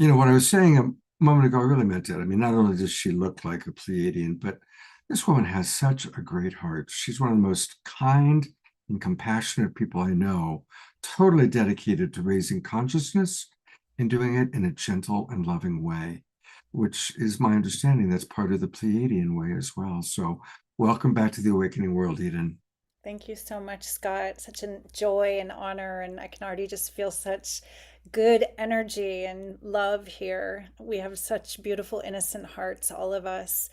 What I was saying a moment ago, I really meant it. I mean, not only does she look like a Pleiadian, but this woman has such a great heart. She's one of the most kind and compassionate people I know, totally dedicated to raising consciousness and doing it in a gentle and loving way, which is my understanding that's part of the Pleiadian way as well. So, welcome back to the awakening world, Eden. Thank you so much, Scott. Such a joy and honor, and I can already just feel such good energy and love here. We have such beautiful, innocent hearts, all of us.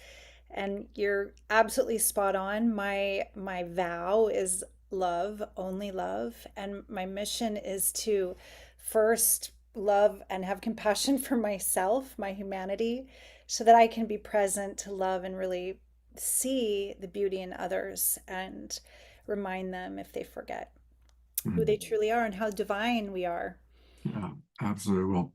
And you're absolutely spot on. My vow is love, only love, and my mission is to first love and have compassion for myself, my humanity, so that I can be present to love and really see the beauty in others and remind them if they forget who they Mhm. truly are and how divine we are. Yeah, absolutely. Well,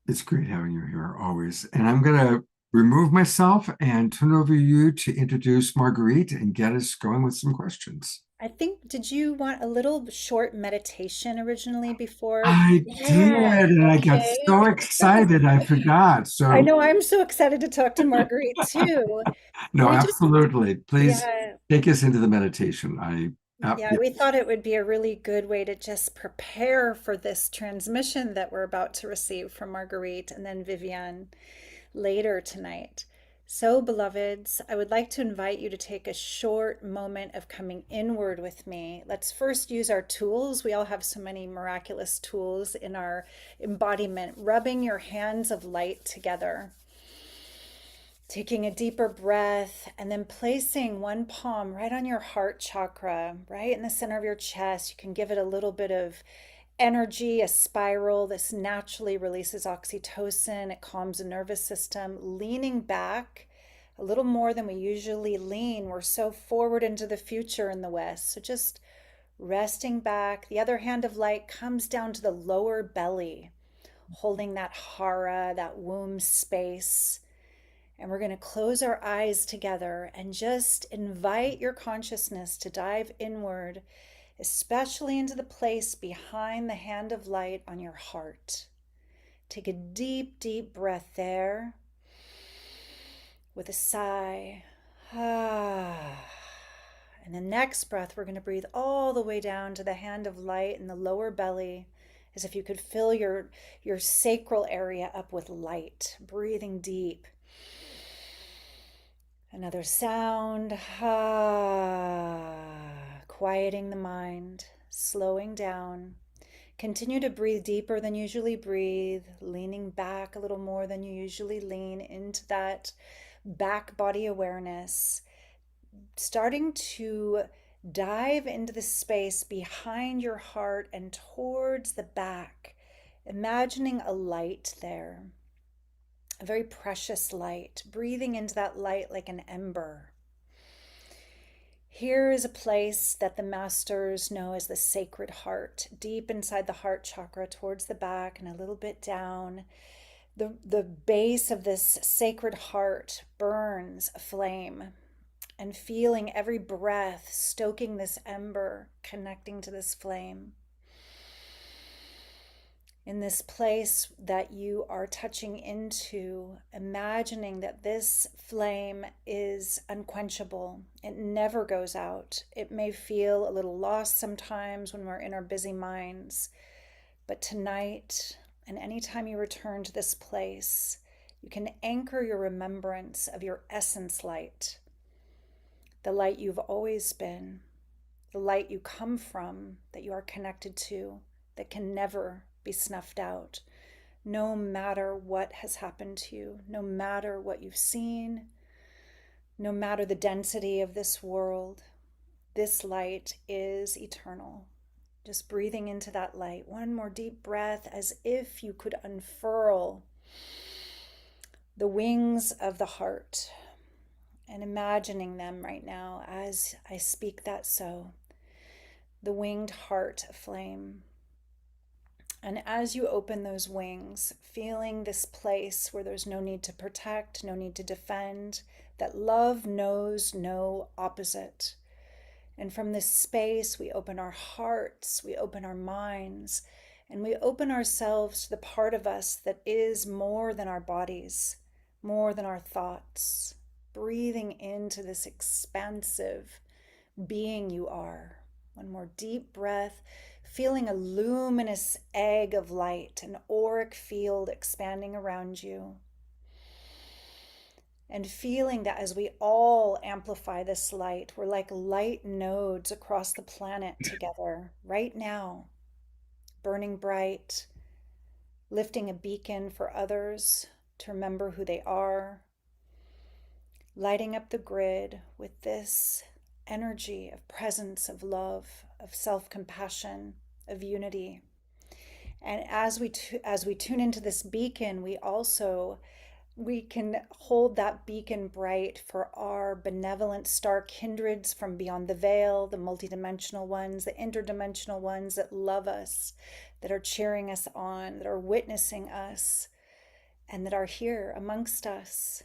it's great having you here always. And I'm going to remove myself and turn over you to introduce Marguerite and get us going with some questions. I think, did you want a little short meditation originally before? I did, Yeah, and I got okay. so excited I forgot. I So, know I'm so excited to talk to Marguerite too. no, We just, absolutely. Please yeah, take us into the meditation. yeah, Yeah. we thought it would be a really good way to just prepare for this transmission that we're about to receive from Marguerite and then Viviane later tonight. So, beloveds, I would like to invite you to take a short moment of coming inward with me. Let's first use our tools. We all have so many miraculous tools in our embodiment, rubbing your hands of light together. Taking a deeper breath and then placing one palm right on your heart chakra, right in the center of your chest. You can give it a little bit of energy, a spiral. This naturally releases oxytocin, it calms the nervous system. Leaning back a little more than we usually lean. We're so forward into the future in the West. So just resting back. The other hand of light comes down to the lower belly, holding that hara, that womb space. And we're going to close our eyes together and just invite your consciousness to dive inward, especially into the place behind the hand of light on your heart. Take a deep, deep breath there with a sigh. Ah. And the next breath, we're going to breathe all the way down to the hand of light in the lower belly, as if you could fill your sacral area up with light, breathing deep. Another sound, quieting the mind, slowing down. Continue to breathe deeper than you usually breathe, leaning back a little more than you usually lean into that back body awareness, starting to dive into the space behind your heart and towards the back, imagining a light there, a very precious light, breathing into that light like an ember. Here is a place that the masters know as the sacred heart, deep inside the heart chakra, towards the back and a little bit down. The base of this sacred heart burns a flame, and feeling every breath, stoking this ember, connecting to this flame. In this place that you are touching into, imagining that this flame is unquenchable. It never goes out. It may feel a little lost sometimes when we're in our busy minds, but tonight and anytime you return to this place, you can anchor your remembrance of your essence light, the light you've always been, the light you come from, that you are connected to, that can never be snuffed out, no matter what has happened to you, no matter what you've seen, no matter the density of this world. This light is eternal. Just breathing into that light. One more deep breath as if you could unfurl the wings of the heart and imagining them right now as I speak that so. The winged heart flame. And as you open those wings, feeling this place where there's no need to protect, no need to defend, that love knows no opposite. And from this space, we open our hearts, we open our minds, And we open ourselves to the part of us that is more than our bodies, more than our thoughts, breathing into this expansive being you are. One more deep breath, feeling a luminous egg of light, an auric field expanding around you. And feeling that as we all amplify this light, we're like light nodes across the planet together right now, burning bright, lifting a beacon for others to remember who they are, lighting up the grid with this energy of presence, of love, of self-compassion, of unity. And as we tune into this beacon, we can hold that beacon bright for our benevolent star kindreds from beyond the veil, the multidimensional ones, the interdimensional ones that love us, that are cheering us on, that are witnessing us, and that are here amongst us,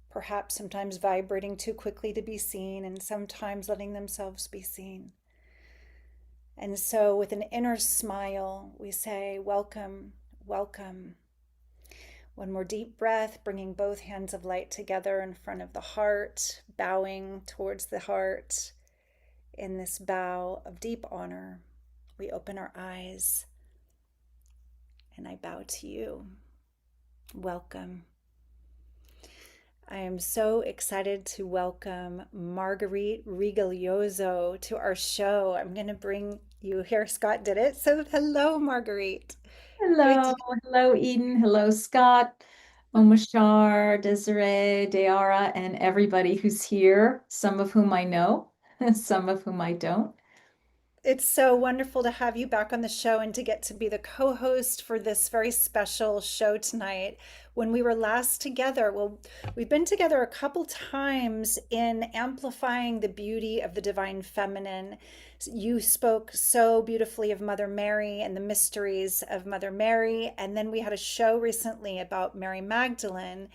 perhaps sometimes vibrating too quickly to be seen and sometimes letting themselves be seen. And so, with an inner smile, we say, welcome, welcome. One more deep breath, bringing both hands of light together in front of the heart, bowing towards the heart. In this bow of deep honor, we open our eyes and I bow to you. Welcome. I am so excited to welcome Marguerite Rigoglioso to our show. I'm going to bring you here. Scott did it. So, hello, Marguerite. Great Hello, to hello, Eden. Hello, Scott, Omashar, Desiree, Dayara, and everybody who's here, some of whom I know, some of whom I don't. It's so wonderful to have you back on the show and to get to be the co-host for this very special show tonight. When we were last together, well, we've been together a couple times in amplifying the beauty of the divine feminine. You spoke so beautifully of Mother Mary and the mysteries of Mother Mary, and then we had a show recently about Mary Magdalene.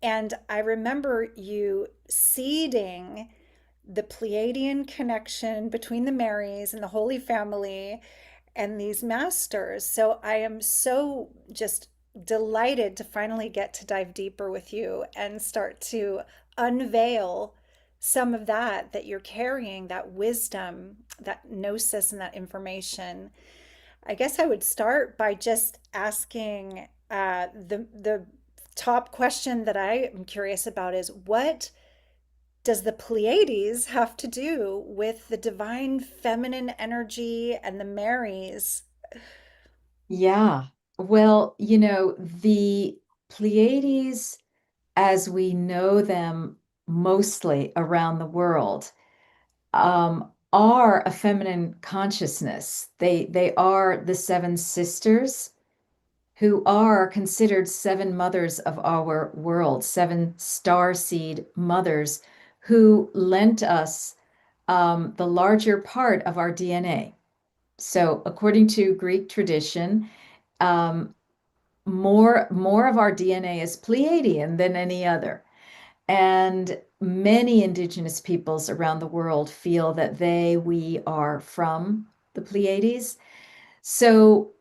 And I remember you seeding the Pleiadian connection between the Marys and the Holy Family and these masters. So I am so just delighted to finally get to dive deeper with you and start to unveil some of that you're carrying, that wisdom, that gnosis, and that information. I guess I would start by just asking the top question that I am curious about is what does the Pleiades have to do with the divine feminine energy and the Marys? Yeah, well, the Pleiades, as we know them mostly around the world, are a feminine consciousness. They are the seven sisters who are considered seven mothers of our world, seven star seed mothers who lent us the larger part of our DNA. So, according to Greek tradition, um, more of our DNA is Pleiadian than any other. And many indigenous peoples around the world feel that we are from the Pleiades. So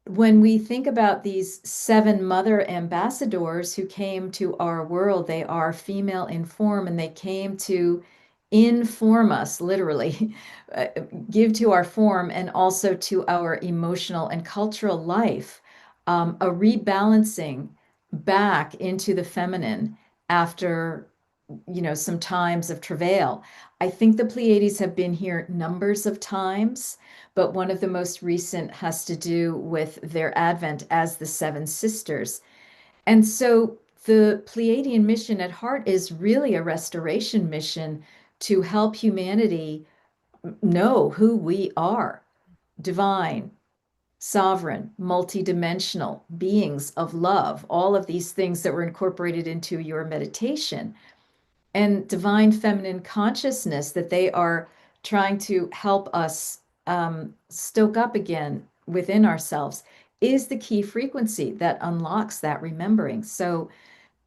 when we think about these seven mother ambassadors who came to our world, they are female in form and they came to inform us, literally, uh, give to our form and also to our emotional and cultural life a rebalancing back into the feminine after some times of travail. I think the Pleiades have been here numbers of times, but one of the most recent has to do with their advent as the Seven Sisters. And so the Pleiadian mission at heart is really a restoration mission to help humanity know who we are: divine, sovereign, multidimensional beings of love, all of these things that were incorporated into your meditation, and divine feminine consciousness that they are trying to help us stoke up again within ourselves is the key frequency that unlocks that remembering. So,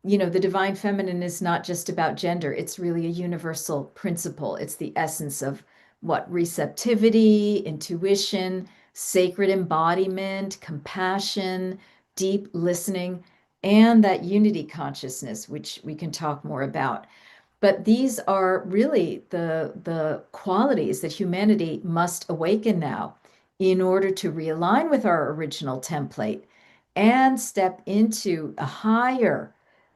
the divine feminine is not just about gender, it's really a universal principle. It's the essence of what receptivity, intuition, sacred embodiment, compassion, deep listening, and that unity consciousness, which we can talk more about. But these are really the qualities that humanity must awaken now in order to realign with our original template and step into a higher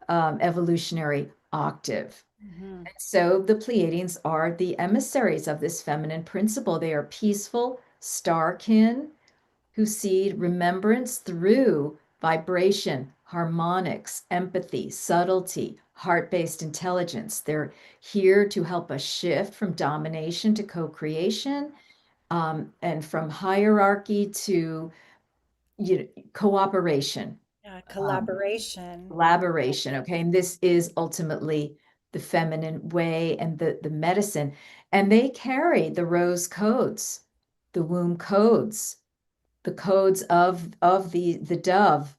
evolutionary octave. Mhm. So the Pleiadians are the emissaries of this feminine principle. They are peaceful starkin who seed remembrance through vibration, harmonics, empathy, subtlety, heart-based intelligence. They're here to help us shift from domination to co-creation, and from hierarchy to, cooperation. Yeah, Um, collaboration. Collaboration, okay? And this is ultimately the feminine way and the medicine. And they carry the rose codes, the womb codes, the codes of the dove,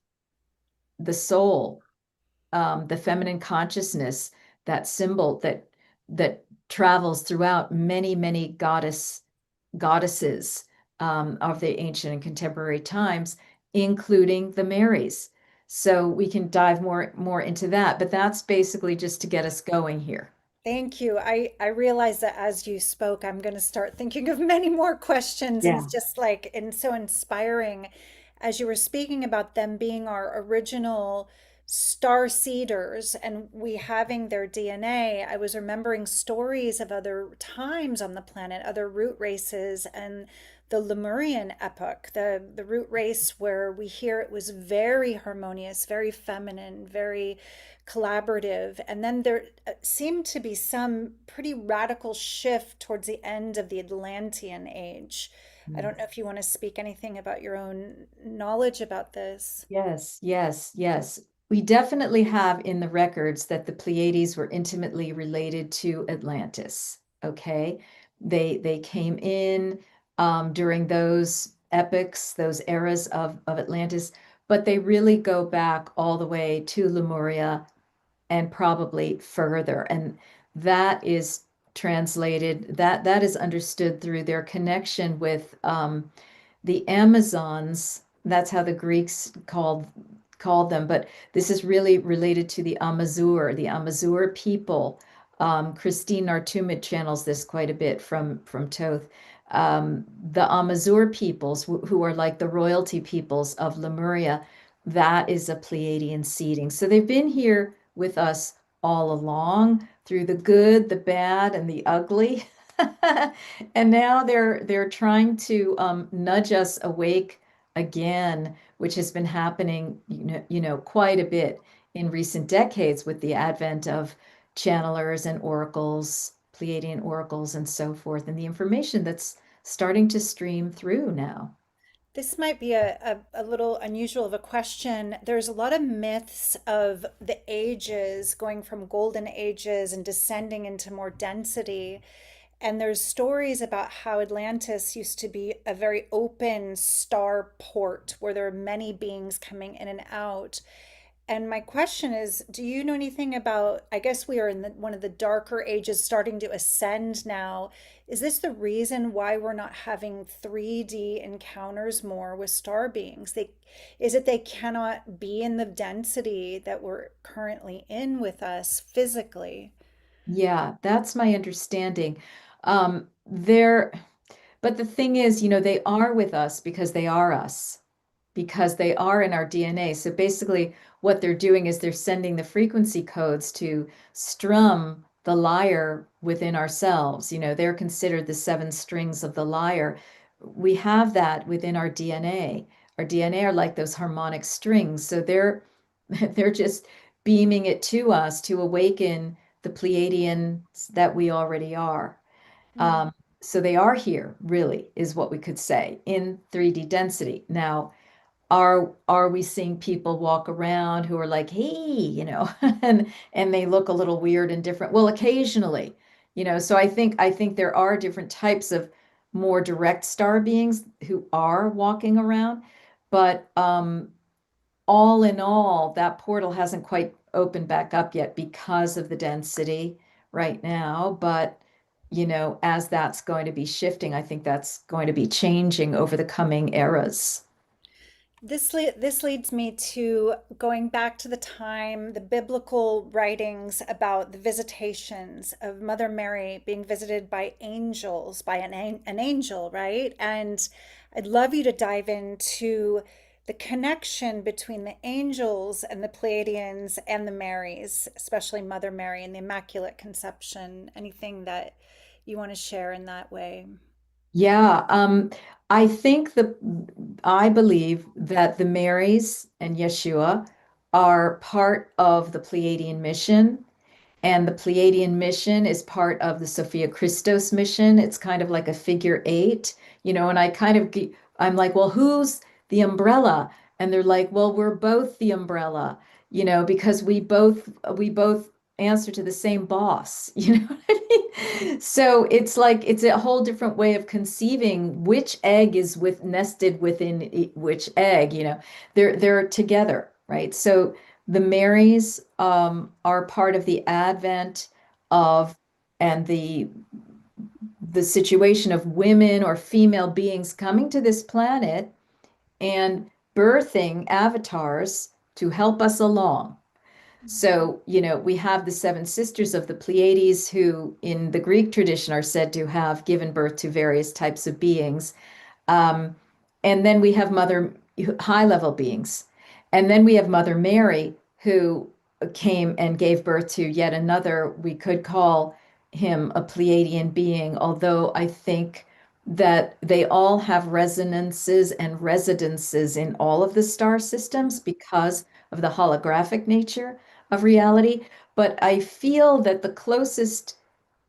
the soul, the feminine consciousness, that symbol that travels throughout many goddesses of the ancient and contemporary times, including the Marys. So we can dive more into that, but that's basically just to get us going here. Thank you. I realize that as you spoke, I'm going to start thinking of many more questions, and it's Yeah. just like, and so inspiring as you were speaking about them being our original star seeders and we having their DNA. I was remembering stories of other times on the planet, other root races, and the Lemurian epoch, the root race where we hear it was very harmonious, very feminine, very collaborative. And then there seemed to be some pretty radical shift towards the end of the Atlantean age. I Mm. don't know if you want to speak anything about your own knowledge about this. Yes, yes, yes. We definitely have in the records that the Pleiades were intimately related to Atlantis. Okay. They came in during those epochs, those eras of Atlantis, but they really go back all the way to Lemuria and probably further. And that is translated, that is understood through their connection with the Amazons. That's how the Greeks called them, but this is really related to the Amazur people. Christine Nartumid channels this quite a bit from Toth. The Amazur peoples, who are like the royalty peoples of Lemuria, that is a Pleiadian seeding. So they've been here with us all along through the good, the bad, and the ugly. And now they're trying to nudge us awake again, which has been happening, quite a bit in recent decades with the advent of channelers and oracles, Pleiadian oracles, and so forth, and the information that's starting to stream through now. This might be a little unusual of a question. There's a lot of myths of the ages going from golden ages and descending into more density. And there's stories about how Atlantis used to be a very open star port where there are many beings coming in and out. And my question is, do you know anything about, I guess we are in one of the darker ages starting to ascend now. Is this the reason why we're not having 3D encounters more with star beings? Is it they cannot be in the density that we're currently in with us physically? Yeah, that's my understanding. There, but the thing is, they are with us because they are us, because they are in our DNA. So basically, what they're doing is they're sending the frequency codes to strum the lyre within ourselves. They're considered the seven strings of the lyre. We have that within our DNA. Our DNA are like those harmonic strings. So they're they're just beaming it to us to awaken the Pleiadians that we already are. Mm. Um, so they are here, really, is what we could say in 3D density. Now, are we seeing people walk around who are like, hey, and they look a little weird and different? Well, occasionally, so I think there are different types of more direct star beings who are walking around, but all in all, that portal hasn't quite opened back up yet because of the density right now. But as that's going to be shifting, I think that's going to be changing over the coming eras. This leads me to going back to the time, the biblical writings about the visitations of Mother Mary being visited by angels, by an angel, right? And I'd love you to dive into the connection between the angels and the Pleiadians and the Marys, especially Mother Mary and the Immaculate Conception. Anything that you want to share in that way? Yeah, I think I believe that the Marys and Yeshua are part of the Pleiadian mission, and the Pleiadian mission is part of the Sophia Christos mission. It's kind of like a figure eight, and I'm like, well, who's the umbrella? And they're like, well, we're both the umbrella, because we both answer to the same boss, you know what I mean? So it's like it's a whole different way of conceiving which egg is nested within which egg, they're together, right? So the Marys are part of the advent of and the situation of women or female beings coming to this planet and birthing avatars to help us along. So, we have the seven sisters of the Pleiades who, in the Greek tradition, are said to have given birth to various types of beings. Um, and then we have high level beings. And then we have Mother Mary, who came and gave birth to yet another, we could call him a Pleiadian being, although I think that they all have resonances and residences in all of the star systems because of the holographic nature of reality. But I feel that the closest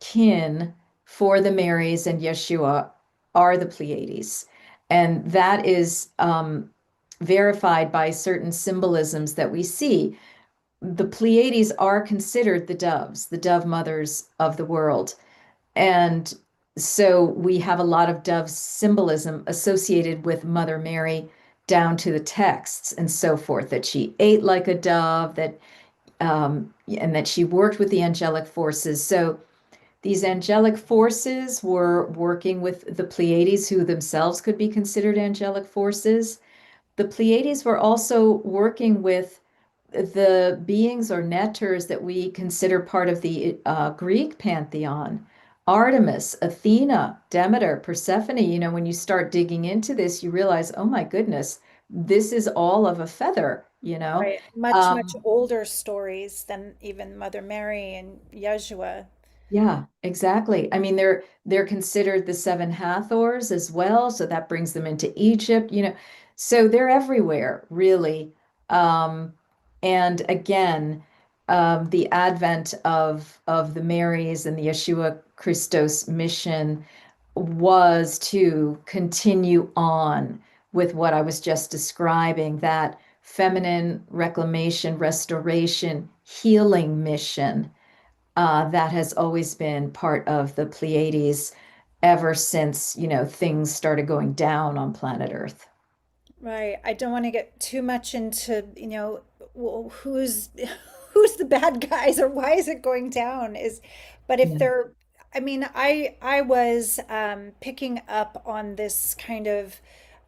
kin for the Marys and Yeshua are the Pleiades. And that is verified by certain symbolisms that we see. The Pleiades are considered the doves, the dove mothers of the world. And so we have a lot of dove symbolism associated with Mother Mary down to the texts and so forth, that she ate like a dove, and that she worked with the angelic forces. So these angelic forces were working with the Pleiades, who themselves could be considered angelic forces. The Pleiades were also working with the beings or netters that we consider part of the Greek pantheon. Artemis, Athena, Demeter, Persephone. When you start digging into this, you realize, oh my goodness, this is all of a feather. Right. Much, much Um, older stories than even Mother Mary and Yeshua. Yeah, exactly. I mean, they're considered the seven Hathors as well, so that brings them into Egypt. So they're everywhere, really. Um, and again, the advent of the Marys and the Yeshua Christos mission was to continue on with what I was just describing, that feminine reclamation, restoration, healing mission that has always been part of the Pleiades ever since, things started going down on planet Earth. Right. I don't want to get too much into, who's who's the bad guys or why is it going down but if Yeah. they're I mean, I was picking up on this kind of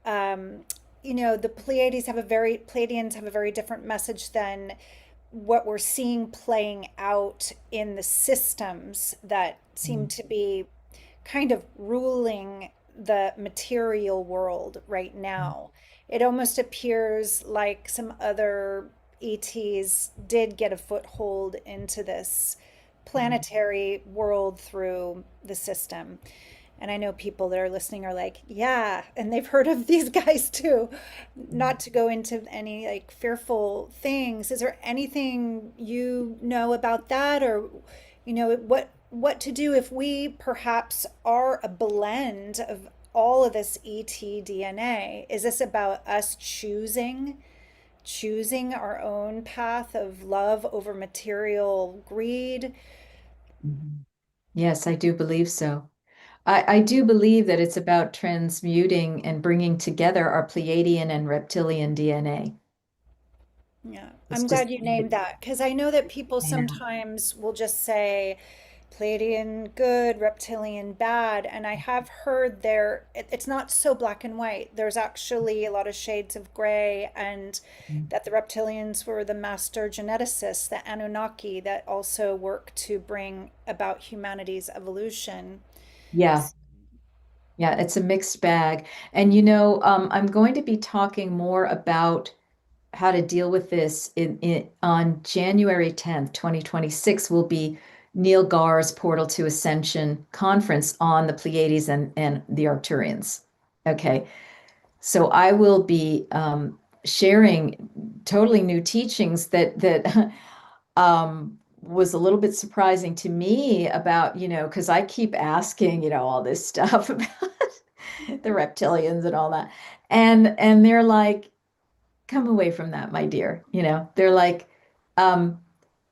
um, the Pleiadians have a very different message than what we're seeing playing out in the systems that seem to be kind of ruling the material world right now. It almost appears like some other ETs did get a foothold into this planetary world through the system. And I know people that are listening are like, yeah, and they've heard of these guys too. Not to go into any like fearful things. Is there anything you know about that, or what to do if we perhaps are a blend of all of this ET DNA? Is this about us choosing our own path of love over material greed? Mhm. Yes, I do believe so. I do believe that it's about transmuting and bringing together our Pleiadian and reptilian DNA. Yeah, It's I'm just, glad you named that because I know that people yeah. sometimes will just say, Pleiadian good, reptilian bad. And I have heard it's not so black and white. There's actually a lot of shades of gray, and that the reptilians were the master geneticists, the Anunnaki, that also work to bring about humanity's evolution. Yeah. Yeah, it's a mixed bag. And I'm going to be talking more about how to deal with this on January 10th, 2026 will be Neil Gar's Portal to Ascension conference on the Pleiades and the Arcturians. Okay. So I will be sharing totally new teachings that was a little bit surprising to me about, because I keep asking, all this stuff about the reptilians and all that. And they're like, come away from that, my dear. They're like, um,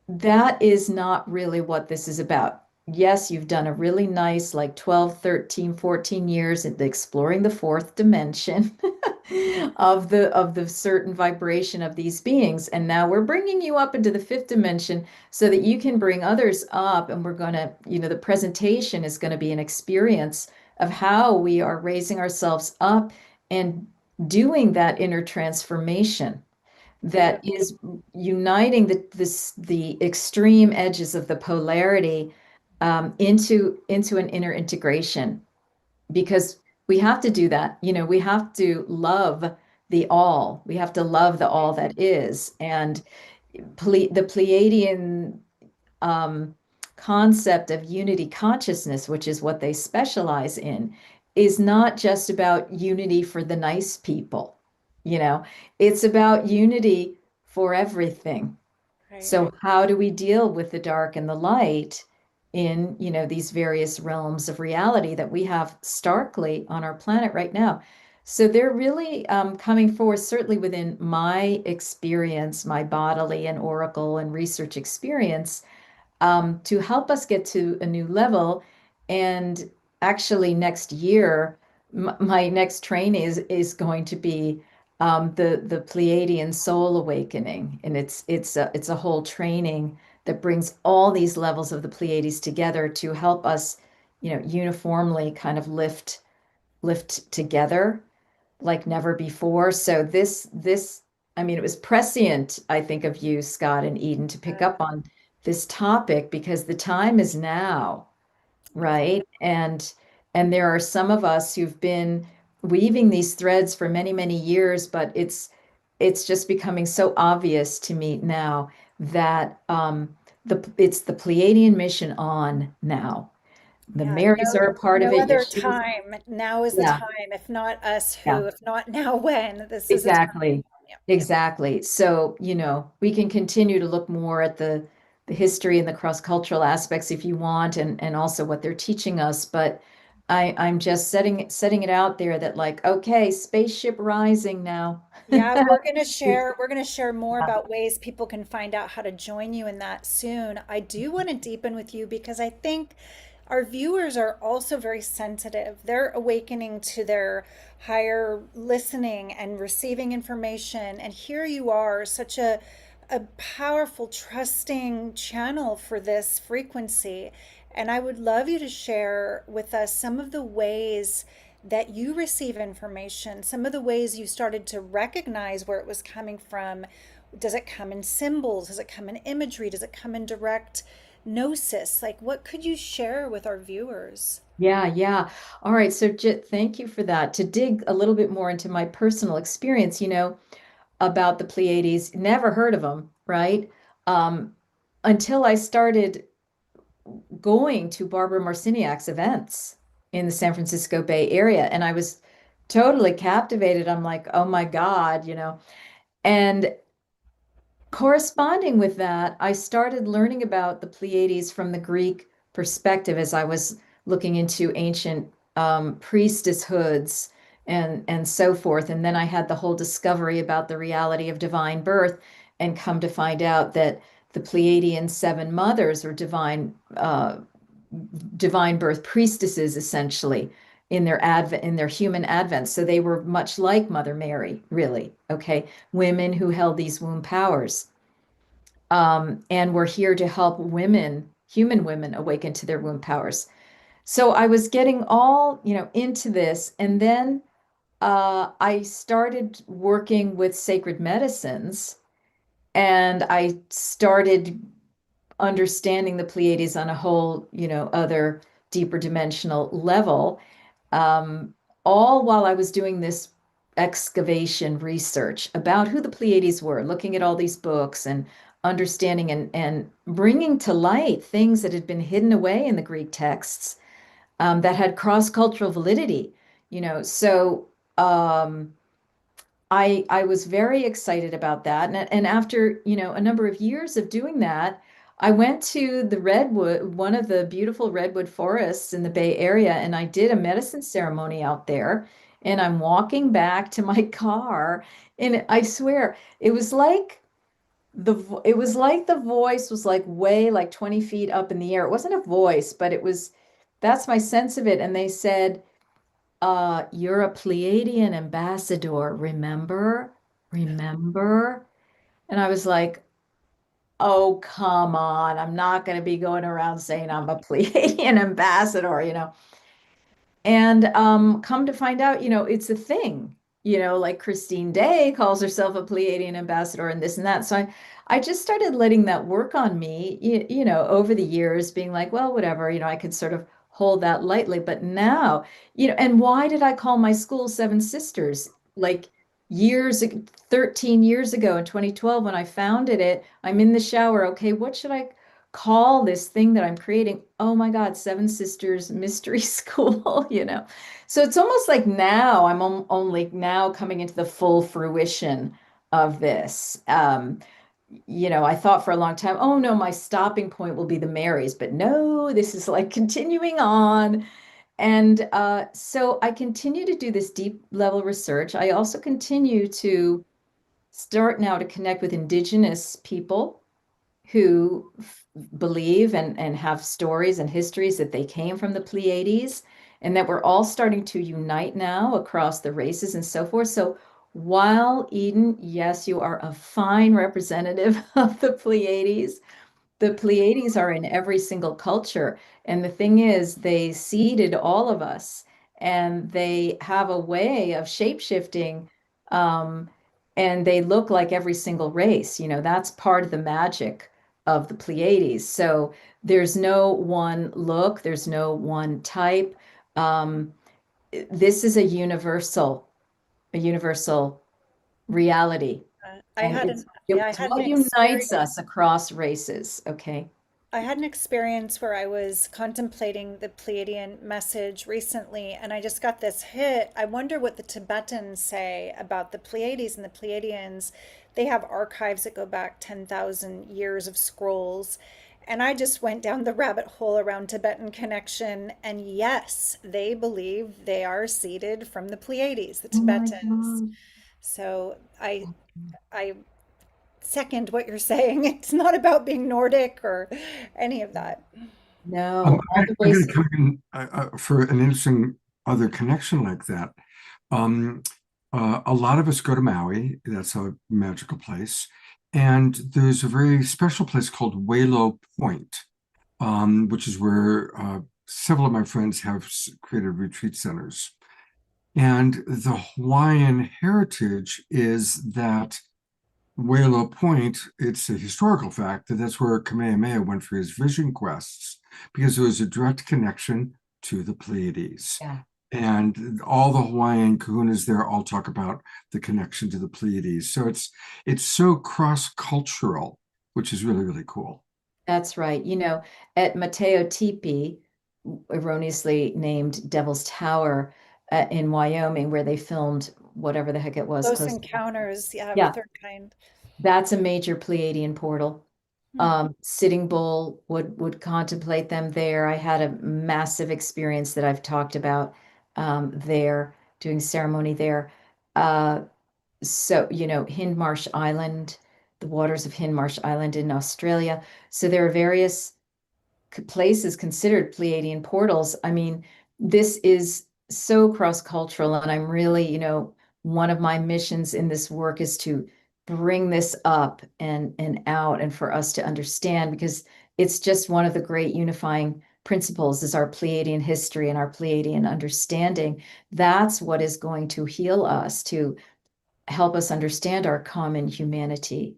that is not really what this is about. Yes, you've done a really nice, like 12, 13, 14 years in exploring the fourth dimension of the certain vibration of these beings. And now we're bringing you up into the fifth dimension so that you can bring others up. And we're going to, the presentation is going to be an experience of how we are raising ourselves up and doing that inner transformation that is uniting the extreme edges of the polarity into an inner integration, because we have to do that. We have to love the all. We have to love the all that is. And the Pleiadian um, concept of unity consciousness, which is what they specialize in, is not just about unity for the nice people. You know, it's about unity for everything. Right. So how do we deal with the dark and the light in, these various realms of reality that we have starkly on our planet right now? So they're really coming forth, certainly within my experience, my bodily and oracle and research experience, to help us get to a new level. And actually, next year, my next training is going to be the Pleiadian Soul Awakening, and it's a whole training that brings all these levels of the Pleiades together to help us, uniformly kind of lift together like never before. So I mean, it was prescient, I think, of you, Scott and Eden, to pick up on this topic because the time is now, right? And there are some of us who've been weaving these threads for many, many years, but it's just becoming so obvious to me now that it's the Pleiadian mission on now. The Yeah, Marys are a part of no it. other Yeshua's, time. Now is the yeah, time. If not us, yeah. who? If not now, when? This is a time. Exactly. Yeah. Exactly. So, we can continue to look more at the history and the cross-cultural aspects if you want, and also what they're teaching us. But I'm just setting it out there that, like, okay, spaceship rising now. Yeah, we're going to share more about ways people can find out how to join you in that soon. I do want to deepen with you because I think our viewers are also very sensitive. They're awakening to their higher listening and receiving information. And here you are, such a powerful, trusting channel for this frequency. And I would love you to share with us some of the ways that you receive information, some of the ways you started to recognize where it was coming from. Does it come in symbols? Does it come in imagery? Does it come in direct gnosis? Like, what could you share with our viewers? Yeah, yeah. All right. So, Jit, thank you for that. To dig a little bit more into my personal experience, about the Pleiades, never heard of them, right? Um, until I started going to Barbara Marciniak's events in the San Francisco Bay Area. And I was totally captivated. I'm like, oh my God, And corresponding with that, I started learning about the Pleiades from the Greek perspective as I was looking into ancient priestesshoods and so forth. And then I had the whole discovery about the reality of divine birth, and come to find out that the Pleiadian seven mothers or divine birth priestesses, essentially, in their human advent. So they were much like Mother Mary, really. Okay, women who held these womb powers, and we're here to help women human women awaken to their womb powers. So I was getting all, into this. And then I started working with sacred medicines and I started understanding the Pleiades on a whole, other deeper dimensional level, um, all while I was doing this excavation research about who the Pleiades were, looking at all these books and understanding and bringing to light things that had been hidden away in the Greek texts, that had cross-cultural validity, So um, I was very excited about that. And after, a number of years of doing that, I went to the redwood, one of the beautiful redwood forests in the Bay Area, and I did a medicine ceremony out there. And I'm walking back to my car, and I swear it was like the voice was like way like 20 feet up in the air. It wasn't a voice, but that's my sense of it. And they said, you're a Pleiadian ambassador, remember? Remember? And I was like, oh, come on. I'm not going to be going around saying I'm a Pleiadian ambassador. And come to find out, it's a thing. Like Christine Day calls herself a Pleiadian ambassador and this and that. So I just started letting that work on me, over the years, being like, well, whatever, I could sort of hold that lightly. But now, and why did I call my school Seven Sisters? Like 13 years ago in 2012, when I founded it, I'm in the shower. Okay, what should I call this thing that I'm creating? Oh my God, Seven Sisters Mystery School, So it's almost like now I'm only now coming into the full fruition of this. I thought for a long time, oh no, my stopping point will be the Marys, but no, this is like continuing on. And so I continue to do this deep level research. I also continue to start now to connect with indigenous people who believe and have stories and histories that they came from the Pleiades, and that we're all starting to unite now across the races and so forth. So while Eden, yes, you are a fine representative of the Pleiades are in every single culture. And the thing is, they seeded all of us and they have a way of shape-shifting. Um, and they look like every single race. That's part of the magic of the Pleiades. So there's no one look, there's no one type. Um, this is a universal reality. I And had it's an yeah, I it's had an what experience. unites us across races. Okay. I had an experience where I was contemplating the Pleiadian message recently, and I just got this hit. I wonder what the Tibetans say about the Pleiades and the Pleiadians. They have archives that go back 10,000 years of scrolls. And I just went down the rabbit hole around Tibetan connection. And yes, they believe they are seeded from the Pleiades, the Oh my Tibetans. God. So I second what you're saying. It's not about being Nordic or any of that. No, all the I'm going to races. come in for an interesting other connection like that. Um, a lot of us go to Maui. That's a magical place. And there's a very special place called Walo Point, which is where several of my friends have created retreat centers. And the Hawaiian heritage is that Walo Point, it's a historical fact that that's where Kamehameha went for his vision quests because there was a direct connection to the Pleiades. Yeah, And all the Hawaiian kahunas there all talk about the connection to the Pleiades. So it's so cross-cultural, which is really, really cool. that's right. At Mateo Tepe, erroneously named Devil's Tower, in Wyoming, where they filmed whatever the heck it was, Close close. encounters, yeah, of a Yeah, third kind. that's a major Pleiadian portal. Hmm. Sitting Bull would contemplate them there. I had a massive experience that I've talked about, there, doing ceremony there. Uh, so, Hindmarsh Island, the waters of Hindmarsh Island in Australia. So there are various places considered Pleiadian portals. I mean, this is so cross-cultural, and I'm really, one of my missions in this work is to bring this up and out and for us to understand, because it's just one of the great unifying principles is our Pleiadian history and our Pleiadian understanding. That's what is going to heal us, to help us understand our common humanity.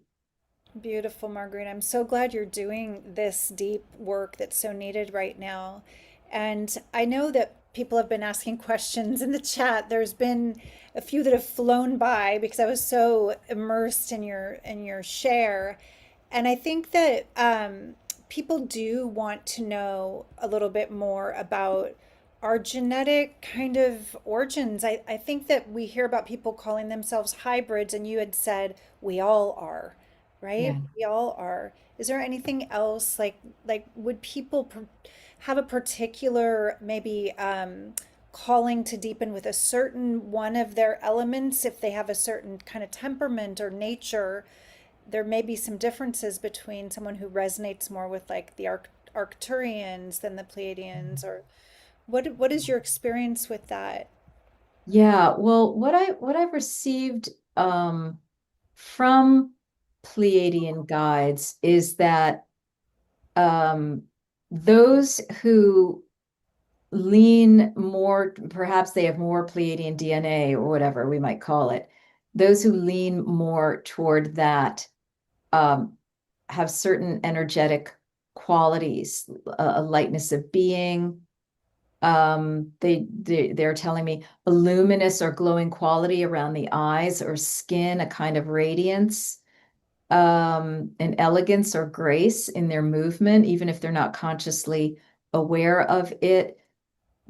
Beautiful, Marguerite. I'm so glad you're doing this deep work that's so needed right now. And I know that people have been asking questions in the chat. There's been a few that have flown by because I was so immersed in your share. And I think that people do want to know a little bit more about our genetic kind of origins. I think that we hear about people calling themselves hybrids, and you had said we all are, Yeah. right? We all are. Is there anything else like would people have a particular maybe calling to deepen with a certain one of their elements if they have a certain kind of temperament or nature? There may be some differences between someone who resonates more with like the Arcturians than the Pleiadians, or what is your experience with that? Yeah, well, what I've received from Pleiadian guides is that um, those who lean more, perhaps they have more Pleiadian DNA or whatever we might call it, those who lean more toward that um, have certain energetic qualities, a lightness of being. They're telling me a luminous or glowing quality around the eyes or skin, a kind of radiance, an elegance or grace in their movement, even if they're not consciously aware of it.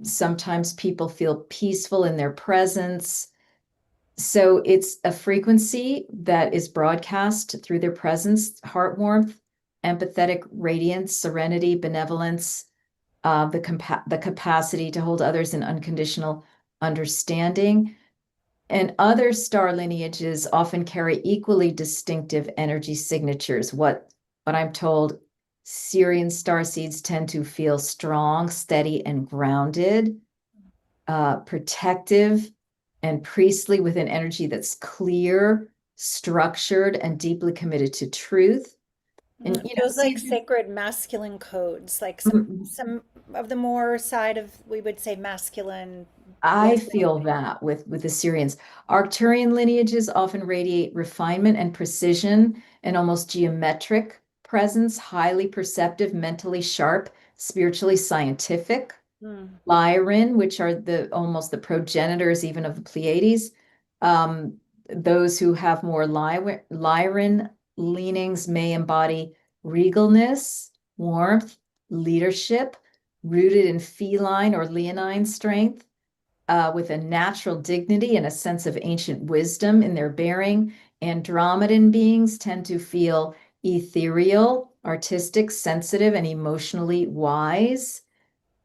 Sometimes people feel peaceful in their presence. So it's a frequency that is broadcast through their presence, heart warmth, empathetic radiance, serenity, benevolence, the capacity to hold others in unconditional understanding. And other star lineages often carry equally distinctive energy signatures. What I'm told, Syrian star seeds tend to feel strong, steady, and grounded, protective, and priestly, with an energy that's clear, structured, and deeply committed to truth. And It feels like sacred masculine codes, like some of the more side of we would say masculine I wisdom. feel that with Assyrians. Arcturian lineages often radiate refinement and precision and almost geometric presence, highly perceptive, mentally sharp, spiritually scientific. Mm. Lyran, which are the almost the progenitors even of the Pleiades, um, those who have more Lyran leanings may embody regalness, warmth, leadership, rooted in feline or leonine strength, with a natural dignity and a sense of ancient wisdom in their bearing. Andromedan beings tend to feel ethereal, artistic, sensitive, and emotionally wise,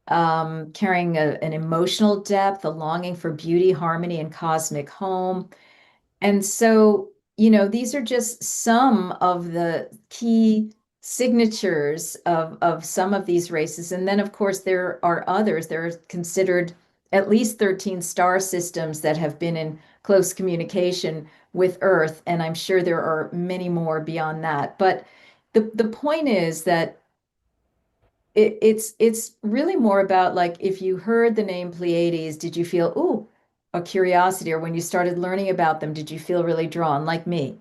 carrying an emotional depth, a longing for beauty, harmony, and cosmic home. And so, these are just some of the key signatures of some of these races. And then, of course, there are others. There are considered at least 13 star systems that have been in close communication with Earth. And I'm sure there are many more beyond that. But the point is that it's really more about, like, if you heard the name Pleiades, did you feel a curiosity, or when you started learning about them, did you feel really drawn like me?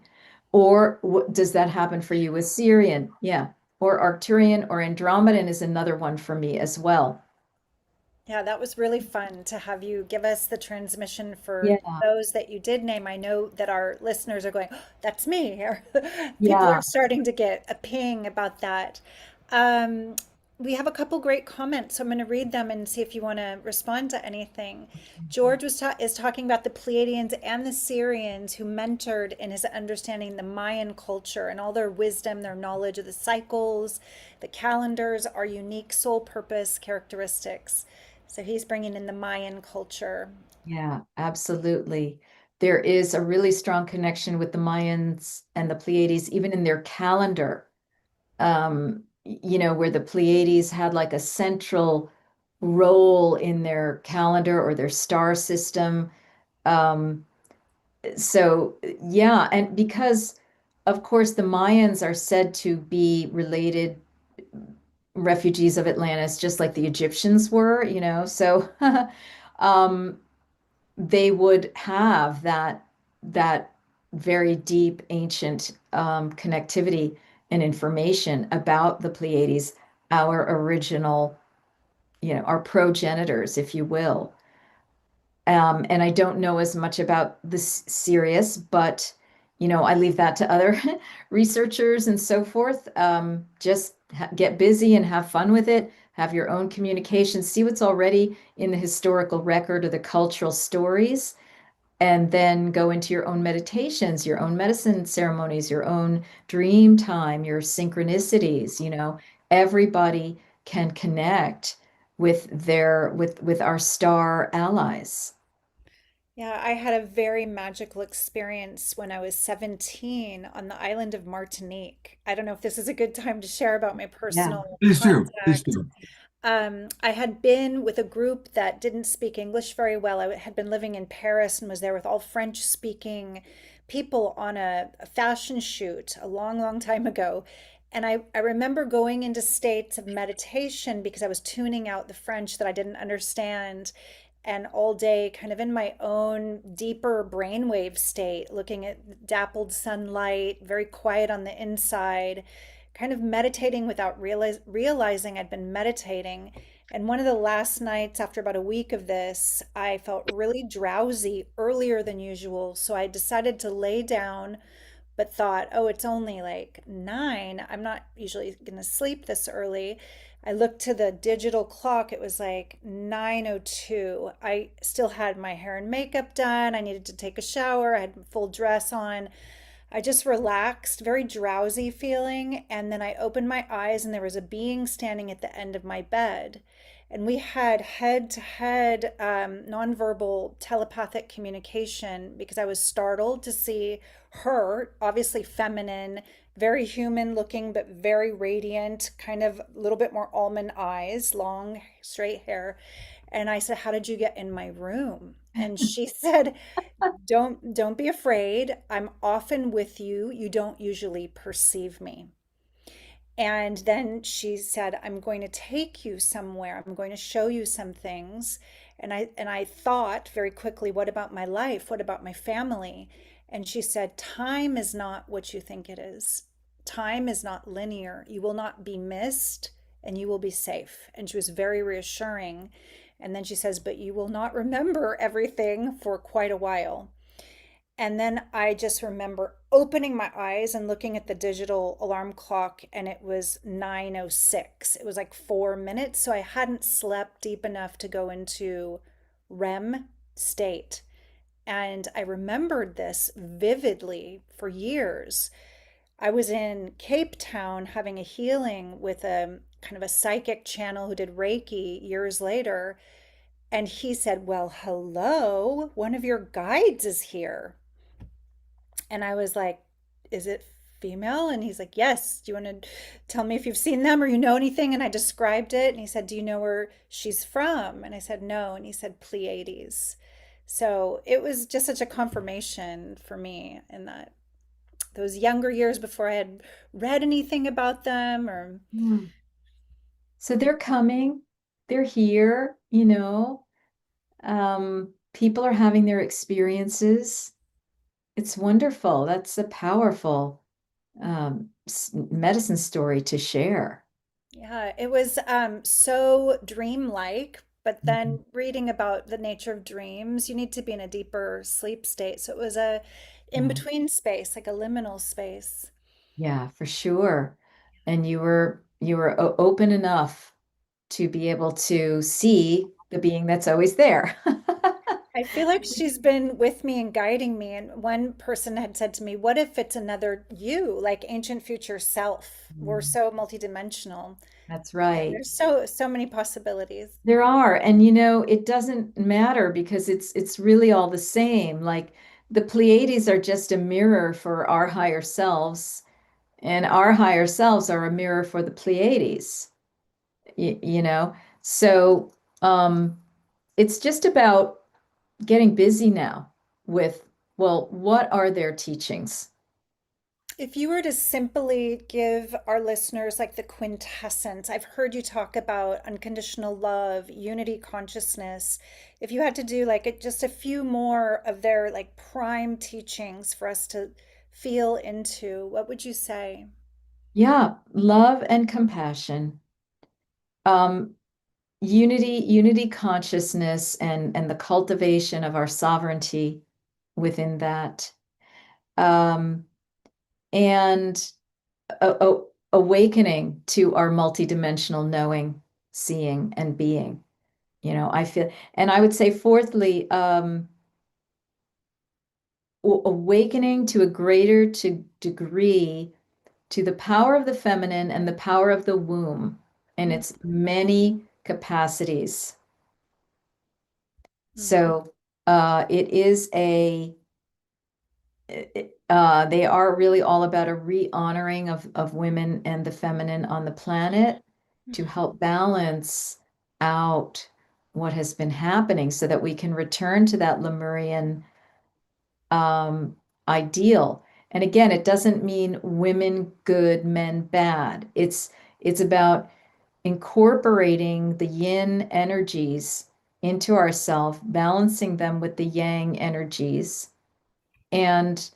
Or does that happen for you with Syrian? Yeah. Or Arcturian or Andromedan is another one for me as well. Yeah, that was really fun to have you give us the transmission for Yeah. those that you did name. I know that our listeners are going, "Oh, that's me," or people are Yeah. starting to get a ping about that. Um, we have a couple great comments, so I'm going to read them and see if you want to respond to anything. George is talking about the Pleiadians and the Syrians who mentored in his understanding the Mayan culture and all their wisdom, their knowledge of the cycles, the calendars, our unique soul purpose characteristics. So he's bringing in the Mayan culture. Yeah, absolutely. There is a really strong connection with the Mayans and the Pleiades, even in their calendar. Where the Pleiades had like a central role in their calendar or their star system. Um, so yeah, and because of course, the Mayans are said to be related refugees of Atlantis, just like the Egyptians were, you know. So um, they would have that very deep ancient connectivity and information about the Pleiades, our original, you know, our progenitors, if you will. And I don't know as much about this Sirius, but you know, I leave that to other researchers and so forth. Just get busy and have fun with it. Have your own communication. See what's already in the historical record or the cultural stories, and then go into your own meditations, your own medicine ceremonies, your own dream time, your synchronicities. You know, everybody can connect with with our star allies. Yeah, I had a very magical experience when I was 17 on the island of Martinique. I don't know if this is a good time to share about my Yeah. personal Please do. Please contact. do. I had been with a group that didn't speak English very well. I had been living in Paris and was there with all French speaking people on a fashion shoot a long, long time ago. And I remember going into states of meditation because I was tuning out the French that I didn't understand, and all day kind of in my own deeper brainwave state, looking at dappled sunlight, very quiet on the inside, kind of meditating without realizing I'd been meditating. And one of the last nights, after about a week of this, I felt really drowsy earlier than usual. So I decided to lay down, but thought, oh, it's only like 9. I'm not usually going to sleep this early. I looked to the digital clock. It was like 9:02. I still had my hair and makeup done. I needed to take a shower. I had a full dress on. I just relaxed, very drowsy feeling. And then I opened my eyes, and there was a being standing at the end of my bed. And we had head to head nonverbal telepathic communication because I was startled to see her, obviously feminine, very human looking, but very radiant, kind of a little bit more almond eyes, long, straight hair. And I said, "How did you get in my room?" And she said, don't be afraid. I'm often with you. You don't usually perceive me." And then she said, "I'm going to take you somewhere. I'm going to show you some things." And I thought very quickly, what about my life? What about my family? And she said, "Time is not what you think it is. Time is not linear. You will not be missed and you will be safe." And she was very reassuring. And then she says, "But you will not remember everything for quite a while." And then I just remember opening my eyes and looking at the digital alarm clock, and it was 9:06. It was like 4 minutes. So I hadn't slept deep enough to go into REM state. And I remembered this vividly for years. I was in Cape Town having a healing with a kind of a psychic channel who did Reiki years later. And he said, "Well, hello, one of your guides is here." And I was like, "Is it female?" And he's like, "Yes. Do you want to tell me if you've seen them or you know anything?" And I described it. And he said, "Do you know where she's from?" And I said, "No." And he said, "Pleiades." So it was just such a confirmation for me in that those younger years before I had read anything about them or Hmm. So they're coming, they're here, you know. People are having their experiences. It's wonderful. That's a powerful medicine story to share. yeah, it was so dreamlike, but Mhm. then reading about the nature of dreams, you need to be in a deeper sleep state. So it was a Yeah, in-between space, like a liminal space. yeah, for sure. And you were open enough to be able to see the being that's always there. I feel like she's been with me and guiding me. And one person had said to me, "What if it's another you, like ancient future self? We're Mm, so multidimensional." that's And right. there's so many possibilities. There are, and you know, it doesn't matter because it's really all the same. Like the Pleiades are just a mirror for our higher selves, and our higher selves are a mirror for the Pleiades, you know. So it's just about getting busy now with, well, what are their teachings? If you were to simply give our listeners like the quintessence, I've heard you talk about unconditional love, unity consciousness. If you had to do like just a few more of their like prime teachings for us to feel into, what would you say? Yeah, love and compassion. Um, unity consciousness and the cultivation of our sovereignty within that. Um, and awakening to our multidimensional knowing, seeing, and being. I feel, and I would say, fourthly, awakening to a greater degree to the power of the feminine and the power of the womb in its many capacities. Mhm. So it is they are really all about a re-honoring of women and the feminine on the planet to help balance out what has been happening so that we can return to that Lemurian um, ideal. And again, it doesn't mean women good, men bad. It's about incorporating the yin energies into ourself, balancing them with the yang energies, and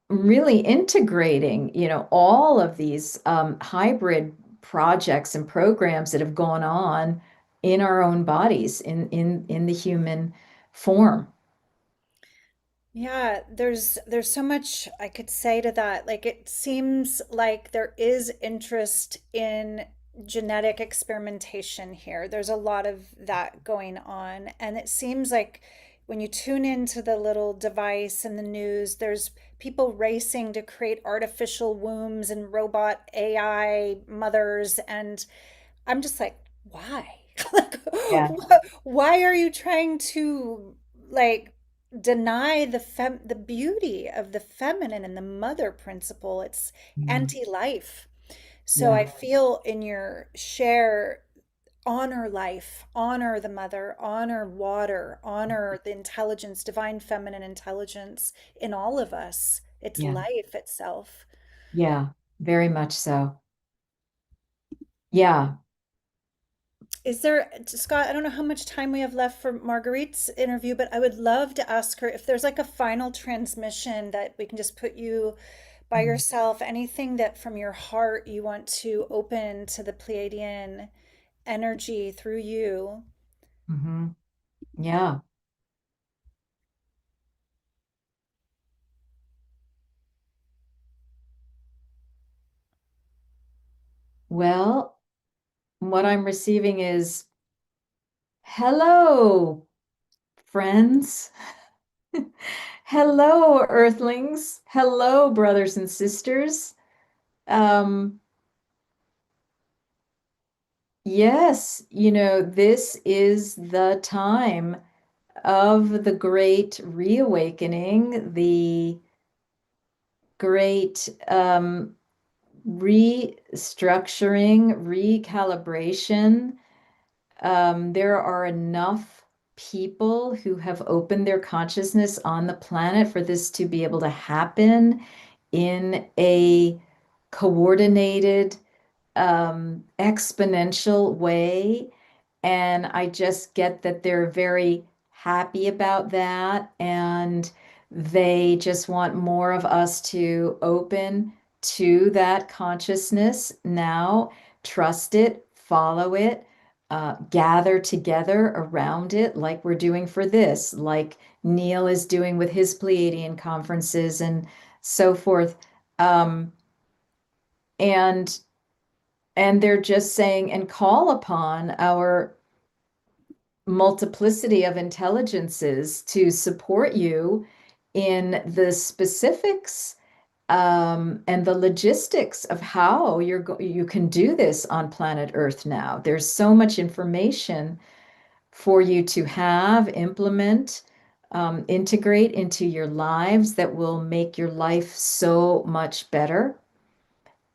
really integrating, all of these hybrid projects and programs that have gone on in our own bodies, in the human form. Yeah, there's so much I could say to that. Like it seems like there is interest in genetic experimentation here. There's a lot of that going on, and it seems like when you tune into the little device in the news, there's people racing to create artificial wombs and robot AI mothers, and I'm just like, why? Like, Yeah, why are you trying to like deny the beauty of the feminine and the mother principle? It's yeah, anti-life. So I yeah, feel in your share, honor life, honor the mother, honor water, honor the intelligence, divine feminine intelligence in all of us. It's yeah, life itself. yeah, very much so. Yeah. Is there, Scott, I don't know how much time we have left for Marguerite's interview, but I would love to ask her if there's like a final transmission that we can just put you by yourself, anything that from your heart you want to open to the Pleiadian energy through you. Hmm. Yeah. Well, what I'm receiving is hello, friends. Hello, Earthlings. Hello, brothers and sisters. Um, yes, this is the time of the great reawakening, the great restructuring, recalibration. There are enough people who have opened their consciousness on the planet for this to be able to happen in a coordinated, exponential way. And I just get that they're very happy about that. And they just want more of us to open to that consciousness now, trust it, follow it, gather together around it, like we're doing for this, like Neil is doing with his Pleiadian conferences and so forth. Um, and they're just saying, and call upon our multiplicity of intelligences to support you in the specifics, and the logistics of how you can do this on planet Earth now. There's so much information for you to have, implement, integrate into your lives that will make your life so much better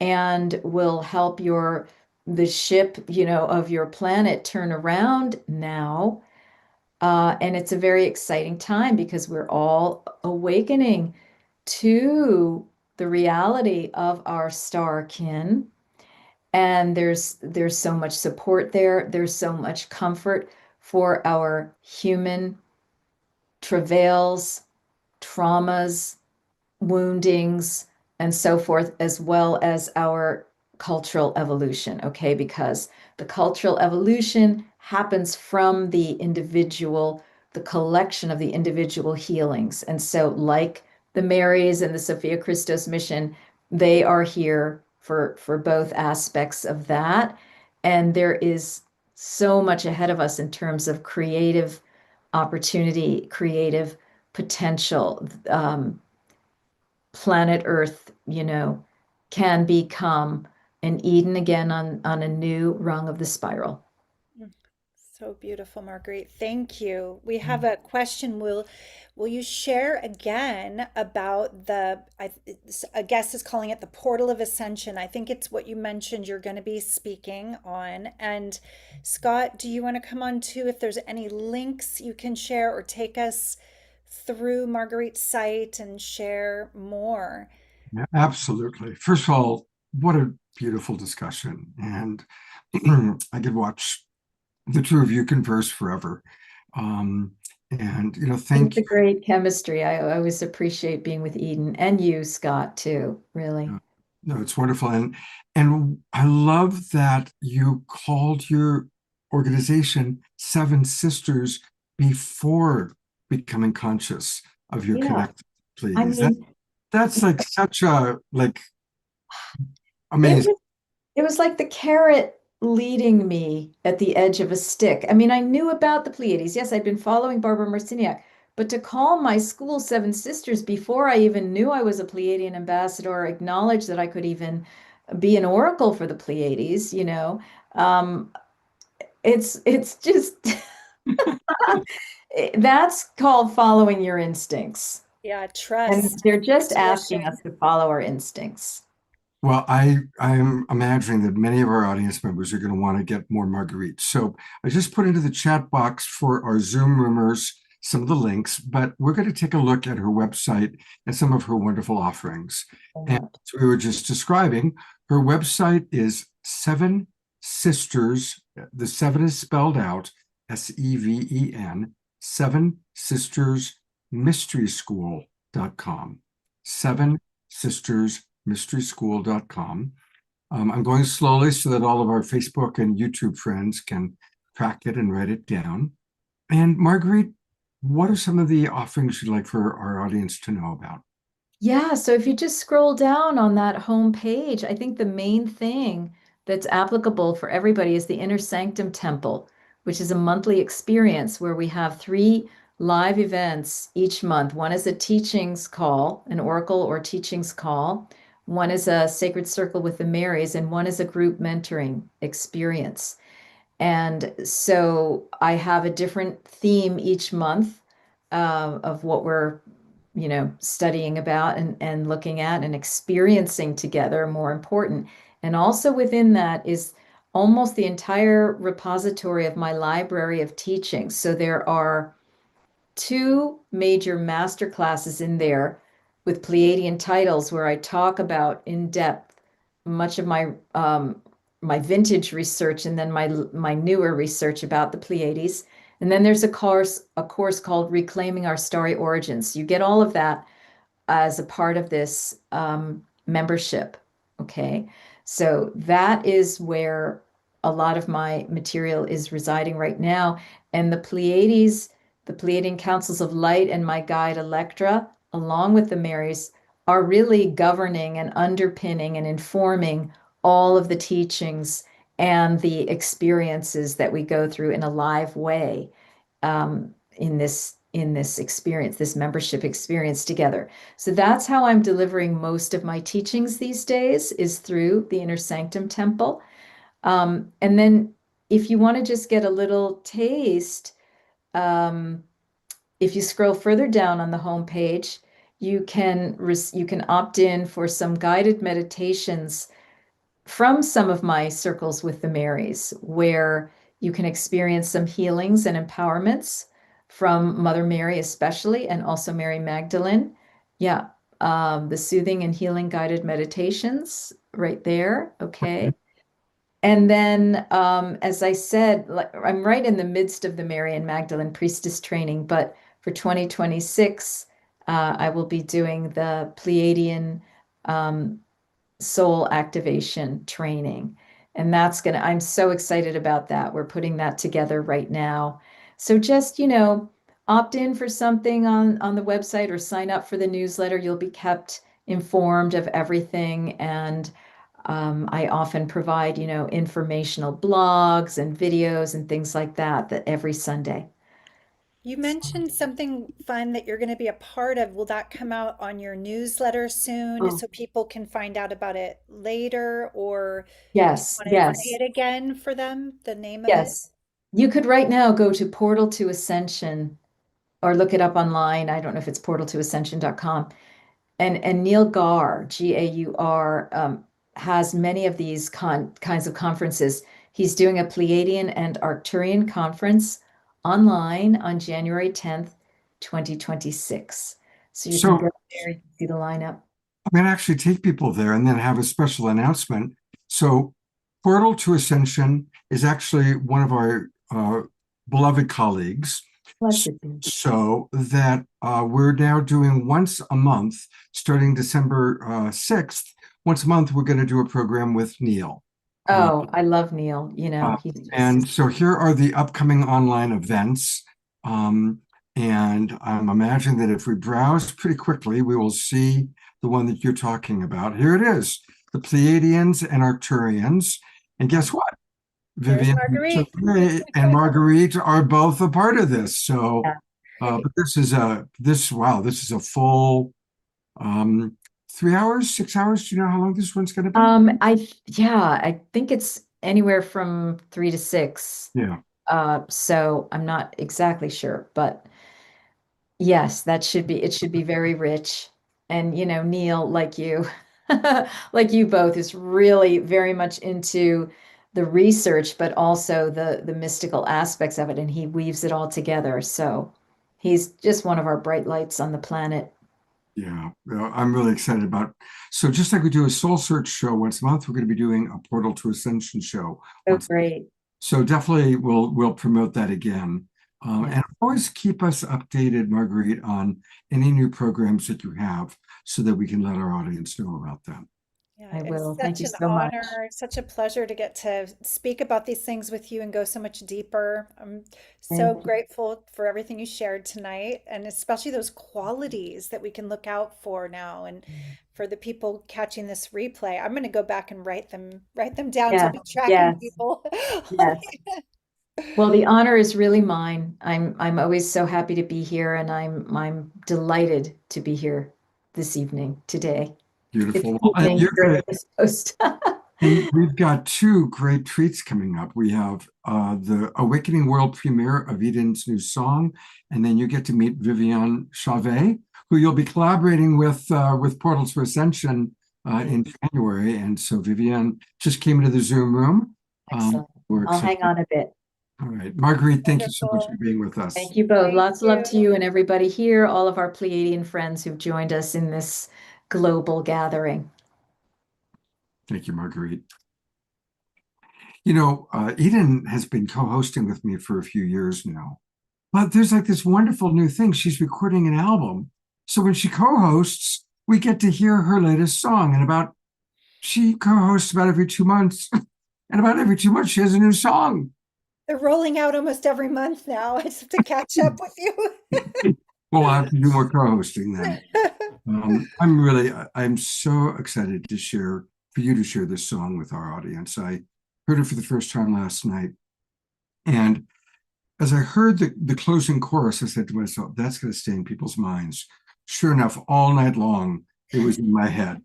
and will help the ship, of your planet turn around now. And it's a very exciting time because we're all awakening to the reality of our star kin. And there's so much support there. There's so much comfort for our human travails, traumas, woundings, and so forth, as well as our cultural evolution, okay? Because the cultural evolution happens from the individual, the collection of the individual healings. And so, like the Marys and the Sophia Christos mission, they are here for both aspects of that. And there is so much ahead of us in terms of creative opportunity, creative potential. Planet Earth, can become an Eden again on a new rung of the spiral. Mm, so beautiful, Marguerite. Thank you. We have a question. Will you share again about a guest is calling it the Portal of Ascension. I think it's what you mentioned you're going to be speaking on. And Scott, do you want to come on too? If there's any links you can share or take us through Marguerite's site and share more. Yeah, absolutely. First of all, what a beautiful discussion. And I could watch the two of you converse forever. Um, and, It's thank a you. great chemistry. I always appreciate being with Eden and you, Scott, too, really. No, it's wonderful. And I love that you called your organization Seven Sisters before becoming conscious of your Yeah. connected I Pleiades. mean, That's like such a it amazing. was it was like the carrot leading me at the edge of a stick. I mean, I knew about the Pleiades. Yes, I'd been following Barbara Marciniak, but to call my school Seven Sisters before I even knew I was a Pleiadian ambassador, or acknowledge that I could even be an oracle for the Pleiades, um, it's just that's called following your instincts. Yeah, And trust, they're just asking intuition. us to follow our instincts. Well, I'm imagining that many of our audience members are going to want to get more Marguerite. So I just put into the chat box for our Zoom roomers some of the links, but we're going to take a look at her website and some of her wonderful offerings. And as we were just describing, her website is Seven Sisters. The seven is spelled out Seven, Seven Sisters Mystery School.com. Seven Sisters mysteryschool.com. I'm going slowly so that all of our Facebook and YouTube friends can track it and write it down. And Marguerite, what are some of the offerings you'd like for our audience to know about? Yeah, so if you just scroll down on that home page, I think the main thing that's applicable for everybody is the Inner Sanctum Temple, which is a monthly experience where we have 3 live events each month. One is a teachings call, an oracle or teachings call. One is a sacred circle with the Marys, and one is a group mentoring experience. And so I have a different theme each month of what we're, studying about and looking at and experiencing together, more important. And also within that is almost the entire repository of my library of teachings. So there are 2 major master classes in there with Pleiadian titles where I talk about in depth much of my vintage research and then my newer research about the Pleiades. And then there's a course called Reclaiming Our Starry Origins. You get all of that as a part of this membership. Okay. So that is where a lot of my material is residing right now. And the Pleiades, the Pleiadian Councils of Light, and my guide Electra, along with the Marys, are really governing and underpinning and informing all of the teachings and the experiences that we go through in a live way in this experience, this membership experience together. So that's how I'm delivering most of my teachings these days, is through the Inner Sanctum Temple. And then if you want to just get a little taste, if you scroll further down on the home page, you can opt in for some guided meditations from some of my circles with the Marys, where you can experience some healings and empowerments from Mother Mary, especially, and also Mary Magdalene. Yeah. the soothing and healing guided meditations right there. Okay. And then, as I said, I'm right in the midst of the Mary and Magdalene priestess training, but for 2026, I will be doing the Pleiadian soul activation training. And I'm so excited about that. We're putting that together right now. So just, opt in for something on the website or sign up for the newsletter. You'll be kept informed of everything. And I often provide, informational blogs and videos and things like that every Sunday. You mentioned something fun that you're going to be a part of. Will that come out on your newsletter soon Oh, so people can find out about it later? Or do you yes, want to say yes, it again for them, the name of it? yes. You could right now go to Portal to Ascension or look it up online. I don't know if it's portaltoascension.com. And Neil Gaur, Gaur, has many of these kinds of conferences. He's doing a Pleiadian and Arcturian conference online on January 10th, 2026. So you can So go there, you can see the lineup. I'm going to actually take people there and then have a special announcement. So, Portal to Ascension is actually one of our beloved colleagues. Blessed be. So that we're now doing once a month, starting December 6th. Once a month, we're going to do a program with Neil. Uh, Oh, I love Neil. He's and just so here are the upcoming online events. Um, and I'm imagining that if we browse pretty quickly, we will see the one that you're talking about. Here it is, the Pleiadians and Arcturians. And guess what? There's Vivian Marguerite. and Marguerite are both a part of this. So, yeah. but this is a full 3 hours, 6 hours. Do you know how long this one's going to be? I think it's anywhere from 3 to 6. Yeah. So I'm not exactly sure, but yes, it should be very rich. And Neil, like you, like you both, is really very much into the research, but also the mystical aspects of it, and he weaves it all together. So he's just one of our bright lights on the planet. Yeah, I'm really excited about. So just like we do a Soul Search show once a month, we're going to be doing a Portal to Ascension show So once. great. So definitely we'll promote that again. Yeah, And always keep us updated, Marguerite, on any new programs that you have, so that we can let our audience know about them. Yeah, I it's will. Thank such you an so much. honor, such a pleasure to get to speak about these things with you and go so much deeper. I'm so Thank you. grateful for everything you shared tonight, and especially those qualities that we can look out for now. And for the people catching this replay, I'm going to go back and write them down. So I'll Yes, be tracking yes, people. yes. Well, the honor is really mine. I'm always so happy to be here, and I'm delighted to be here this evening, today. It's Beautiful. Well, and evening you're here on gonna, the West Coast. and we've got two great treats coming up. We have the Awakening World premiere of Eden's new song, and then you get to meet Viviane Chauvet, who you'll be collaborating with Portals for Ascension in January. And so Viviane just came into the Zoom room. Excellent. We're I'll excited. hang on a bit. All right, Marguerite, thank you so much for Wonderful. being with us. Thank you both. Thank Lots of love to you. you and everybody here, all of our Pleiadian friends who've joined us in this global gathering. Thank you, Marguerite. Eden has been co-hosting with me for a few years now. But there's like this wonderful new thing. She's recording an album. So when she co-hosts, we get to hear her latest song. She co-hosts about every 2 months. And about every 2 months, she has a new song. They're rolling out almost every month now. I just have to catch up with you. Well, I have to do more co-hosting then. I'm so excited for you to share this song with our audience. I heard it for the first time last night. And as I heard the closing chorus, I said to myself, that's going to stay in people's minds. Sure enough, all night long, it was in my head.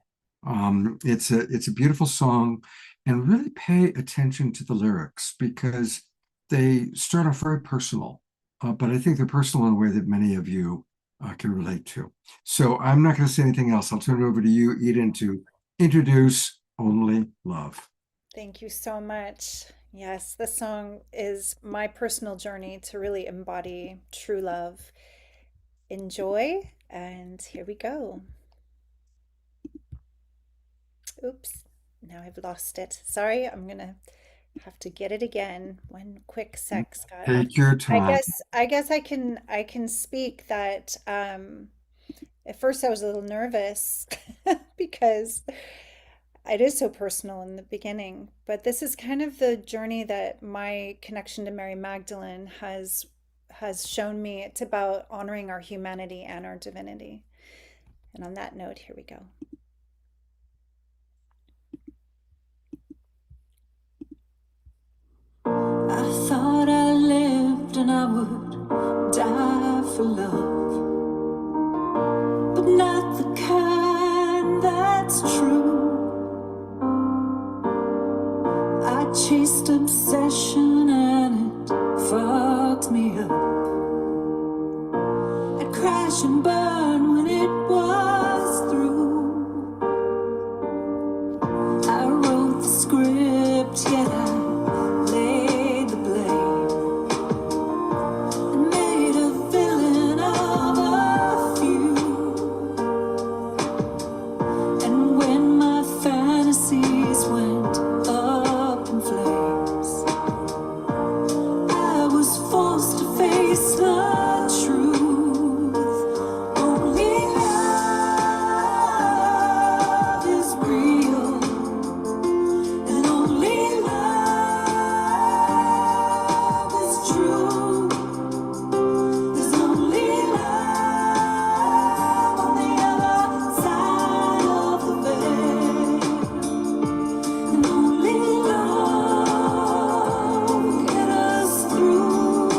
It's a beautiful song, and really pay attention to the lyrics because they start off very personal, but I think they're personal in a way that many of you can relate to. So I'm not going to say anything else. I'll turn it over to you, Eden, to introduce Only Love. Thank you so much. Yes, this song is my personal journey to really embody true love. Enjoy, and here we go. Oops, now I've lost it. Sorry, I'm gonna have to get it again. One quick sec, Scott. Take your I time. guess I can speak that at first I was a little nervous because it is so personal in the beginning, but this is kind of the journey that my connection to Mary Magdalene has shown me. It's about honoring our humanity and our divinity. And on that note, here we go. I thought I lived and I would die for love, but not the kind that's true. I chased obsession and it fucked me up. I'd crash and burn when it was through. I wrote the script, yet I laid the blame and made a villain of a few. And when my fantasies went up in flames, I was forced to face the truth. Only love is real, and only love is true. There's only love on the other side of the veil, and only love will get us through.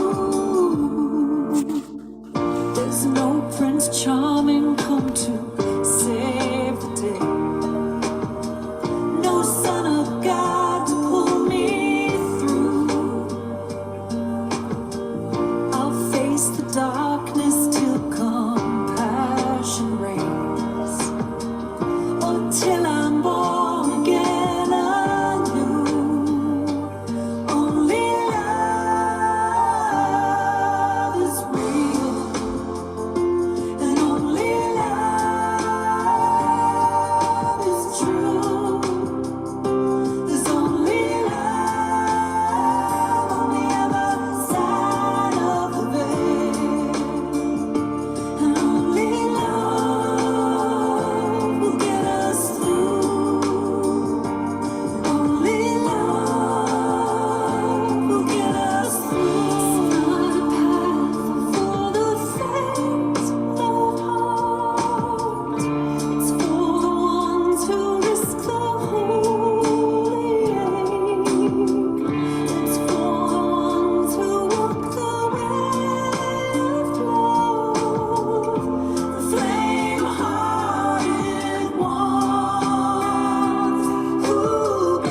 There's no Prince Charming come to save the day, no Son of God to pull me through. I'll face the darkness till compassion reigns, or till I'm born again anew. Only love is real, and only love is true. There's only love on the other side of the veil, and only love will get us through. Only love will get us through. It's not a path for the faint of heart. It's for the ones who risk the holy ache. It's for the ones who walk the way of love, the flame-hearted ones who burn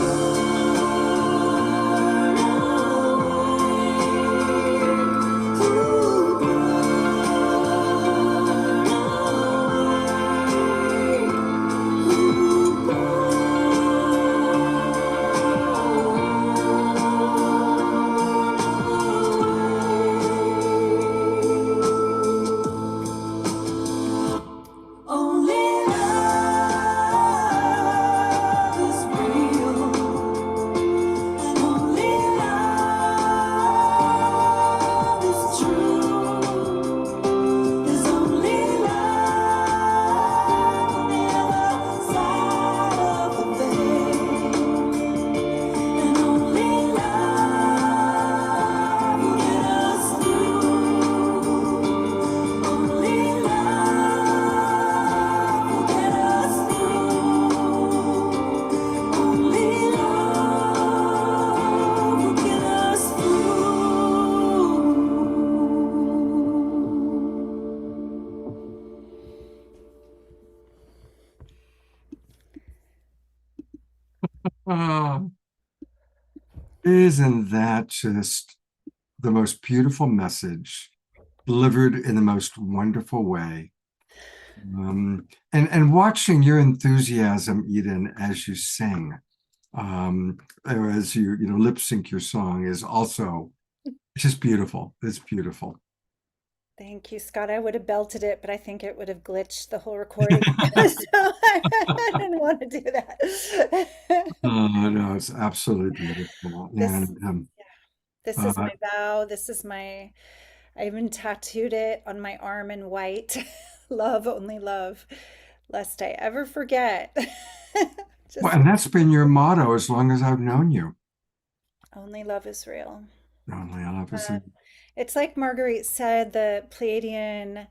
Only love is real, and only love is true. There's only love on the other side of the veil, and only love will get us through. Only love will get us through. Only love will get us through. Oh, isn't that just the most beautiful message delivered in the most wonderful way? And watching your enthusiasm, Eden, as you sing, or as you lip sync your song is also just beautiful. It's beautiful. Thank you, Scott. I would have belted it, but I think it would have glitched the whole recording. So I didn't want to do that. No, it's absolutely beautiful. This, And this is uh, my vow. I even tattooed it on my arm in white. Love, only love, lest I ever forget. well, Just and that's been your motto as long as I've known you. only love is real. Only love is Uh, it's like Marguerite said, the Pleiadian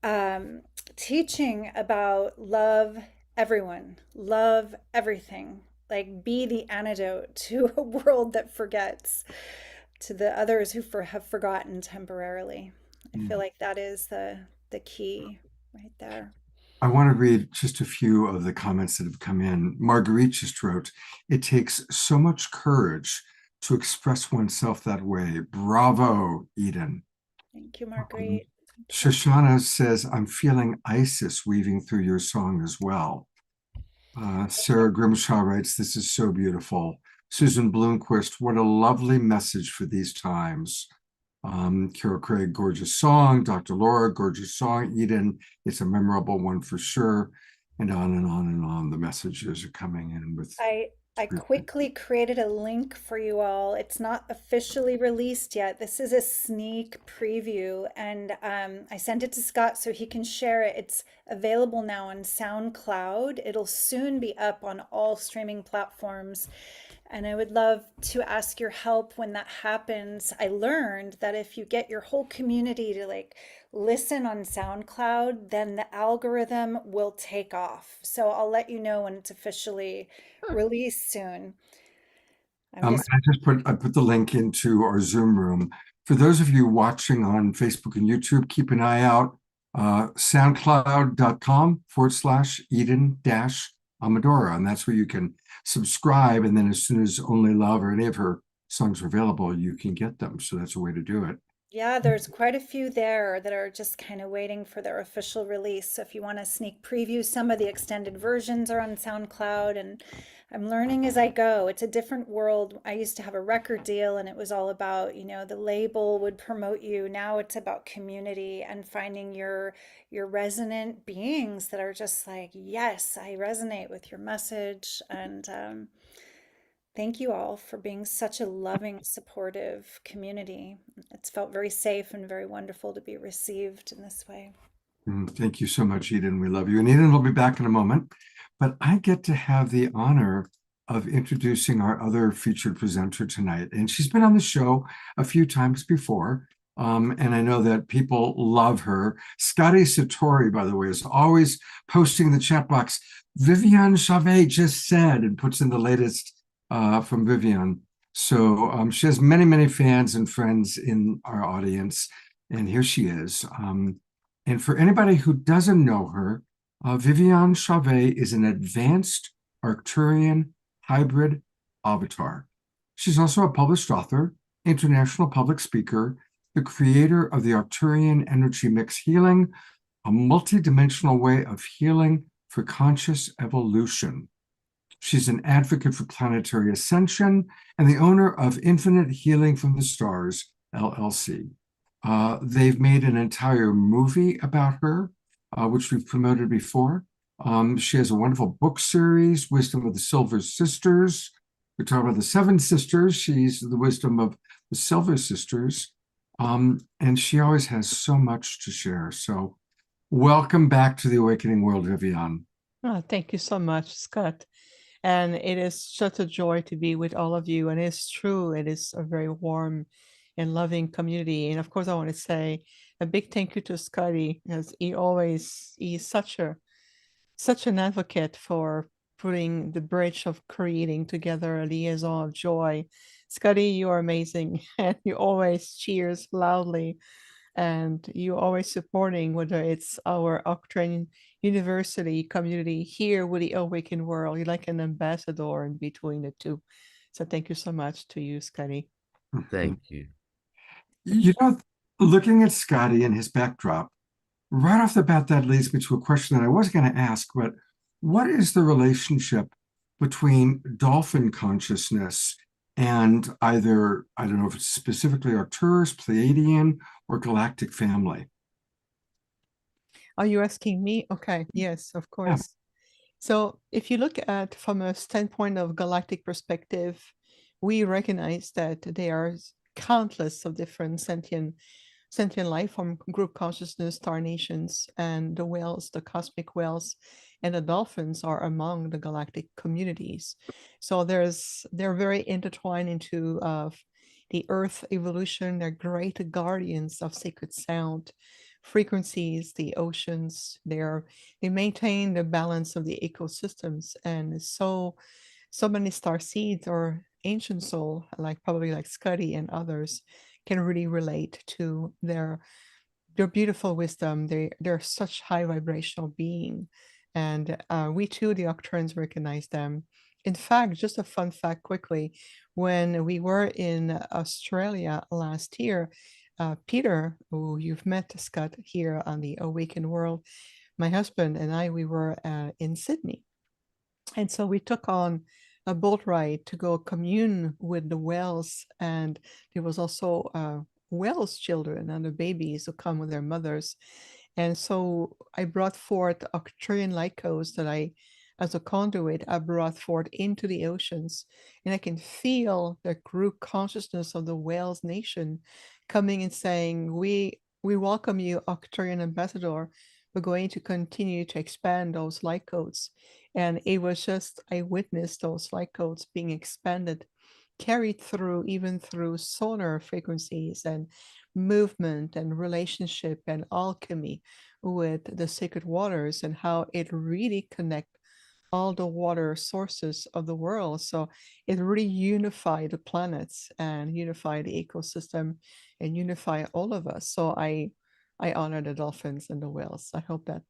um, teaching about love everyone, love everything, like be the antidote to a world that forgets, to the others who have forgotten temporarily. I feel like that is the key right there. I want to read just a few of the comments that have come in. Marguerite just wrote, "It takes so much courage to express oneself that way. Bravo, Eden." Thank you, Um, Marguerite. Thank you. Shoshana says, "I'm feeling Isis weaving through your song as well." Sarah Grimshaw writes, "This is so beautiful." Susan Bloomquist, "What a lovely message for these times." Carol Craig, "Gorgeous song." Dr. Laura, "Gorgeous song." Eden, "It's a memorable one for sure." And on and on and on. The messages are coming in with. I quickly created a link for you all. It's not officially released yet. This is a sneak preview, and I sent it to Scott so he can share it. It's available now on SoundCloud. It'll soon be up on all streaming platforms. And I would love to ask your help when that happens. I learned that if you get your whole community to like listen on SoundCloud, then the algorithm will take off. So I'll let you know when it's officially released soon. I'm just, I put the link into our Zoom room. For those of you watching on Facebook and YouTube, keep an eye out. SoundCloud.com/Eden Amadora. And that's where you can subscribe. And then as soon as Only Love or any of her songs are available, you can get them. So that's a way to do it. yeah, there's quite a few there that are just kind of waiting for their official release. So if you want to sneak preview, some of the extended versions are on SoundCloud, and I'm learning as I go. It's a different world. I used to have a record deal and it was all about, the label would promote you. Now it's about community and finding your resonant beings that are just like, yes, I resonate with your message. And thank you all for being such a loving, supportive community. It's felt very safe and very wonderful to be received in this way. Thank you so much, Eden. We love you. And Eden will be back in a moment. But I get to have the honor of introducing our other featured presenter tonight. And she's been on the show a few times before. And I know that people love her. Scotty Satori, by the way, is always posting in the chat box, "Vivian Chavez just said," and puts in the latest from Vivian. So she has many, many fans and friends in our audience. And here she is. And for anybody who doesn't know her, Vivian Chavez is an advanced Arcturian hybrid avatar. She's also a published author, international public speaker, the creator of the Arcturian Energy Mix Healing, a multidimensional way of healing for conscious evolution. She's an advocate for planetary ascension and the owner of Infinite Healing from the Stars, LLC. They've made an entire movie about her, which we've promoted before. She has a wonderful book series, Wisdom of the Silver Sisters. We're talking about the Seven Sisters. She's the wisdom of the Silver Sisters. And she always has so much to share. So welcome back to the Awakening World, Vivian. Oh, thank you so much, Scott. And it is such a joy to be with all of you. And it's true, it is a very warm and loving community. And of course, I want to say a big thank you to Scotty, because he's such an advocate for putting the bridge of creating together a liaison of joy. Scotty, you are amazing, and you always cheers loudly, and you always supporting, whether it's our Octane University community here with the Awakened World. You're like an ambassador in between the two. So thank you so much to you, Scotty. Thank you. You know, looking at Scotty and his backdrop, right off the bat, that leads me to a question that I was going to ask, but what is the relationship between dolphin consciousness and either, I don't know if it's specifically Arcturus, Pleiadian, or galactic family. Are you asking me? Okay, yes, of Yeah. course. So if you look at from a standpoint of galactic perspective, we recognize that there are countless of different sentient life form, group consciousness, star nations, and the whales, the cosmic whales, and the dolphins are among the galactic communities. So they're very intertwined into the Earth evolution. They're great guardians of sacred sound frequencies, the oceans. They maintain the balance of the ecosystems, and so many star seeds or ancient soul, like probably like Scotty and others, can really relate to their beautiful wisdom. They're such high vibrational being, and we too, the Octurans, recognize them. In fact, just a fun fact quickly, when we were in Australia last year, Peter, who you've met, Scott, here on the Awakened World, my husband and I, we were in Sydney. And so we took on a boat ride to go commune with the whales. And there was also whales children and the babies who come with their mothers. And so I brought forth Arcturian lycos that as a conduit, I brought forth into the oceans. And I can feel the group consciousness of the whales nation coming and saying, we welcome you, Arcturian ambassador. We're going to continue to expand those light codes. And it was just, I witnessed those light codes being expanded, carried through, even through sonar frequencies and movement and relationship and alchemy with the sacred waters, and how it really connect all the water sources of the world. So it really unified the planets and unified the ecosystem and unify all of us. So I honor the dolphins and the whales. I hope that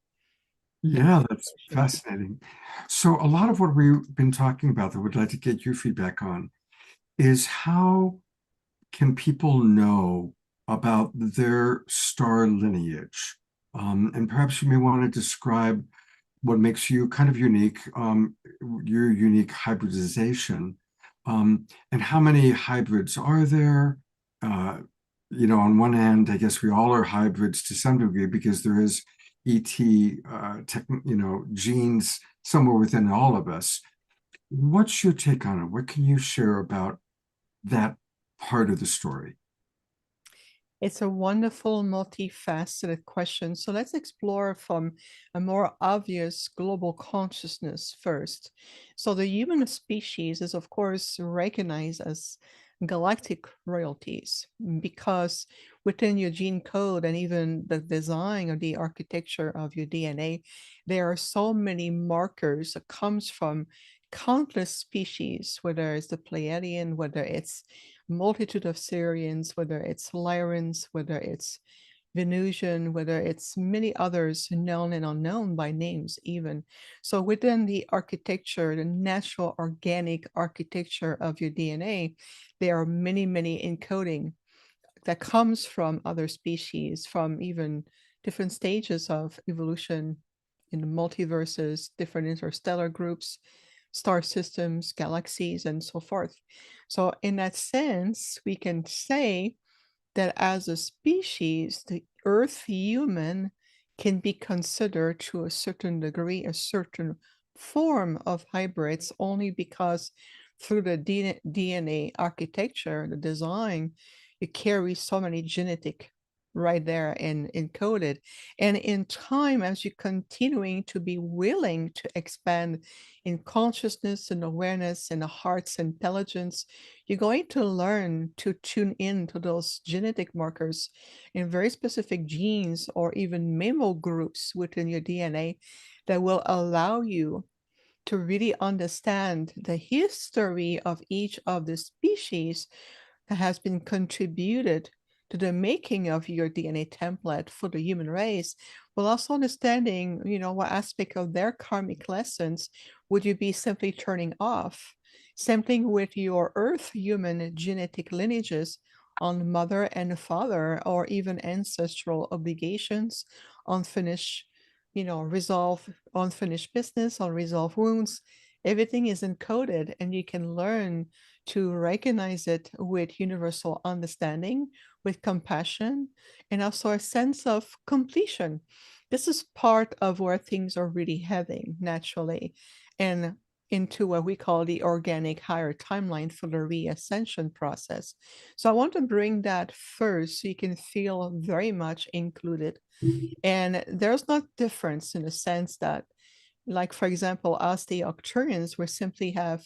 Yeah, that's fascinating. So a lot of what we've been talking about that we'd like to get your feedback on is how can people know about their star lineage? And perhaps you may want to describe what makes you kind of unique, your unique hybridization, and how many hybrids are there? On one hand, I guess we all are hybrids to some degree because there is ET, genes somewhere within all of us. What's your take on it? What can you share about that part of the story? It's a wonderful, multifaceted question. So let's explore from a more obvious global consciousness first. So the human species is, of course, recognized as galactic royalties because within your gene code and even the design of the architecture of your DNA, there are so many markers that comes from countless species, whether it's the Pleiadian, whether it's multitude of Syrians, whether it's Lyrans, whether it's Venusian, whether it's many others known and unknown by names even. So within the architecture, the natural organic architecture of your DNA, there are many, many encoding that comes from other species, from even different stages of evolution in the multiverses, different interstellar groups, star systems, galaxies, and so forth. So, in that sense, we can say that as a species, the Earth human can be considered to a certain degree a certain form of hybrids only because through the DNA architecture, the design, you carry so many genetic right there and encoded. And in time, as you're continuing to be willing to expand in consciousness and awareness and the heart's intelligence, you're going to learn to tune in to those genetic markers in very specific genes or even memo groups within your DNA that will allow you to really understand the history of each of the species that has been contributed to the making of your DNA template for the human race, while also understanding, what aspect of their karmic lessons would you be simply turning off. Same thing with your Earth human genetic lineages on mother and father, or even ancestral obligations, unfinished, resolve unfinished business, unresolved wounds, everything is encoded, and you can learn to recognize it with universal understanding, with compassion, and also a sense of completion. This is part of where things are really heading naturally, and into what we call the organic higher timeline for the reascension process. So I want to bring that first so you can feel very much included. And there's no difference in the sense that, like, for example, us, the Arcturians, we simply have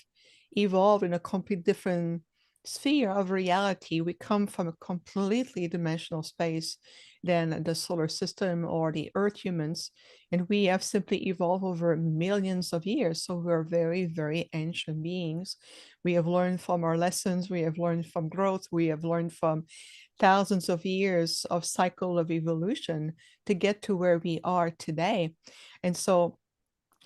evolved in a complete different sphere of reality. We come from a completely dimensional space than the solar system or the Earth humans, and we have simply evolved over millions of years. So we're very, very ancient beings. We have learned from our lessons, we have learned from growth, we have learned from thousands of years of cycle of evolution to get to where we are today. And so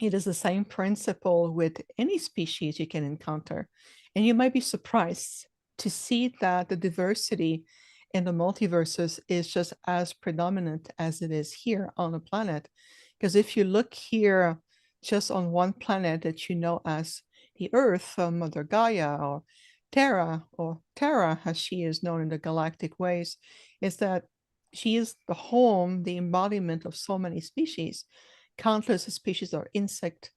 it is the same principle with any species you can encounter. And you might be surprised to see that the diversity in the multiverses is just as predominant as it is here on the planet. Because if you look here just on one planet that you know as the Earth, Mother Gaia, or Terra, as she is known in the galactic ways, is that she is the home, the embodiment of so many species, countless species of insect,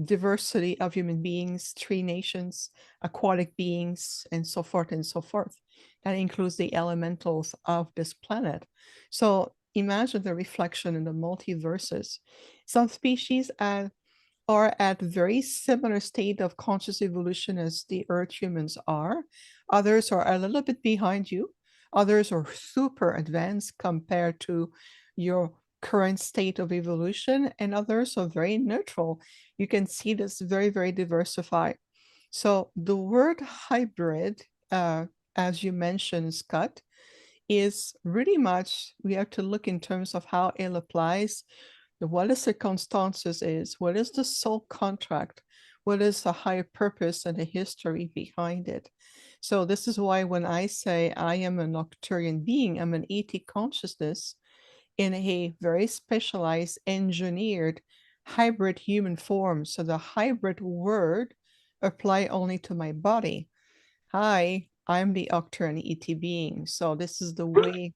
diversity of human beings, tree nations, aquatic beings, and so forth and so forth. That includes the elementals of this planet. So imagine the reflection in the multiverses. Some species are at very similar state of conscious evolution as the Earth humans are. Others are a little bit behind you. Others are super advanced compared to your current state of evolution, and others are very neutral. You can see this very, very diversified. So the word hybrid, as you mentioned, Scott, is really much, we have to look in terms of how it applies, what the circumstances is, what is the soul contract, what is the higher purpose and the history behind it. So this is why when I say I am a Nocturian being, I'm an ET consciousness in a very specialized, engineered hybrid human form. So the hybrid word apply only to my body. Hi, I'm the Arcturian ET being. So this is the way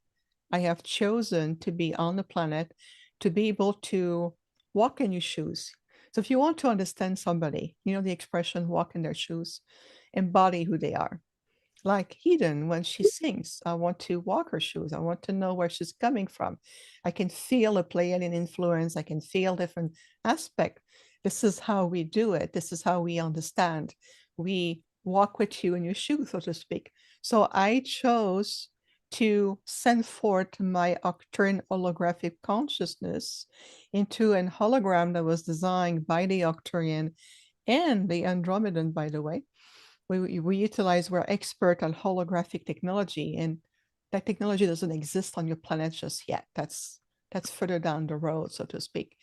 I have chosen to be on the planet, to be able to walk in your shoes. So if you want to understand somebody, you know the expression walk in their shoes, embody who they are. Like Eden, when she sings, I want to walk her shoes. I want to know where she's coming from. I can feel a Pleiadian influence. I can feel different aspect. This is how we do it. This is how we understand. We walk with you in your shoes, so to speak. So I chose to send forth my Arcturian holographic consciousness into an hologram that was designed by the Arcturian and the Andromedan, by the way. We utilize, we're expert on holographic technology, and that technology doesn't exist on your planet just yet. That's further down the road, so to speak.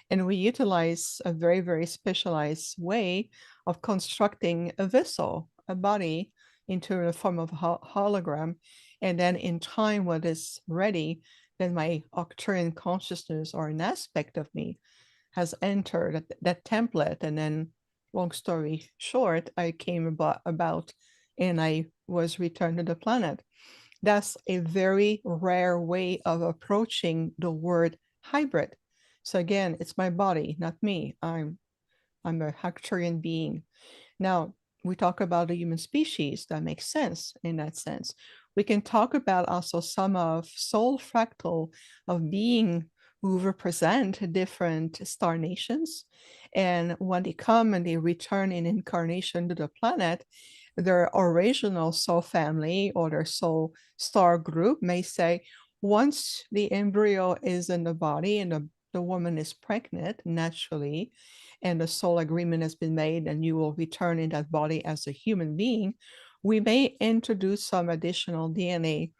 And we utilize a very, very specialized way of constructing a vessel, a body, into the form of hologram. And then in time, when it's ready, then my Arcturian consciousness, or an aspect of me, has entered that template. And then, long story short, I came about and I was returned to the planet. That's a very rare way of approaching the word hybrid. So again, it's my body, not me. I'm a Arcturian being. Now, we talk about the human species. That makes sense in that sense. We can talk about also some of soul fractal of being who represent different star nations. And when they come and they return in incarnation to the planet, their original soul family or their soul star group may say, once the embryo is in the body and the woman is pregnant naturally, and the soul agreement has been made, and you will return in that body as a human being, we may introduce some additional DNA,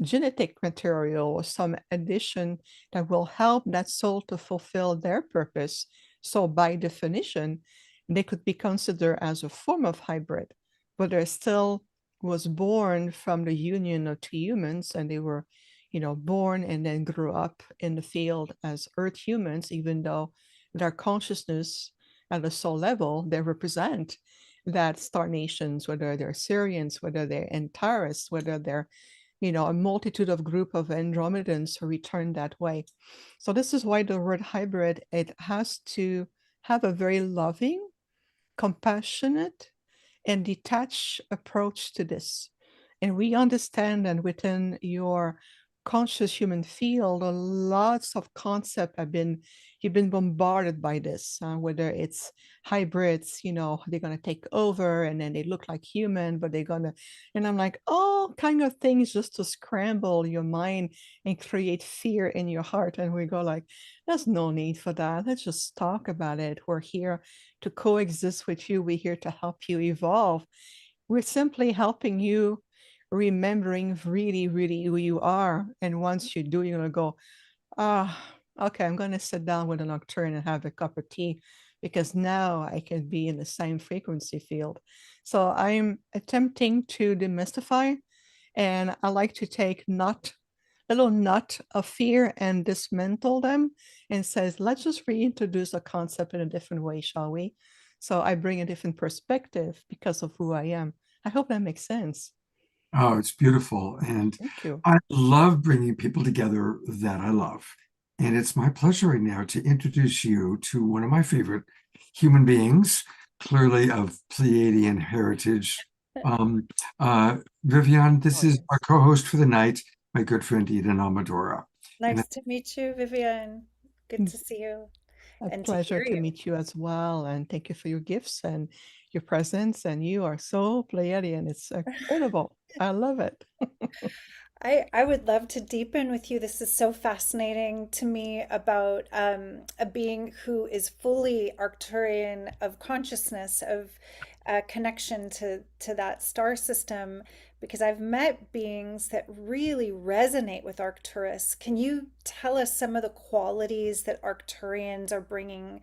genetic material, or some addition that will help that soul to fulfill their purpose. So by definition, they could be considered as a form of hybrid, but they still was born from the union of two humans, and they were, born and then grew up in the field as Earth humans, even though their consciousness at the soul level, they represent that star nations, whether they're Syrians, whether they're Antares, whether they're, a multitude of group of Andromedans who return that way. So this is why the word hybrid, it has to have a very loving, compassionate, and detached approach to this. And we understand that within your conscious human field, lots of concepts you've been bombarded by this, whether it's hybrids, they're going to take over and then they look like human, but and I'm like, all kind of things just to scramble your mind and create fear in your heart. And we go like, there's no need for that. Let's just talk about it. We're here to coexist with you. We're here to help you evolve. We're simply helping you remembering really, really who you are. And once you do, you're going to go, okay, I'm going to sit down with an Arcturian and have a cup of tea because now I can be in the same frequency field. So I'm attempting to demystify, and I like to take little nut of fear and dismantle them and says, let's just reintroduce a concept in a different way, shall we? So I bring a different perspective because of who I am. I hope that makes sense. Oh, it's beautiful. And Thank you. I love bringing people together that I love. And it's my pleasure right now to introduce you to one of my favorite human beings, clearly of Pleiadian heritage. Vivian, this is our co-host for the night, my good friend Eden Amadora. And Nice to meet you, Vivian. Good to see you A and to pleasure hear to you. meet you as well. And thank you for your gifts and your presence. And you are so Pleiadian. It's incredible. I love it. I would love to deepen with you. This is so fascinating to me about a being who is fully Arcturian of consciousness, of connection to that star system, because I've met beings that really resonate with Arcturus. Can you tell us some of the qualities that Arcturians are bringing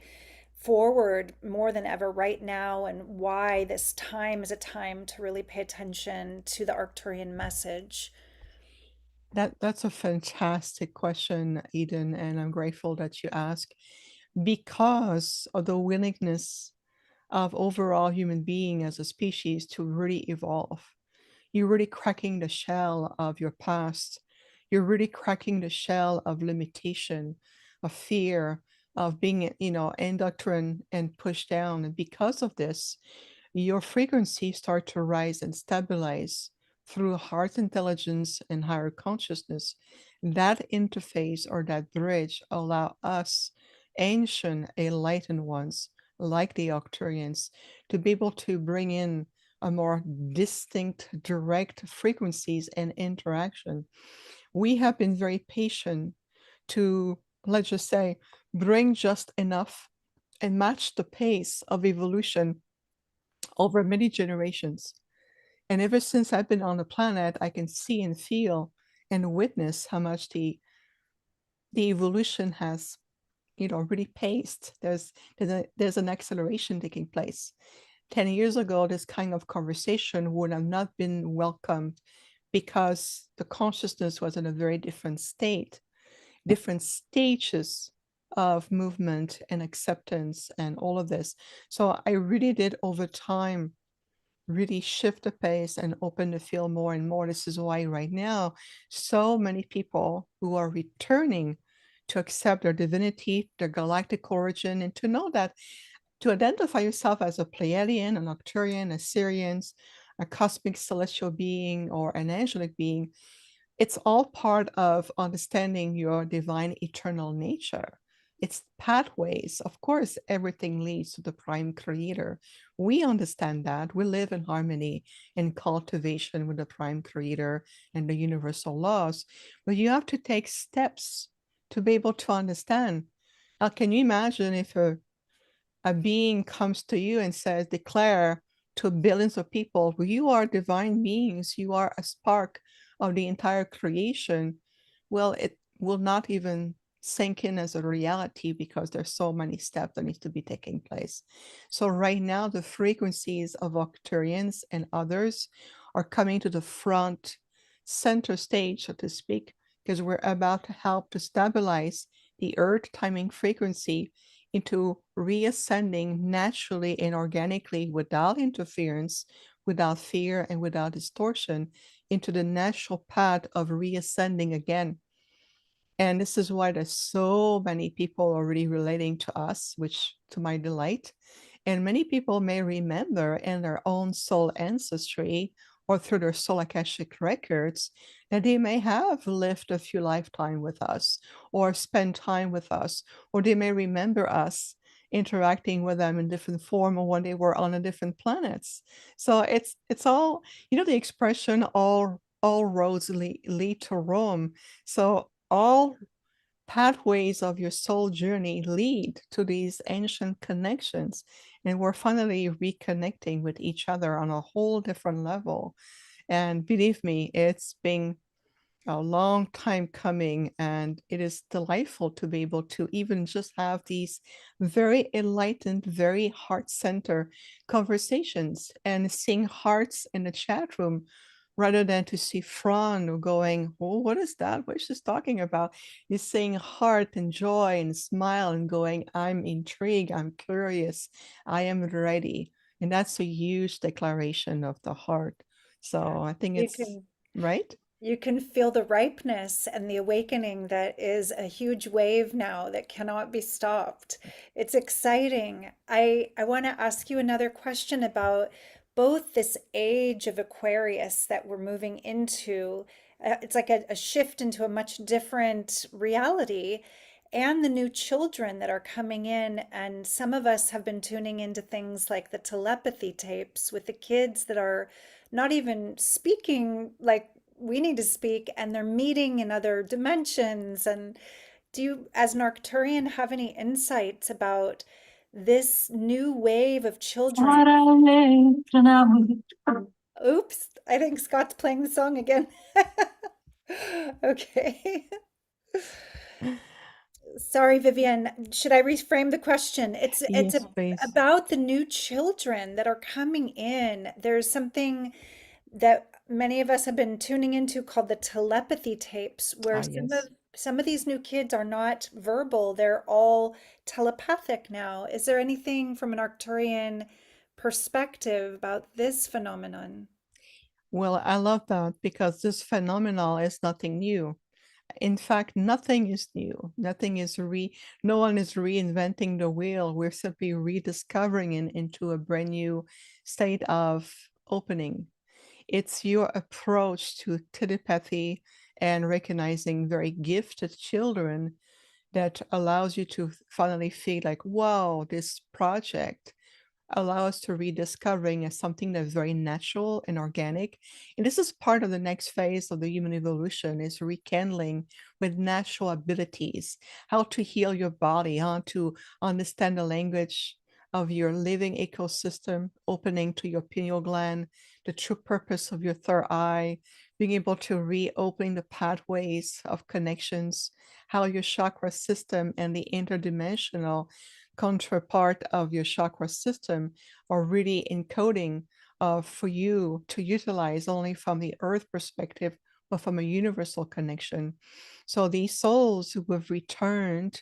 forward more than ever right now, and why this time is a time to really pay attention to the Arcturian message? That's a fantastic question, Eden, and I'm grateful that you ask because of the willingness of overall human being as a species to really evolve. You're really cracking the shell of your past. You're really cracking the shell of limitation, of fear, of being, indoctrined and pushed down. And because of this, your frequencies start to rise and stabilize through heart intelligence and higher consciousness. That interface or that bridge allow us ancient enlightened ones like the Arcturians to be able to bring in a more distinct direct frequencies and interaction. We have been very patient to, let's just say, bring just enough and match the pace of evolution over many generations. And ever since I've been on the planet, I can see and feel and witness how much the evolution has, really paced. There's an acceleration taking place. 10 years ago, this kind of conversation would have not been welcomed because the consciousness was in a very different state, different stages of movement and acceptance and all of this. So I really did over time really shift the pace and open the field more and more. This is why right now, so many people who are returning to accept their divinity, their galactic origin, and to know that to identify yourself as a Pleiadian, an Arcturian, a Sirians, a cosmic celestial being, or an angelic being, it's all part of understanding your divine eternal nature. It's pathways. Of course, everything leads to the prime creator. We understand that. We live in harmony and cultivation with the prime creator and the universal laws. But you have to take steps to be able to understand. Now, can you imagine if a being comes to you and says, declare to billions of people, you are divine beings, you are a spark of the entire creation? Well, it will not even sink in as a reality because there's so many steps that need to be taking place. So right now, the frequencies of Arcturians and others are coming to the front center stage, so to speak, because we're about to help to stabilize the earth timing frequency into reascending naturally and organically without interference, without fear, and without distortion into the natural path of reascending again. And this is why there's so many people already relating to us, which to my delight. And many people may remember in their own soul ancestry or through their soul akashic records that they may have lived a few lifetimes with us or spent time with us, or they may remember us interacting with them in different form or when they were on a different planets. So it's all, you know, the expression all roads lead to Rome. So all pathways of your soul journey lead to these ancient connections. And we're finally reconnecting with each other on a whole different level. And believe me, it's been a long time coming, and it is delightful to be able to even just have these very enlightened, very heart-centered conversations and seeing hearts in the chat room rather than to see Fran going, oh, what is that? What is she talking about? You're seeing heart and joy and smile and going, I'm intrigued, I'm curious, I am ready. And that's a huge declaration of the heart. So I think You it's can right. you can feel the ripeness and the awakening that is a huge wave now that cannot be stopped. It's exciting. I want to ask you another question about both this age of Aquarius that we're moving into. It's like a shift into a much different reality, and the new children that are coming in. And some of us have been tuning into things like the telepathy tapes with the kids that are not even speaking like we need to speak, and they're meeting in other dimensions. And do you, as an Arcturian, have any insights about this new wave of children? Oops, I think Scott's playing the song again. Okay. Sorry, Vivian. Should I reframe the question? It's Yes, please. about the new children that are coming in. There's something that many of us have been tuning into called the telepathy tapes, where Ah, yes. some of these new kids are not verbal, they're all telepathic now. Is there anything from an Arcturian perspective about this phenomenon? Well, I love that because this phenomenon is nothing new. In fact, nothing is new. Nothing is no one is reinventing the wheel. We're simply rediscovering it into a brand new state of opening. It's your approach to telepathy and recognizing very gifted children that allows you to finally feel like, wow, this project allow us to rediscovering as something that's very natural and organic. And this is part of the next phase of the human evolution is rekindling with natural abilities, how to heal your body, how to understand the language of your living ecosystem, opening to your pineal gland, the true purpose of your third eye, being able to reopen the pathways of connections, how your chakra system and the interdimensional counterpart of your chakra system are really encoding for you to utilize only from the earth perspective, but from a universal connection. So these souls who have returned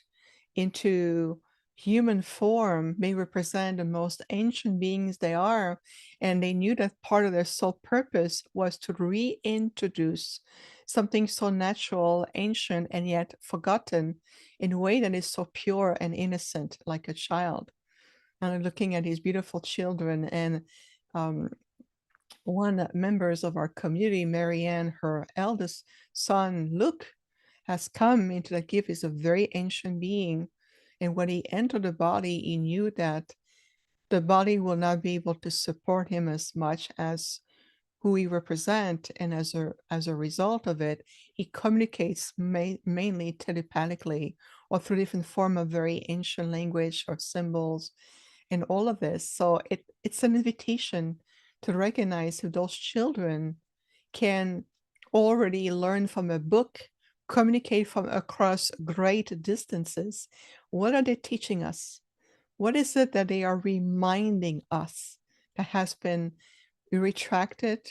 into human form may represent the most ancient beings they are, and they knew that part of their soul purpose was to reintroduce something so natural, ancient, and yet forgotten in a way that is so pure and innocent, like a child. And I'm looking at these beautiful children, and um, one members of our community, Marianne, her eldest son, Luke, has come into that gift, is a very ancient being. And when he entered the body, he knew that the body will not be able to support him as much as who he represents. And as a result of it, he communicates mainly telepathically or through different form of very ancient language or symbols and all of this. So it's an invitation to recognize if those children can already learn from a book, communicate from across great distances. What are they teaching us? What is it that they are reminding us that has been retracted,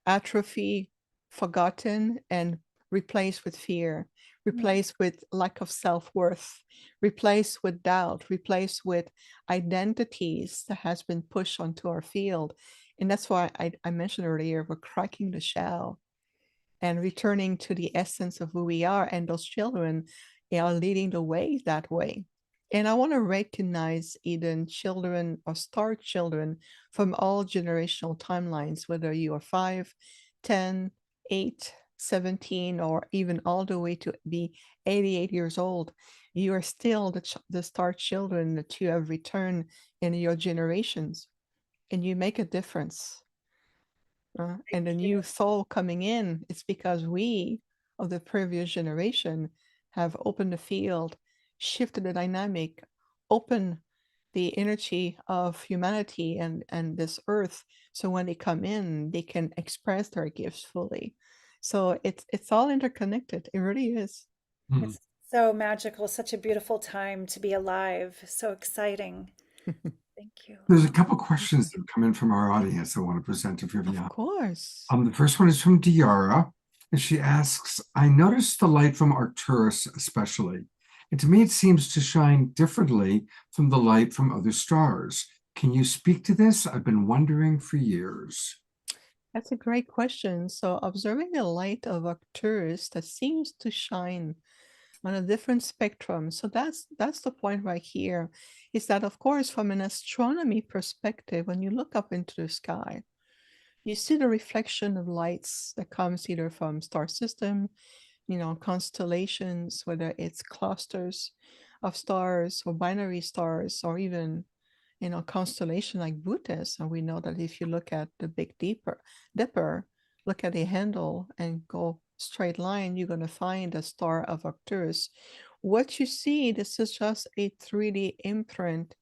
atrophy, forgotten, and replaced with fear, replaced with lack of self-worth, replaced with doubt, replaced with identities that has been pushed onto our field. And that's why I mentioned earlier, we're cracking the shell and returning to the essence of who we are. And those children are leading the way that way. And I want to recognize Eden children or star children from all generational timelines, whether you are 5, 10, 8, 17, or even all the way to be 88 years old. You are still the star children that you have returned in your generations, and you make a difference. And the new soul coming in, it's because we of the previous generation have opened the field, shifted the dynamic, opened the energy of humanity and this earth. So when they come in, they can express their gifts fully. So it's all interconnected. It really is. Mhm. It's so magical, such a beautiful time to be alive. So exciting. Thank you. There's a couple questions that have come in from our audience I want to present to Vivian. Of course. The first one is from Diara, and she asks, I noticed the light from Arcturus especially, and to me it seems to shine differently from the light from other stars. Can you speak to this? I've been wondering for years. That's a great question. So observing the light of Arcturus that seems to shine on a different spectrum. So that's the point right here, is that of course from an astronomy perspective, when you look up into the sky, you see the reflection of lights that comes either from star system, constellations, whether it's clusters of stars or binary stars, or even constellation like Bootes. And we know that if you look at the Big Dipper, look at the handle and go straight line, you're going to find a star of Arcturus. What you see, this is just a 3D imprint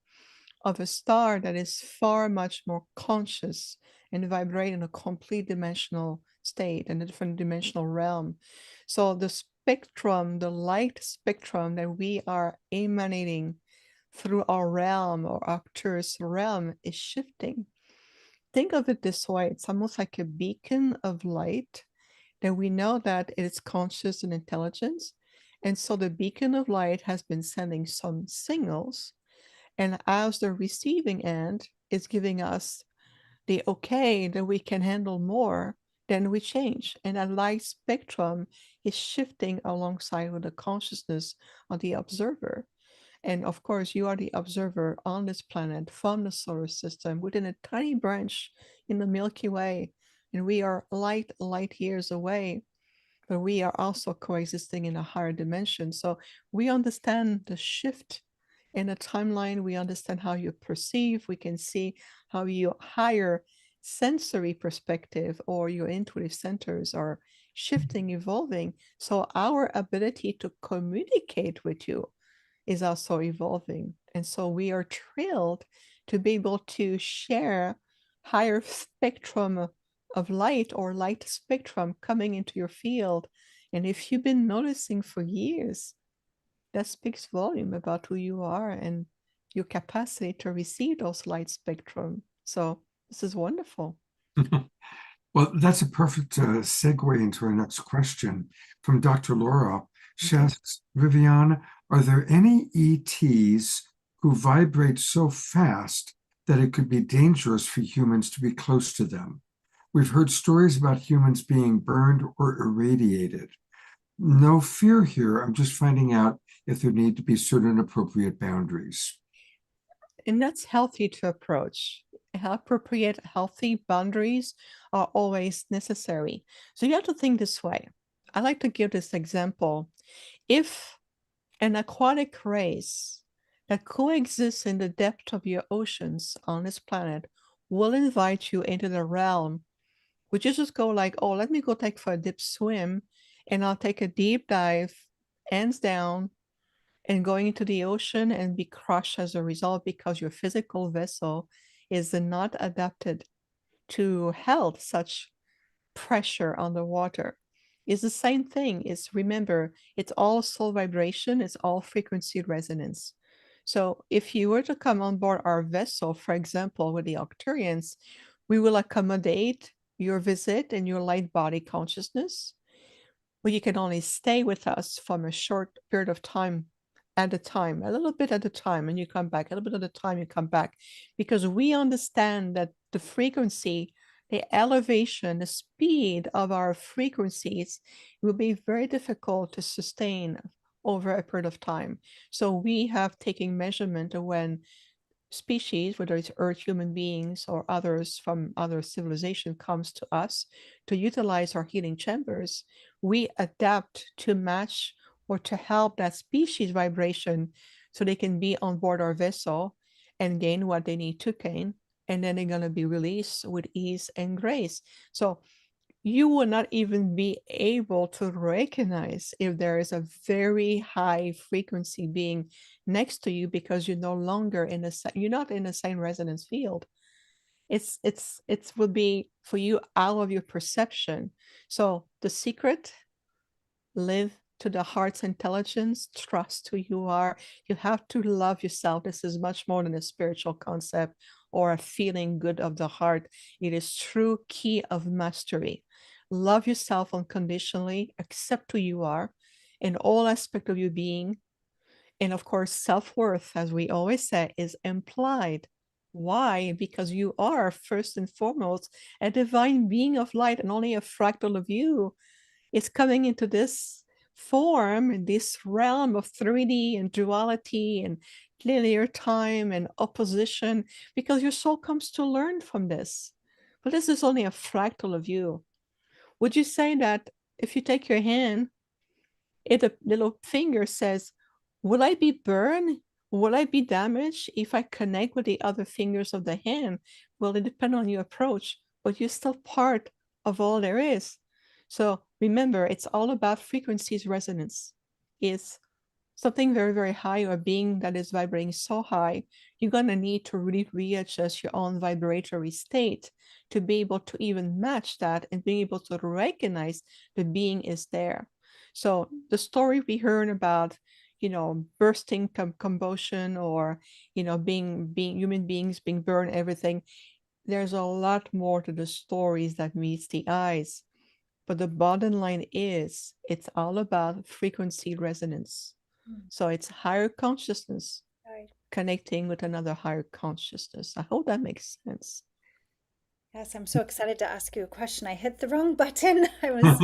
of a star that is far much more conscious and vibrate in a complete dimensional state and a different dimensional realm. So the spectrum, the light spectrum that we are emanating through our realm or Arcturus realm is shifting. Think of it this way, it's almost like a beacon of light that we know that it is conscious and intelligence. And so the beacon of light has been sending some signals. And as the receiving end is giving us the okay that we can handle more, then we change. And that light spectrum is shifting alongside with the consciousness of the observer. And of course, you are the observer on this planet from the solar system within a tiny branch in the Milky Way. And we are light years away, but we are also coexisting in a higher dimension. So we understand the shift in the timeline. We understand how you perceive. We can see how your higher sensory perspective or your intuitive centers are shifting, evolving. So our ability to communicate with you is also evolving. And so we are thrilled to be able to share higher spectrum of light or light spectrum coming into your field. And if you've been noticing for years, that speaks volume about who you are and your capacity to receive those light spectrum. So this is wonderful. Well, that's a perfect segue into our next question from Dr. Laura. She Okay. asks, Vivian, are there any ETs who vibrate so fast that it could be dangerous for humans to be close to them? We've heard stories about humans being burned or irradiated. No fear here. I'm just finding out if there need to be certain appropriate boundaries. And that's healthy to approach. Appropriate, healthy boundaries are always necessary. So you have to think this way. I like to give this example. If an aquatic race that coexists in the depth of your oceans on this planet will invite you into the realm, would you just go like, oh, let me go take for a dip swim, and I'll take a deep dive, hands down, and going into the ocean and be crushed as a result because your physical vessel is not adapted to hold such pressure on the water? It's the same thing. It's, remember, it's all soul vibration, it's all frequency resonance. So if you were to come on board our vessel, for example, with the Arcturians, we will accommodate your visit and your light body consciousness. Well, you can only stay with us from a short period of time at a time, a little bit at a time, and you come back, a little bit at a time, you come back, because we understand that the frequency, the elevation, the speed of our frequencies will be very difficult to sustain over a period of time. So we have taken measurement of when species, whether it's Earth human beings or others from other civilization, comes to us to utilize our healing chambers, we adapt to match or to help that species vibration so they can be on board our vessel and gain what they need to gain. And then they're going to be released with ease and grace. So you will not even be able to recognize if there is a very high frequency being next to you, because you're no longer in you're not in the same resonance field. It will be for you out of your perception. So the secret: live to the heart's intelligence, trust who you are. You have to love yourself. This is much more than a spiritual concept or a feeling good of the heart. It is true key of mastery. Love yourself unconditionally, accept who you are in all aspect of your being. And of course, self-worth, as we always say, is implied. Why? Because you are first and foremost a divine being of light, and only a fractal of you is coming into this form, this realm of 3D and duality and linear time and opposition, because your soul comes to learn from this. But this is only a fractal of you. Would you say that if you take your hand, a little finger says, will I be burned? Will I be damaged if I connect with the other fingers of the hand? Well, it depends on your approach, but you're still part of all there is. So remember, it's all about frequencies resonance. It's something very, very high, or a being that is vibrating so high, you're going to need to really readjust your own vibratory state to be able to even match that and being able to recognize the being is there. So the story we heard about, bursting combustion, or, being human beings being burned, everything, there's a lot more to the stories that meets the eyes. But the bottom line is it's all about frequency resonance. So it's higher consciousness Right. connecting with another higher consciousness. I hope that makes sense. Yes, I'm so excited to ask you a question. I hit the wrong button. I was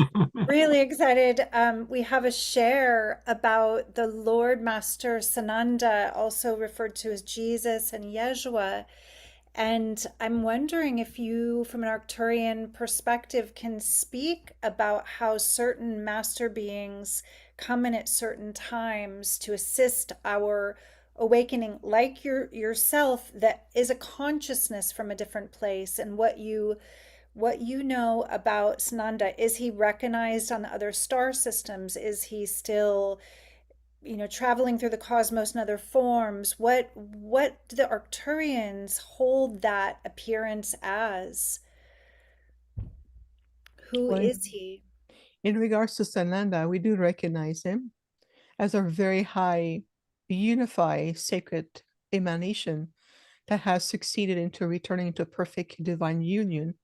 really excited. We have a share about the Lord Master Sananda, also referred to as Jesus and Yeshua. And I'm wondering if you, from an Arcturian perspective, can speak about how certain master beings come in at certain times to assist our awakening, like yourself, that is a consciousness from a different place, and what you know about Sananda. Is he recognized on the other star systems? Is he still traveling through the cosmos in other forms? What do the Arcturians hold that appearance as? Who Well, is he? in regards to Sananda, we do recognize him as a very high, unified, sacred emanation that has succeeded into returning to perfect divine union.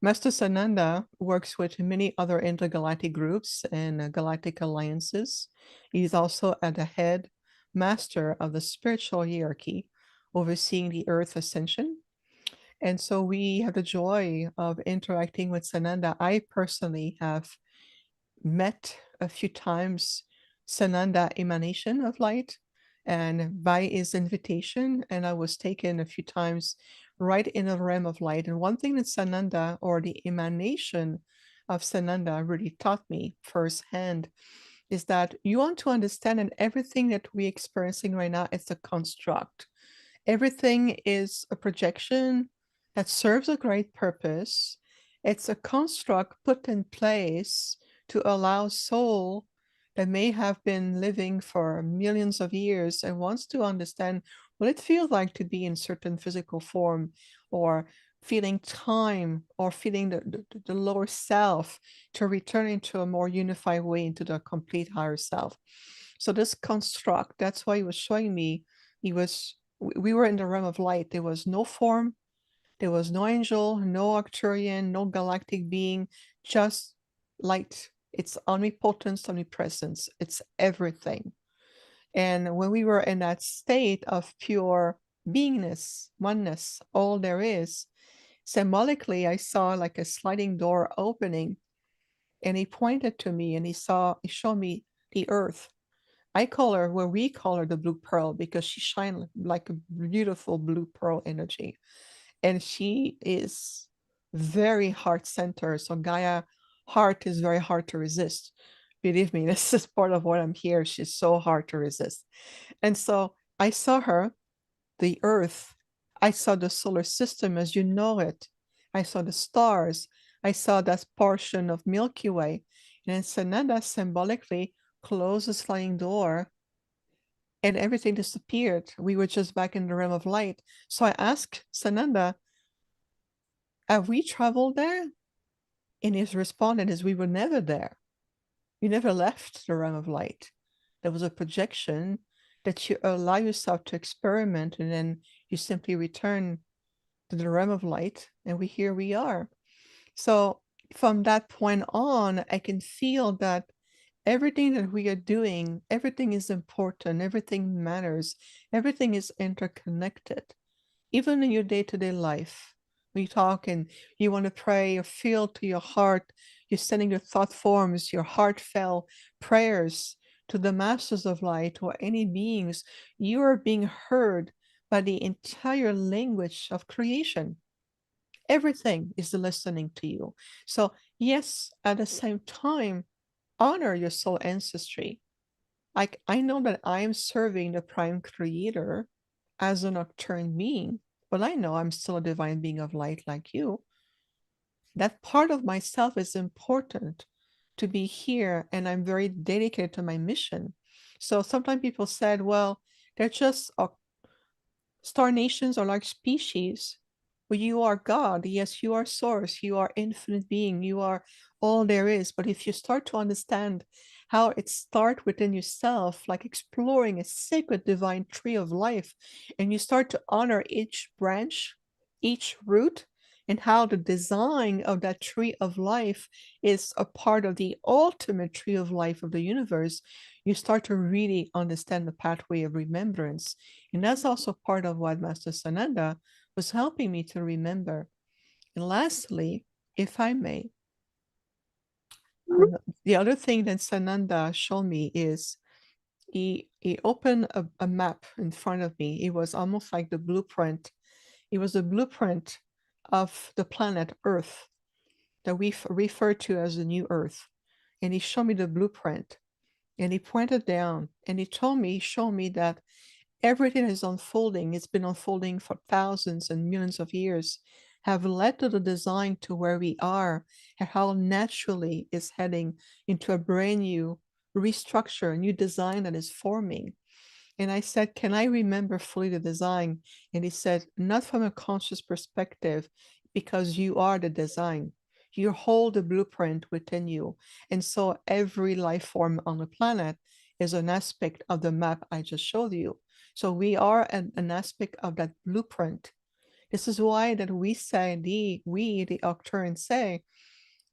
Master Sananda works with many other intergalactic groups and galactic alliances. He's also at the head master of the spiritual hierarchy, overseeing the Earth ascension. And so we have the joy of interacting with Sananda. I personally have met a few times Sananda emanation of light, and by his invitation, and I was taken a few times right in the realm of light. And one thing that Sananda, or the emanation of Sananda, really taught me firsthand is that you want to understand that everything that we're experiencing right now is a construct. Everything is a projection that serves a great purpose. It's a construct put in place to allow soul that may have been living for millions of years and wants to understand what it feels like to be in certain physical form, or feeling time, or feeling the lower self, to return into a more unified way into the complete higher self. So this construct, that's why he was showing me, we were in the realm of light. There was no form, there was no angel, no Arcturian, no galactic being, just light. It's omnipotence, omnipresence. It's everything. And when we were in that state of pure beingness, oneness, all there is, symbolically, I saw like a sliding door opening, and he pointed to me and he showed me the earth. We call her the blue pearl because she shines like a beautiful blue pearl energy. And she is very heart centered. So Gaia heart is very hard to resist. Believe me, this is part of what I'm here. She's so hard to resist. And so I saw her, the earth. I saw the solar system as you know it. I saw the stars. I saw that portion of Milky Way. And Sananda symbolically closed the sliding door and everything disappeared. We were just back in the realm of light. So I asked Sananda, have we traveled there? And his response is, we were never there. You never left the realm of light. There was a projection that you allow yourself to experiment, and then you simply return to the realm of light, and here we are. So from that point on, I can feel that everything that we are doing, everything is important, everything matters, everything is interconnected. Even in your day-to-day life, when you talk and you want to pray or feel to your heart, you're sending your thought forms, your heartfelt prayers to the masters of light or any beings, you are being heard by the entire language of creation. Everything is listening to you. So yes, at the same time, honor your soul ancestry. Like, I know that I am serving the prime creator as a nocturne being, but I know I'm still a divine being of light like you. That part of myself is important to be here, and I'm very dedicated to my mission. So sometimes people said, well, they're just star nations are like species. But you are God. Yes, you are source. You are infinite being. You are all there is. But if you start to understand how it starts within yourself, like exploring a sacred divine tree of life, and you start to honor each branch, each root, and how the design of that tree of life is a part of the ultimate tree of life of the universe, you start to really understand the pathway of remembrance. And that's also part of what Master Sananda was helping me to remember. And lastly, if I may, the other thing that Sananda showed me is he opened a map in front of me. It was almost like the blueprint. It was a blueprint of the planet Earth that we refer to as the new Earth. And he showed me the blueprint, and he pointed down, and he showed me that everything is unfolding. It's been unfolding for thousands and millions of years, have led to the design to where we are, and how naturally is heading into a brand new restructure, a new design that is forming. And I said, can I remember fully the design? And he said, not from a conscious perspective, because you are the design. You hold the blueprint within you. And so every life form on the planet is an aspect of the map I just showed you. So we are an aspect of that blueprint. This is why that we say, the Arcturians say,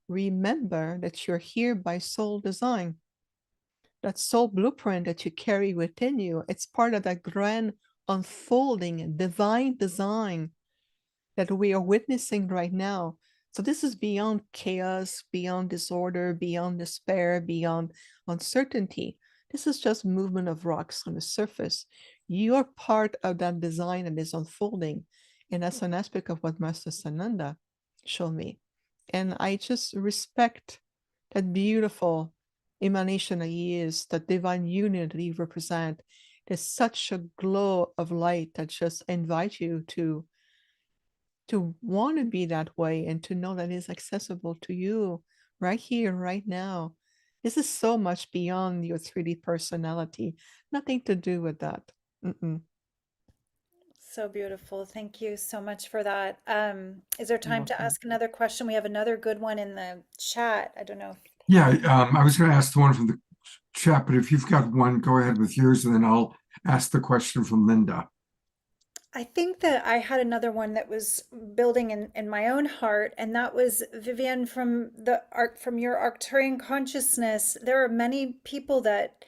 remember that you're here by soul design. That soul blueprint that you carry within you, it's part of that grand unfolding divine design that we are witnessing right now. So this is beyond chaos, beyond disorder, beyond despair, beyond uncertainty. This is just movement of rocks on the surface. You are part of that design that is unfolding. And that's an aspect of what Master Sananda showed me. And I just respect that beautiful emanation that he is, that divine union that he represents. There's such a glow of light that just invites you to want to be that way and to know that it's accessible to you right here, right now. This is so much beyond your 3D personality. Nothing to do with that. Mm-mm. So beautiful. Thank you so much for that. Is there time to welcome. ask another question? We have another good one in the chat. I don't know. Yeah, I was going to ask the one from the chat, but if you've got one, go ahead with yours, and then I'll ask the question from Linda. I think that I had another one that was building in my own heart, and that was Vivian from the arc from your Arcturian consciousness. There are many people that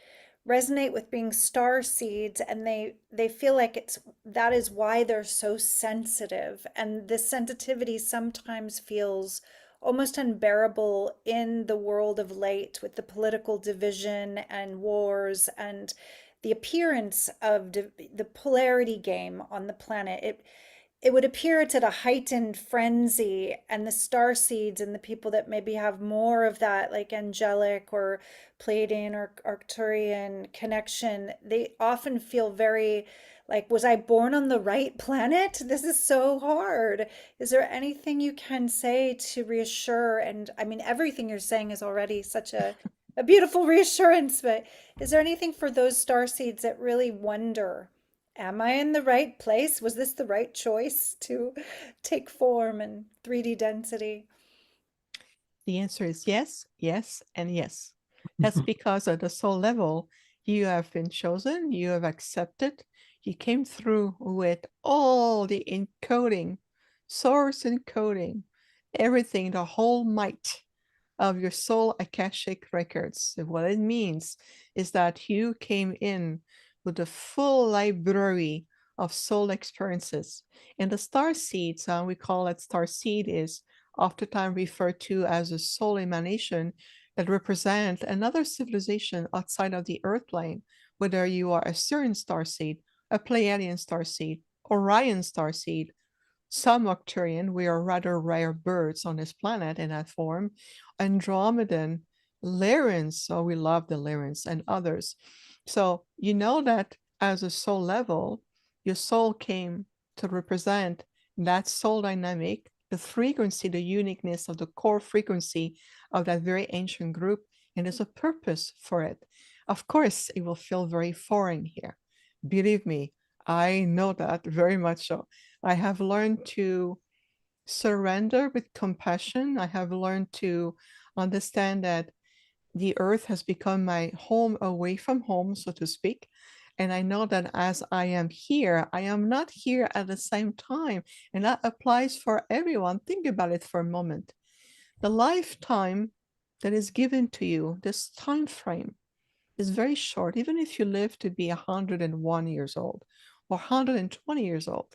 resonate with being star seeds, and they feel like it's that is why they're so sensitive. And this sensitivity sometimes feels almost unbearable in the world of late with the political division and wars and the appearance of the polarity game on the planet. It would appear it's at a heightened frenzy, and the star seeds and the people that maybe have more of that, like angelic or Pleiadian or Arcturian connection, they often feel very like, was I born on the right planet? This is so hard. Is there anything you can say to reassure? And I mean, everything you're saying is already such a beautiful reassurance, but is there anything for those star seeds that really wonder? Am I in the right place? Was this the right choice to take form and 3D density? The answer is yes, yes, and yes. That's because at the soul level, you have been chosen, you have accepted, you came through with all the encoding, source encoding, everything, the whole might of your soul Akashic records. So what it means is that you came in with a full library of soul experiences. And the star seeds, we call it star seed, is oftentimes referred to as a soul emanation that represent another civilization outside of the earth plane, whether you are a Sirian star seed, a Pleiadian star seed, Orion star seed, some Arcturian, we are rather rare birds on this planet in that form, Andromedan, Lyrians, so we love the Lyrians and others. So you know that as a soul level, your soul came to represent that soul dynamic, the frequency, the uniqueness of the core frequency of that very ancient group, and there's a purpose for it. Of course, it will feel very foreign here. Believe me, I know that very much so. I have learned to surrender with compassion. I have learned to understand that the earth has become my home away from home, so to speak. And I know that as I am here, I am not here at the same time. And that applies for everyone. Think about it for a moment. The lifetime that is given to you, this time frame, is very short. Even if you live to be 101 years old or 120 years old,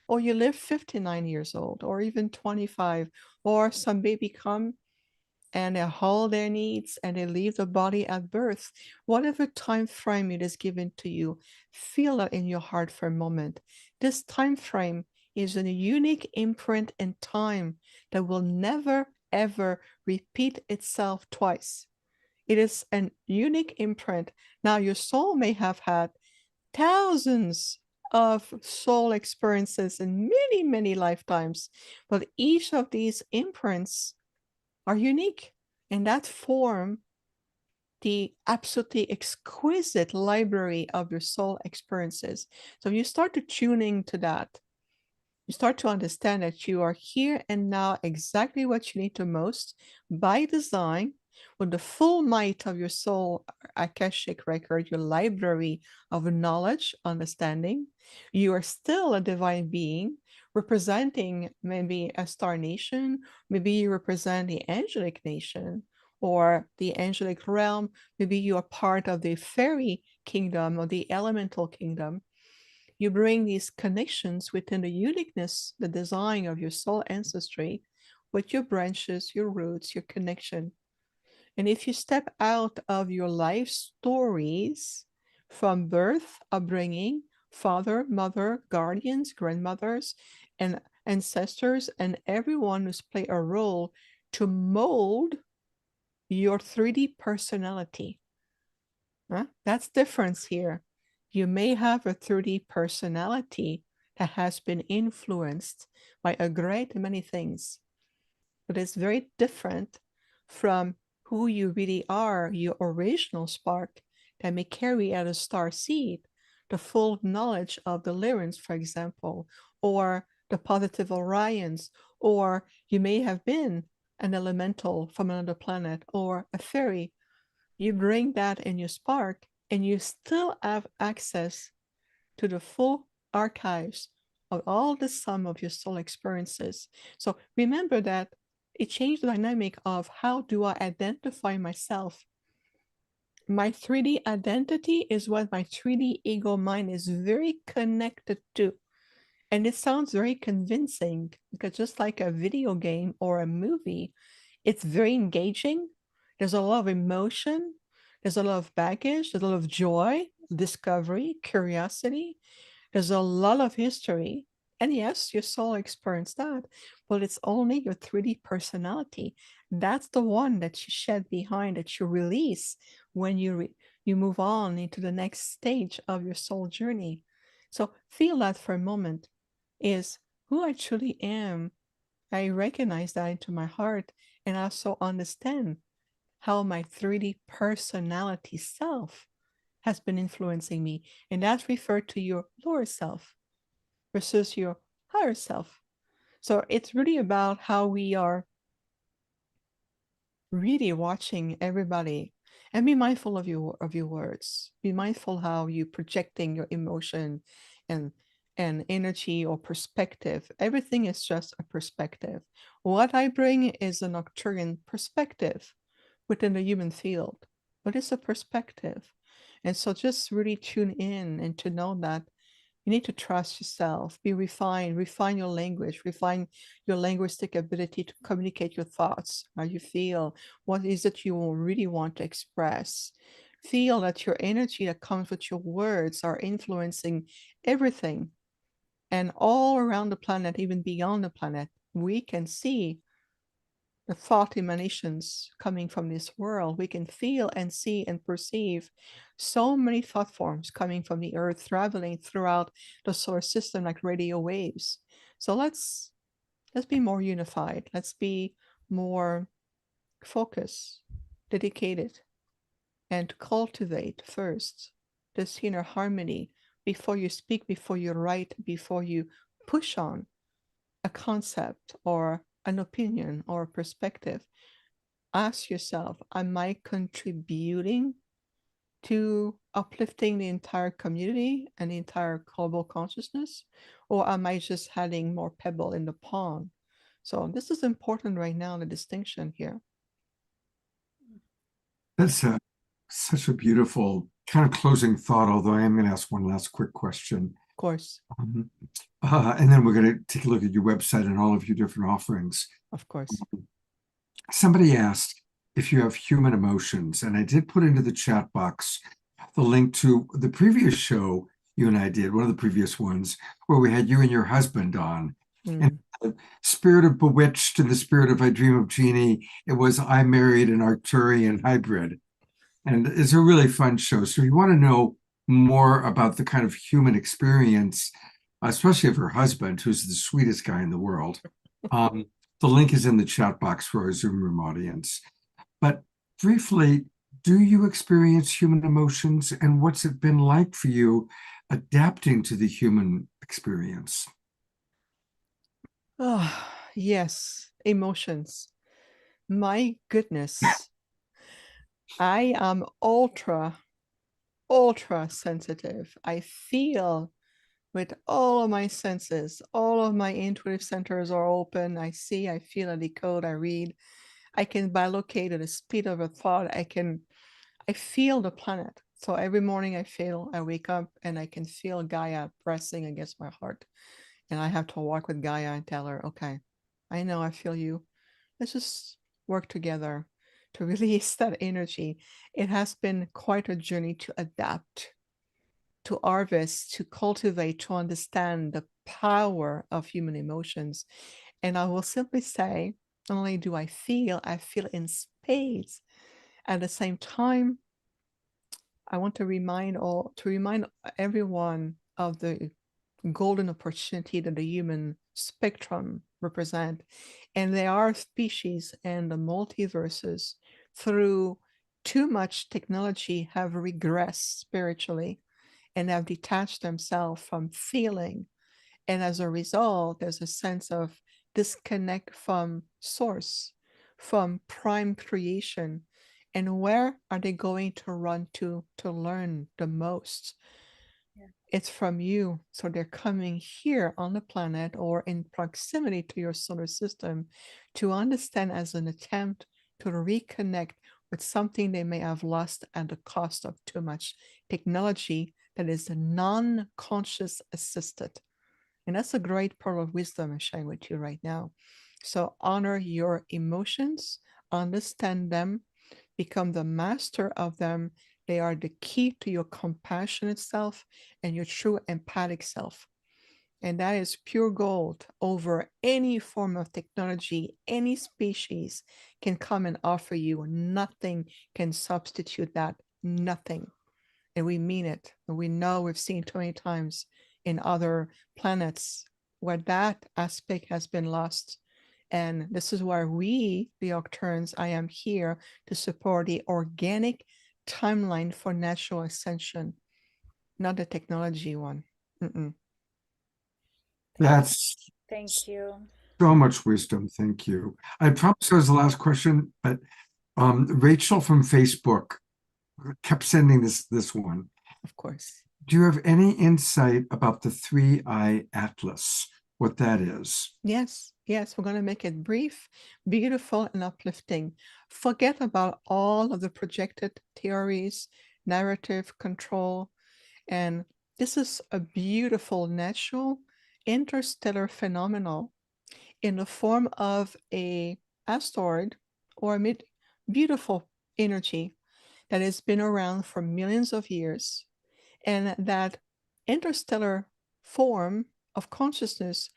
or you live 59 years old, or even 25, or some baby come and they hold their needs and they leave the body at birth, whatever time frame it is given to you, feel it in your heart for a moment. This time frame is a unique imprint in time that will never ever repeat itself twice. It is an unique imprint. Now, your soul may have had thousands of soul experiences in many, many lifetimes, but each of these imprints are unique, and that form the absolutely exquisite library of your soul experiences. So you start to tuning to that. You start to understand that you are here and now exactly what you need the most by design with the full might of your soul Akashic record, your library of knowledge, understanding. You are still a divine being representing maybe a star nation, maybe you represent the angelic nation or the angelic realm, maybe you are part of the fairy kingdom or the elemental kingdom. You bring these connections within the uniqueness, the design of your soul ancestry with your branches, your roots, your connection. And if you step out of your life stories from birth, upbringing, father, mother, guardians, grandmothers, and ancestors, and everyone who's played a role to mold your 3D personality. That's difference here. You may have a 3D personality that has been influenced by a great many things, but it's very different from who you really are, your original spark that may carry out a star seed, the full knowledge of the Lyrians, for example, or the positive Orions, or you may have been an elemental from another planet or a fairy. You bring that in your spark and you still have access to the full archives of all the sum of your soul experiences. So remember that it changed the dynamic of how do I identify myself. My 3D identity is what my 3D ego mind is very connected to. And it sounds very convincing because just like a video game or a movie, it's very engaging. There's a lot of emotion. There's a lot of baggage. There's a lot of joy, discovery, curiosity. There's a lot of history. And yes, your soul experienced that, but it's only your 3D personality. That's the one that you shed behind, that you release when you move on into the next stage of your soul journey. So feel that for a moment is who I truly am. I recognize that into my heart and also understand how my 3D personality self has been influencing me. And that's referred to your lower self versus your higher self. So it's really about how we are really watching everybody and be mindful of your words. Be mindful how you projecting your emotion and energy or perspective. Everything is just a perspective. What I bring is an Arcturian perspective within the human field, but it's a perspective. And so just really tune in and to know that you need to trust yourself, be refined, refine your language, refine your linguistic ability to communicate your thoughts, how you feel, what is it you really want to express. Feel that your energy that comes with your words are influencing everything. And all around the planet, even beyond the planet, we can see the thought emanations coming from this world. We can feel and see and perceive so many thought forms coming from the earth, traveling throughout the solar system like radio waves. So let's be more unified. Let's be more focused, dedicated, and cultivate first this inner harmony before you speak, before you write, before you push on a concept or an opinion or a perspective. Ask yourself, am I contributing to uplifting the entire community and the entire global consciousness? Or am I just adding more pebble in the pond? So this is important right now, the distinction here. That's such a beautiful kind of closing thought, although I am going to ask one last quick question. Of course, And then we're going to take a look at your website and all of your different offerings. of course. Somebody asked if you have human emotions, and I did put into the chat box the link to the previous show you and I did, one of the previous ones, where we had you and your husband on. And the spirit of Bewitched and the spirit of I Dream of Jeannie, it was I married an Arcturian hybrid. And it's a really fun show. So if you want to know more about the kind of human experience, especially of her husband, who's the sweetest guy in the world, the link is in the chat box for our Zoom room audience. But briefly, do you experience human emotions, and what's it been like for you adapting to the human experience? Oh, yes, emotions. My goodness. I am ultra sensitive. I feel with all of my senses, all of my intuitive centers are open. I see, I feel, I decode, I read. I can bilocate at the speed of a thought. I feel the planet. So every morning I wake up and I can feel Gaia pressing against my heart. And I have to walk with Gaia and tell her, okay, I know I feel you. Let's just work together to release that energy. It has been quite a journey to adapt, to harvest, to cultivate, to understand the power of human emotions. And I will simply say, not only do I feel in space. At the same time, I want to remind everyone of the golden opportunity that the human spectrum represent. And there are species and the multiverses through too much technology have regressed spiritually and have detached themselves from feeling. And as a result, there's a sense of disconnect from source, from prime creation. And where are they going to run to learn the most? It's from you. So they're coming here on the planet or in proximity to your solar system to understand as an attempt to reconnect with something they may have lost at the cost of too much technology that is non-conscious assisted. And that's a great pearl of wisdom I'm sharing with you right now. So honor your emotions, understand them, become the master of them. They are the key to your compassionate self and your true empathic self. And that is pure gold over any form of technology, any species can come and offer you. Nothing can substitute that. Nothing. And we mean it. And we know we've seen too many times in other planets where that aspect has been lost. And this is where we, the Octurans, I am here to support the organic timeline for natural ascension, not the technology one. Mm-mm. That's Thank you. so much wisdom. Thank you. I promised that was the last question, but Rachel from Facebook kept sending this one. Of course. Do you have any insight about the 3-eye atlas? What that is? Yes, yes, we're going to make it brief, beautiful, and uplifting. Forget about all of the projected theories, narrative control, and this is a beautiful natural interstellar phenomenon in the form of a asteroid or a beautiful energy that has been around for millions of years, and that interstellar form of consciousness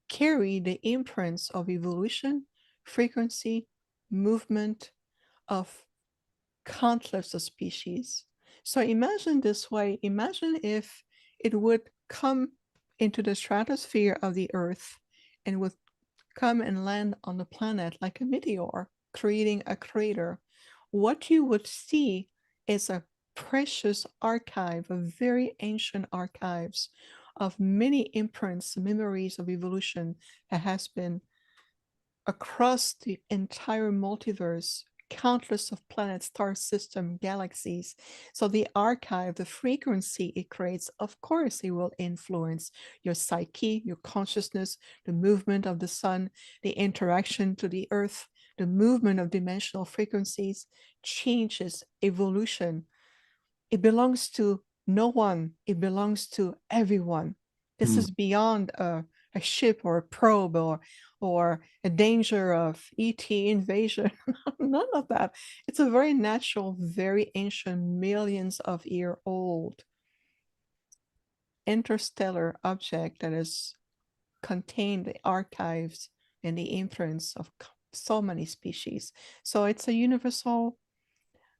carry the imprints of evolution, frequency, movement of countless of species. So imagine this way, imagine if it would come into the stratosphere of the Earth and would come and land on the planet like a meteor, creating a crater. What you would see is a precious archive of very ancient archives of many imprints, memories of evolution that has been across the entire multiverse, countless of planets, star system, galaxies. So the archive, the frequency it creates, of course, it will influence your psyche, your consciousness, the movement of the sun, the interaction to the earth, the movement of dimensional frequencies, changes, evolution. It belongs to no one. It belongs to everyone. This is beyond a ship or a probe or a danger of ET invasion. None of that. It's a very natural, very ancient, millions of year old interstellar object that has contained the archives and the imprints of so many species. So it's a universal,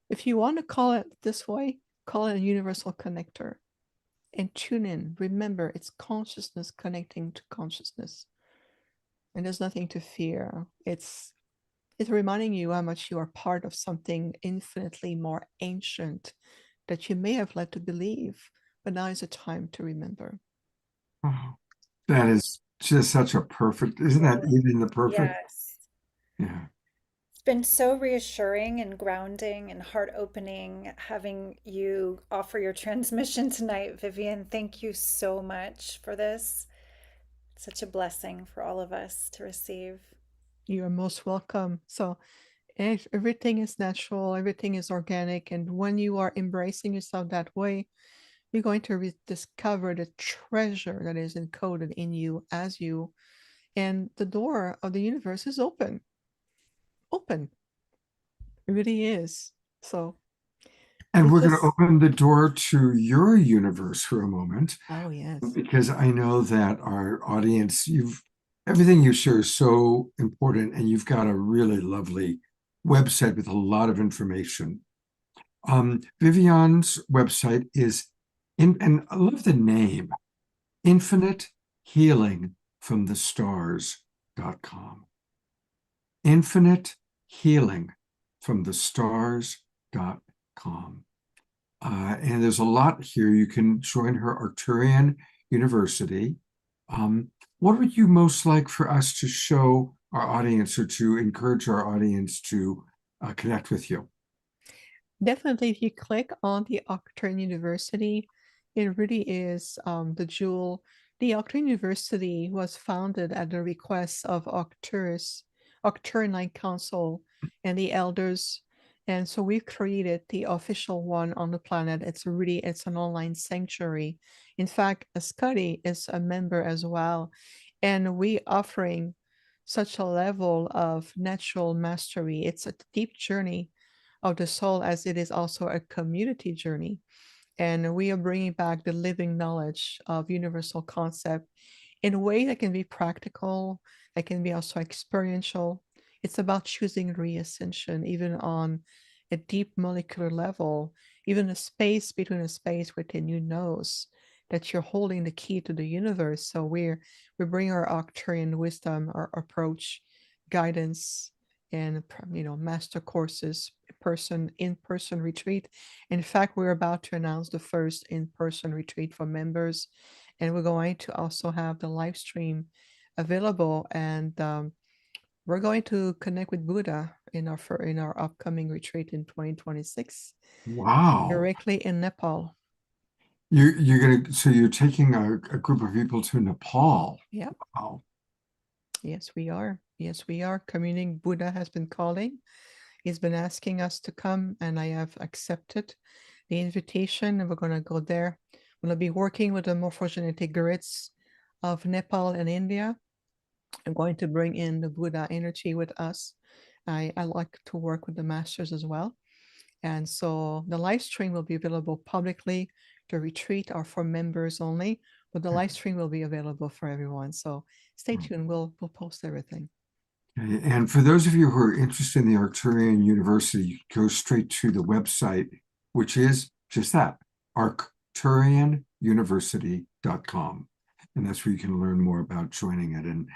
if you want to call it this way, call it a universal connector. And tune in. Remember, it's consciousness connecting to consciousness. And there's nothing to fear. It's reminding you how much you are part of something infinitely more ancient that you may have led to believe, but now is a time to remember. Oh, that is just such a perfect, isn't that even the perfect? Yes. Yeah. It's been so reassuring and grounding and heart opening having you offer your transmission tonight, Vivian. Thank you so much for this. It's such a blessing for all of us to receive. You are most welcome. So everything is natural, everything is organic. And when you are embracing yourself that way, you're going to discover the treasure that is encoded in you as you, and the door of the universe is open. Open. It really is. So And it's we're going to just, open the door to your universe for a moment, oh yes. because I know that our audience, everything you share is so important, and you've got a really lovely website with a lot of information. Vivian's website is and I love the name, Infinite Healing from the Stars.com. Infinite Healing from the Stars.com. And there's a lot here. You can join her Arcturian University. What would you most like for us to show our audience, or to encourage our audience to connect with you? Definitely, if you click on the Arcturus University, It really is the jewel. The Arcturus University was founded at the request of Arcturus, Arcturian Council, and the elders. And so we've created the official one on the planet. It's an online sanctuary. In fact, Scotty is a member as well. And we offering such a level of natural mastery. It's a deep journey of the soul as it is also a community journey. And we are bringing back the living knowledge of universal concept in a way that can be practical, that can be also experiential. It's about choosing reascension, even on a deep molecular level, even a space between a space within you knows that you're holding the key to the universe. So we bring our Arcturian wisdom, our approach, guidance, and master courses, in-person retreat. In fact, we're about to announce the first in-person retreat for members, and we're going to also have the live stream available. And we're going to connect with Buddha in our upcoming retreat in 2026, Wow. directly in Nepal. You're taking a group of people to Nepal. Yeah. Wow. Yes, we are. Yes, we are. Communing Buddha has been calling. He's been asking us to come, and I have accepted the invitation, and we're going to go there. We're going to be working with the morphogenetic grids of Nepal and India. I'm going to bring in the Buddha energy with us. I like to work with the masters as well. And so the live stream will be available publicly. The retreat are for members only, but the live stream will be available for everyone. So stay tuned. We'll post everything. Okay. And for those of you who are interested in the Arcturian University, go straight to the website, which is just that, arcturianuniversity.com. And that's where you can learn more about joining it. And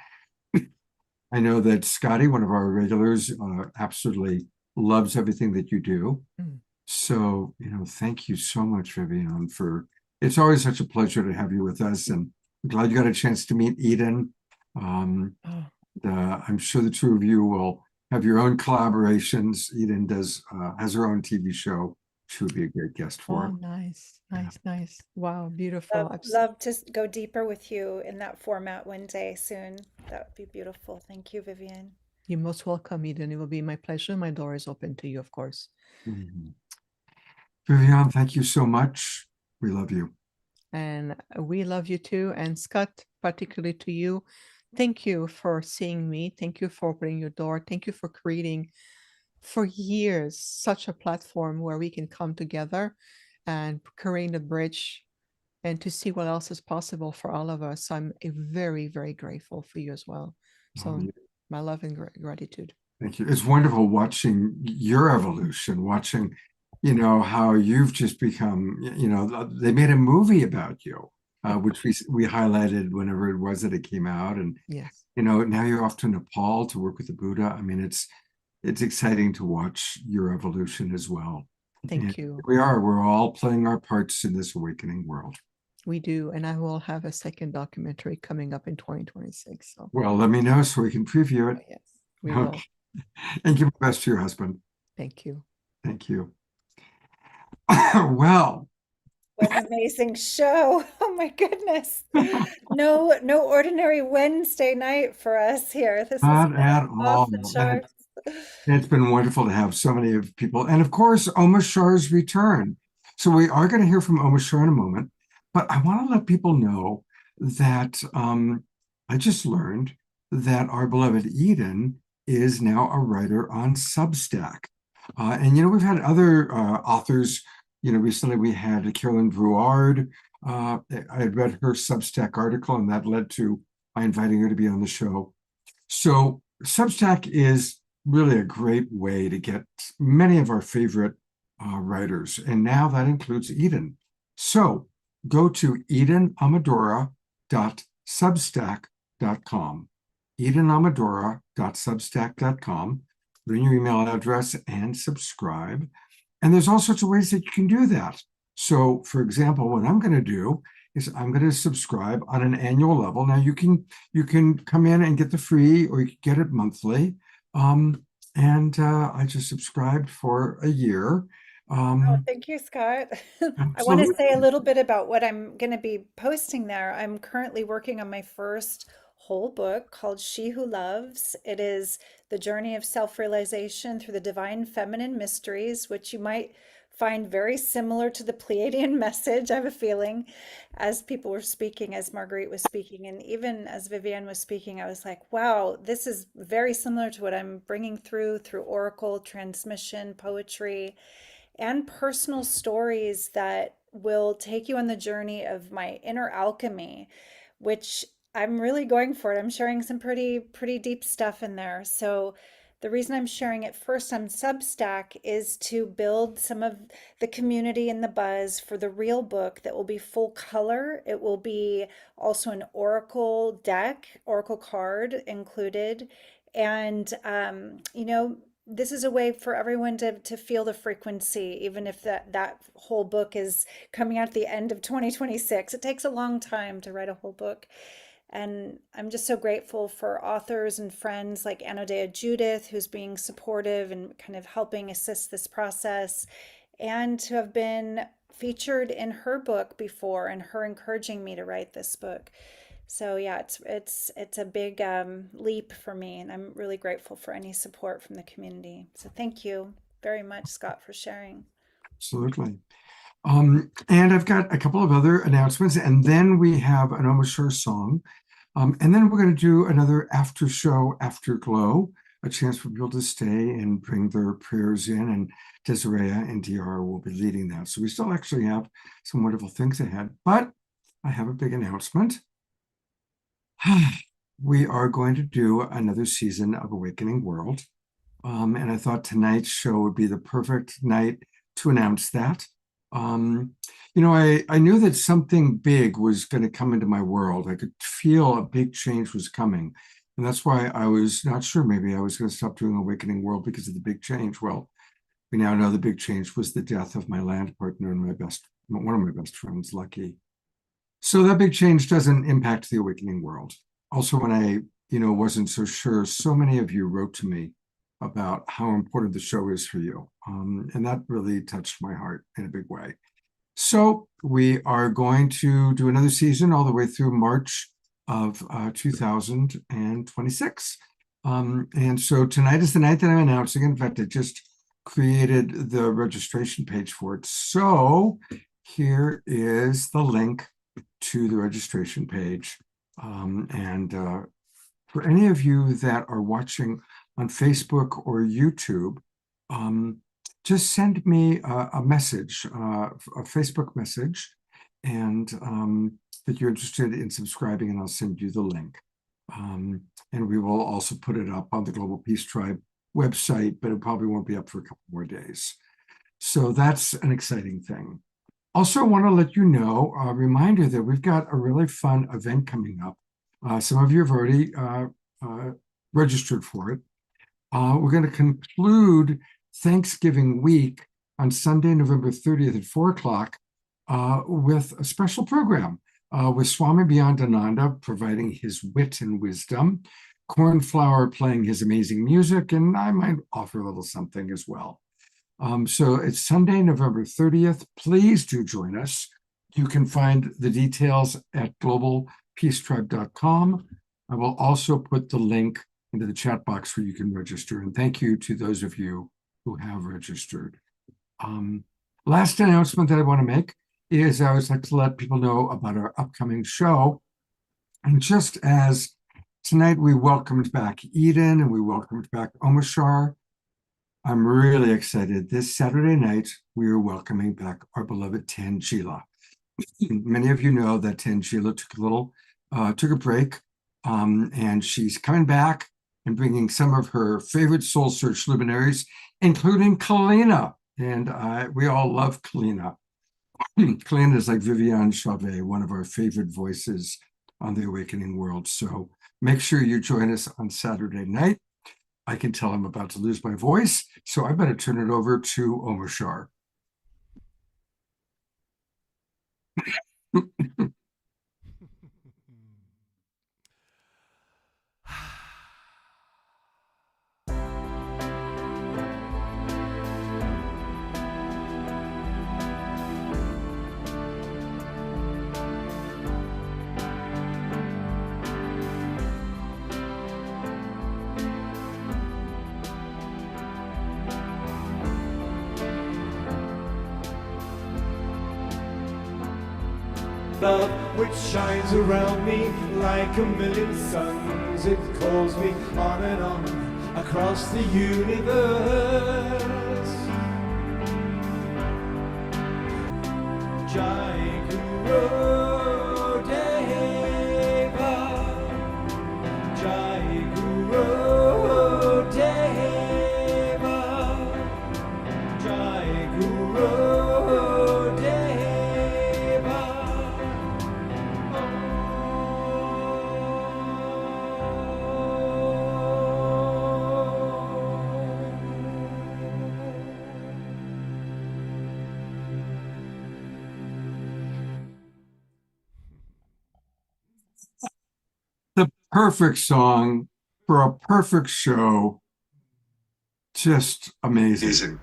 I know that Scotty, one of our regulars, absolutely loves everything that you do. So, thank you so much, Vivian, it's always such a pleasure to have you with us. And I'm glad you got a chance to meet Eden. I'm sure the two of you will have your own collaborations. Eden has her own TV show. She would be a great guest for. Oh, nice. Wow, beautiful. Love to go deeper with you in that format one day soon. That would be beautiful. Thank you, Vivian. You're most welcome, Eden. It will be my pleasure. My door is open to you, of course. Vivian, thank you so much. We love you. And we love you too. And Scott, particularly to you, thank you for seeing me. Thank you for opening your door. Thank you for creating for years such a platform where we can come together and create a bridge and to see what else is possible for all of us. I'm very, very grateful for you as well. So my love and gratitude. Thank you. It's wonderful watching your evolution, watching, how you've just become, they made a movie about you, which we highlighted whenever it was that it came out. And, yes, now you're off to Nepal to work with the Buddha. I mean, it's exciting to watch your evolution as well. Thank you. We're all playing our parts in this awakening world. We do. And I will have a second documentary coming up in 2026. So. Well, let me know so we can preview it. Oh, yes, we will. And give my best to your husband. Thank you. Thank you. Well, what an amazing show. Oh my goodness. No ordinary Wednesday night for us here. This not is at off all. the charts. It's been wonderful to have so many of people. And of course, Omashar's return. So we are going to hear from Omashar in a moment. But I want to let people know that I just learned that our beloved Eden is now a writer on Substack. And, we've had other authors. Recently we had Carolyn Brouard. I had read her Substack article, and that led to my inviting her to be on the show. So Substack is really a great way to get many of our favorite writers. And now that includes Eden. So go to edenamadora.substack.com. edenamadora.substack.com. Put in your email address and subscribe. And there's all sorts of ways that you can do that. So, for example, what I'm going to do is I'm going to subscribe on an annual level. Now, you can come in and get the free, or you can get it monthly. I just subscribed for a year. Oh, Um, thank you, Scott. I want to absolutely. say a little bit about what I'm going to be posting there. I'm currently working on my first whole book called She Who Loves. It is the journey of self-realization through the divine feminine mysteries, which you might find very similar to the Pleiadian message, I have a feeling, as people were speaking, as Marguerite was speaking, and even as Vivienne was speaking, I was like, wow, this is very similar to what I'm bringing through oracle, transmission, poetry and personal stories that will take you on the journey of my inner alchemy, which I'm really going for it. I'm sharing some pretty deep stuff in there. So the reason I'm sharing it first on Substack is to build some of the community and the buzz for the real book that will be full color. It will be also an oracle deck, oracle card included. And, this is a way for everyone to feel the frequency, even if that whole book is coming out at the end of 2026. It takes a long time to write a whole book. And I'm just so grateful for authors and friends like Anodea Judith, who's being supportive and kind of helping assist this process, and to have been featured in her book before and her encouraging me to write this book. So yeah, it's a big leap for me, and I'm really grateful for any support from the community. So thank you very much, Scott, for sharing. Absolutely. And I've got a couple of other announcements, and then we have an Omashur song. And then we're going to do another after show, Afterglow, a chance for people to stay and bring their prayers in. And Desiree and DR will be leading that. So we still actually have some wonderful things ahead. But I have a big announcement. We are going to do another season of Awakening World. And I thought tonight's show would be the perfect night to announce that. I knew that something big was going to come into my world. I could feel a big change was coming. And that's why I was not sure maybe I was going to stop doing Awakening World because of the big change. Well, we now know the big change was the death of my land partner and one of my best friends, Lucky. So that big change doesn't impact the Awakening World. Also, when I, wasn't so sure, so many of you wrote to me about how important the show is for you. And that really touched my heart in a big way. So we are going to do another season all the way through March of 2026. And so tonight is the night that I'm announcing. In fact, I just created the registration page for it. So here is the link to the registration page. For any of you that are watching on Facebook or YouTube, just send me a message, a Facebook message, and that you're interested in subscribing, and I'll send you the link. And we will also put it up on the Global Peace Tribe website, but it probably won't be up for a couple more days. So that's an exciting thing. Also, I want to let you know, a reminder that we've got a really fun event coming up. Some of you have already registered for it. We're going to conclude Thanksgiving week on Sunday, November 30th at 4 o'clock with a special program with Swami Beyondananda providing his wit and wisdom, Cornflower playing his amazing music, and I might offer a little something as well. So it's Sunday, November 30th. Please do join us. You can find the details at globalpeacetribe.com. I will also put the link into the chat box where you can register. And thank you to those of you who have registered. Last announcement that I want to make is I always like to let people know about our upcoming show. And just as tonight we welcomed back Eden and we welcomed back Omashar, I'm really excited. This Saturday night, we are welcoming back our beloved Tangela. Many of you know that Tangela took a break, and she's coming back and bringing some of her favorite soul search luminaries, including Kalina. And we all love Kalina. Kalina is like Viviane Chauvet, one of our favorite voices on the Awakening World. So make sure you join us on Saturday night. I can tell I'm about to lose my voice, so I better turn it over to Omashar. love which shines around me like a million suns. It calls me on and on across the universe. Jai Guru Deva, Jai Guru Deva, Jai Guru Deva. The perfect song for a perfect show. Just amazing.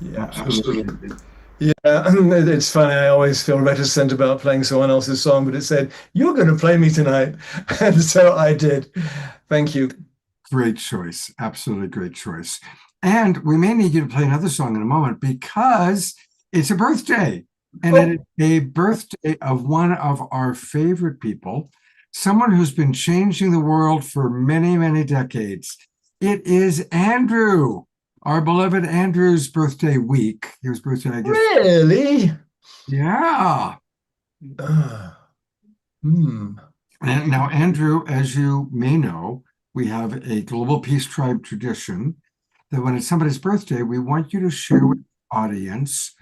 Yeah, Absolutely. absolutely. Yeah, and it's funny. I always feel reticent about playing someone else's song, but it said, "You're going to play me tonight." And so I did. Thank you. Great choice. Absolutely great choice. And we may need you to play another song in a moment because it's a birthday. And it is a birthday of one of our favorite people, someone who's been changing the world for many, many decades. It is Andrew, our beloved Andrew's birthday week. His birthday, I guess. Really? Yeah. Hmm. And now, Andrew, as you may know, we have a Global Peace Tribe tradition that when it's somebody's birthday, we want you to share with the audience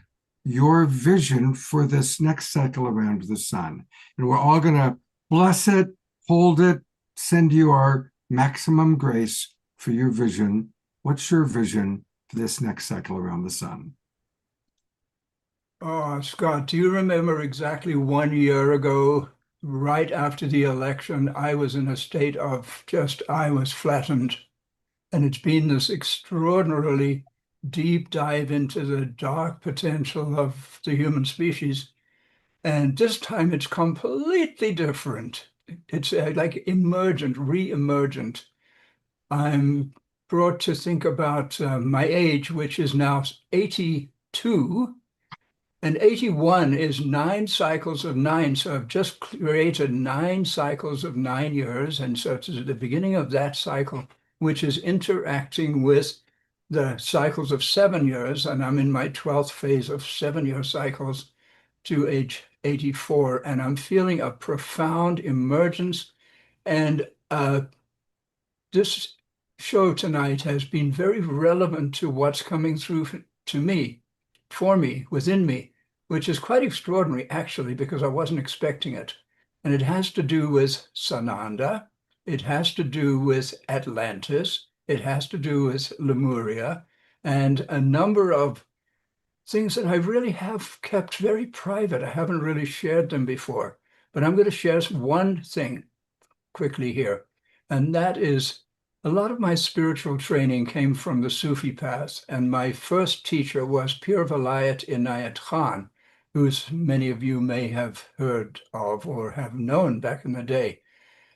your vision for this next cycle around the sun. And we're all going to bless it, hold it, send you our maximum grace for your vision. What's your vision for this next cycle around the sun? Oh, Scott, do you remember exactly 1 year ago, right after the election, I was in a state of I was flattened. And it's been this extraordinarily deep dive into the dark potential of the human species. And this time it's completely different. It's like emergent, re-emergent. I'm brought to think about my age, which is now 82. And 81 is 9 cycles of 9. So I've just created 9 cycles of 9 years. And so it's the beginning of that cycle, which is interacting with the cycles of 7 years. And I'm in my 12th phase of 7-year cycles to age 84. And I'm feeling a profound emergence. And this show tonight has been very relevant to what's coming through to me, for me, within me, which is quite extraordinary, actually, because I wasn't expecting it. And it has to do with Sananda. It has to do with Atlantis. It has to do with Lemuria and a number of things that I really have kept very private. I haven't really shared them before, but I'm going to share one thing quickly here. And that is a lot of my spiritual training came from the Sufi path. And my first teacher was Pir Vilayat Inayat Khan, who many of you may have heard of or have known back in the day.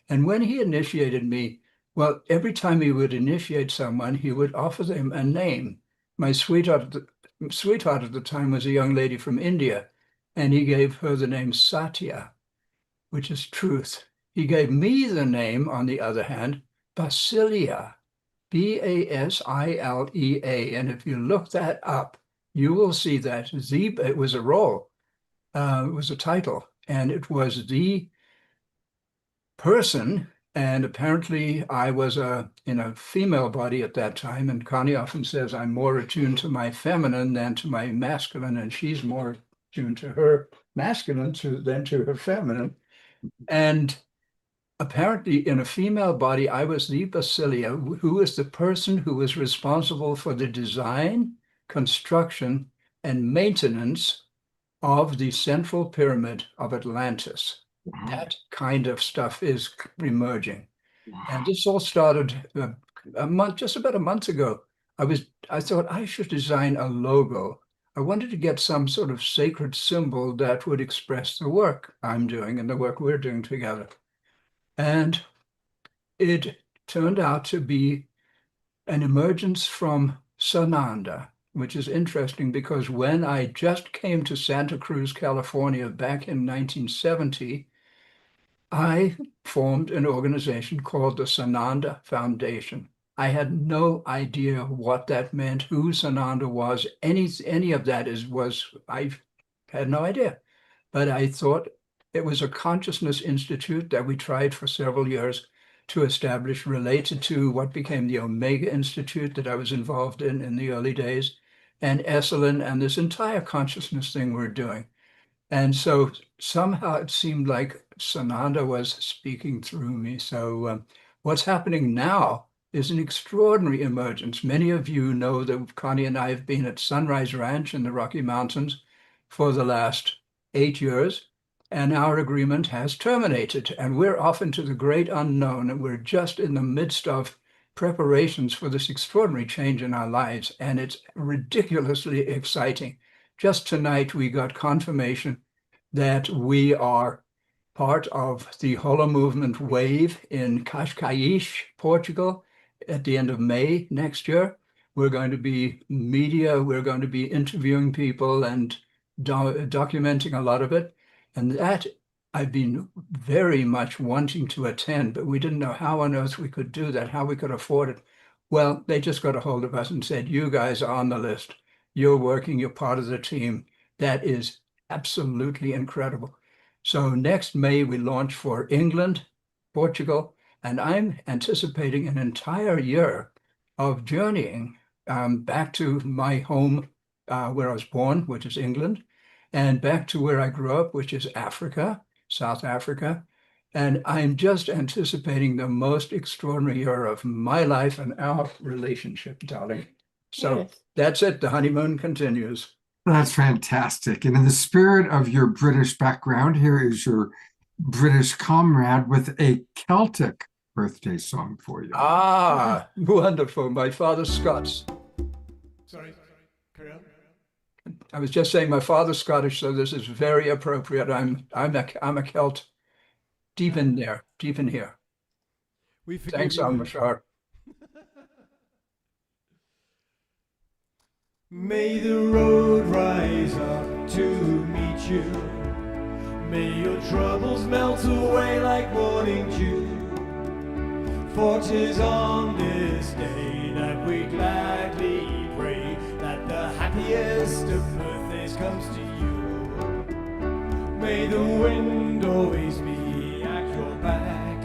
And when he initiated me, well, every time he would initiate someone, he would offer them a name. My sweetheart at the time was a young lady from India, and he gave her the name Satya, which is truth. He gave me the name, on the other hand, Basilia, Basilea. And if you look that up, you will see that it was a role, it was a title, and it was the person. And apparently I was in a female body at that time. And Connie often says I'm more attuned to my feminine than to my masculine, and she's more attuned to her masculine than to her feminine. And apparently in a female body, I was the Basilia, who was the person who was responsible for the design, construction, and maintenance of the central pyramid of Atlantis. Wow. That kind of stuff is emerging. Wow. And this all started just about a month ago. I thought I should design a logo. I wanted to get some sort of sacred symbol that would express the work I'm doing and the work we're doing together. And it turned out to be an emergence from Sananda, which is interesting because when I just came to Santa Cruz, California back in 1970, I formed an organization called the Sananda Foundation. I had no idea what that meant, who Sananda was, any of that I had no idea. But I thought it was a consciousness institute that we tried for several years to establish, related to what became the Omega Institute that I was involved in the early days, and Esalen and this entire consciousness thing we're doing. And so somehow it seemed like Sananda was speaking through me. So what's happening now is an extraordinary emergence. Many of you know that Connie and I have been at Sunrise Ranch in the Rocky Mountains for the last 8 years, and our agreement has terminated. And we're off into the great unknown, and we're just in the midst of preparations for this extraordinary change in our lives. And it's ridiculously exciting. Just tonight, we got confirmation that we are part of the Holo Movement wave in Cascais, Portugal, at the end of May next year. We're going to be media, we're going to be interviewing people and documenting a lot of it. And that I've been very much wanting to attend, but we didn't know how on earth we could do that, how we could afford it. Well, they just got a hold of us and said, you guys are on the list. You're working, you're part of the team. That is absolutely incredible. So next May, we launch for England, Portugal, and I'm anticipating an entire year of journeying back to my home where I was born, which is England, and back to where I grew up, which is Africa, South Africa. And I'm just anticipating the most extraordinary year of my life and our relationship, darling. So Yes. that's it. The honeymoon continues. That's fantastic. And in the spirit of your British background, here is your British comrade with a Celtic birthday song for you. Ah, wonderful. My father's Scots. Sorry, carry on. I was just saying my father's Scottish, so this is very appropriate. I'm a Celt deep in there, deep in here. We forgive Thanks, you. Amashar. May the road rise up to meet you. May your troubles melt away like morning dew. For 'tis on this day that we gladly pray that the happiest of birthdays comes to you. May the wind always be at your back.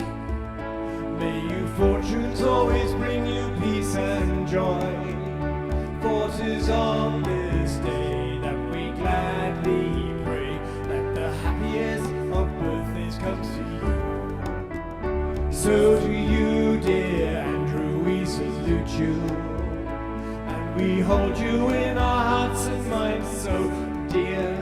May you fortunes always bring you peace and joy. For 'tis on this day that we gladly pray that the happiest of birthdays comes to you. So to you, dear Andrew, we salute you, and we hold you in our hearts and minds so dear.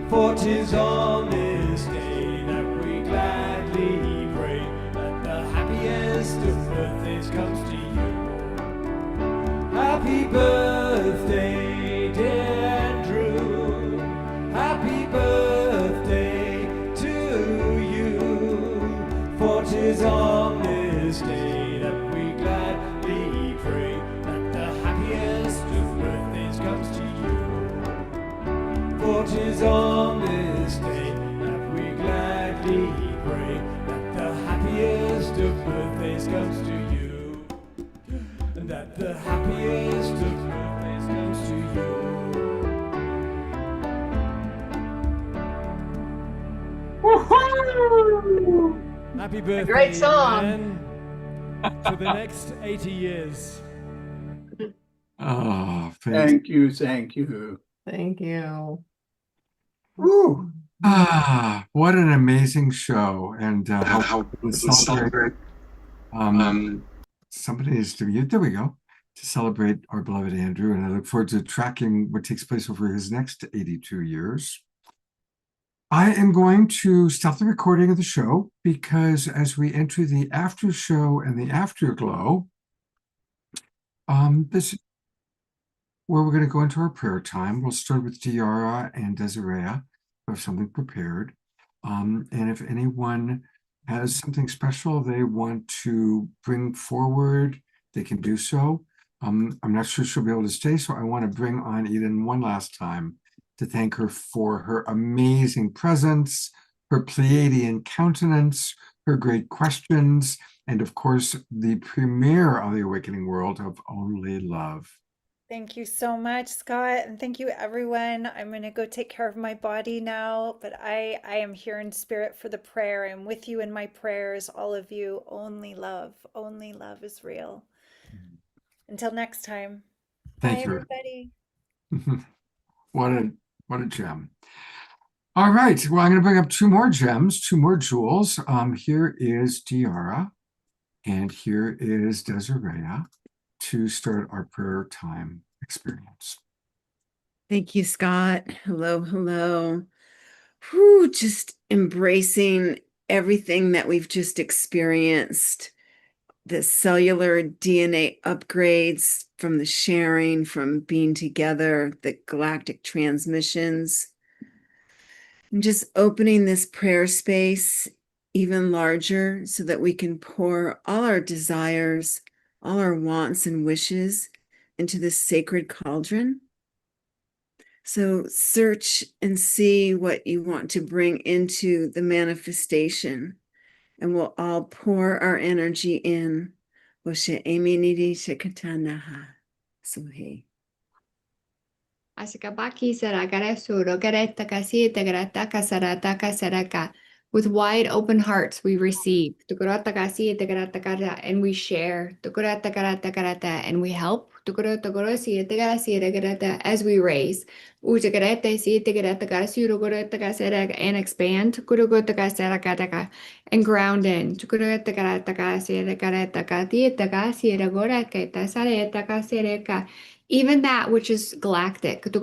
For 'tis on this day that we gladly pray that the happiest of birthdays comes to you. Happy birthday, dear Andrew. Happy birthday to you. For 'tis on this day that we gladly pray that the happiest of birthdays comes to you. For 'tis on this day that we gladly pray that the happiest of birthdays comes to you. That the happiest of birthdays comes to you. Happy birthday, great song. man, for the next 80 years. Oh, Thank you, thank you. Thank you. Woo. what an amazing show. And how we celebrate. Somebody is to mute. There we go. To celebrate our beloved Andrew. And I look forward to tracking what takes place over his next 82 years. I am going to stop the recording of the show because as we enter the after show and the afterglow, this is where we're going to go into our prayer time. We'll start with Diara and Desiree who have something prepared. And if anyone has something special they want to bring forward, they can do so. I'm not sure she'll be able to stay, so I want to bring on Eden one last time to thank her for her amazing presence, her Pleiadian countenance, her great questions, and of course, the premiere of the Awakening World of Only Love. Thank you so much, Scott, and thank you, everyone. I'm going to go take care of my body now, but I am here in spirit for the prayer. I'm with you in my prayers, all of you. Only love is real. Until next time. Thank Bye, you. everybody. What a gem. All right. Well, I'm going to bring up two more gems, two more jewels. Here is Diara, and here is Desiree to start our prayer time experience. Thank you, Scott. Hello, hello. Whew, just embracing everything that we've just experienced. The cellular DNA upgrades from the sharing, from being together, the galactic transmissions. And just opening this prayer space even larger so that we can pour all our desires, all our wants and wishes into this sacred cauldron. So search and see what you want to bring into the manifestation, and we'll all pour our energy in. Asikabaki sarakara surogareta kasita grataka sarataka saraka. With wide open hearts, we receive. Tukurata kasita gratakara, and we share. Tukurata karata karata, and we help. Tukurata gorosi tegarasi grata as we raise. Utagarete si tegarataka surogorata kasaraka and expand. Tukurogota kasarakataka and ground in. Tukurata karataka sirakarataka tietaka siragoraka tasareta sereka. Even that which is galactic, they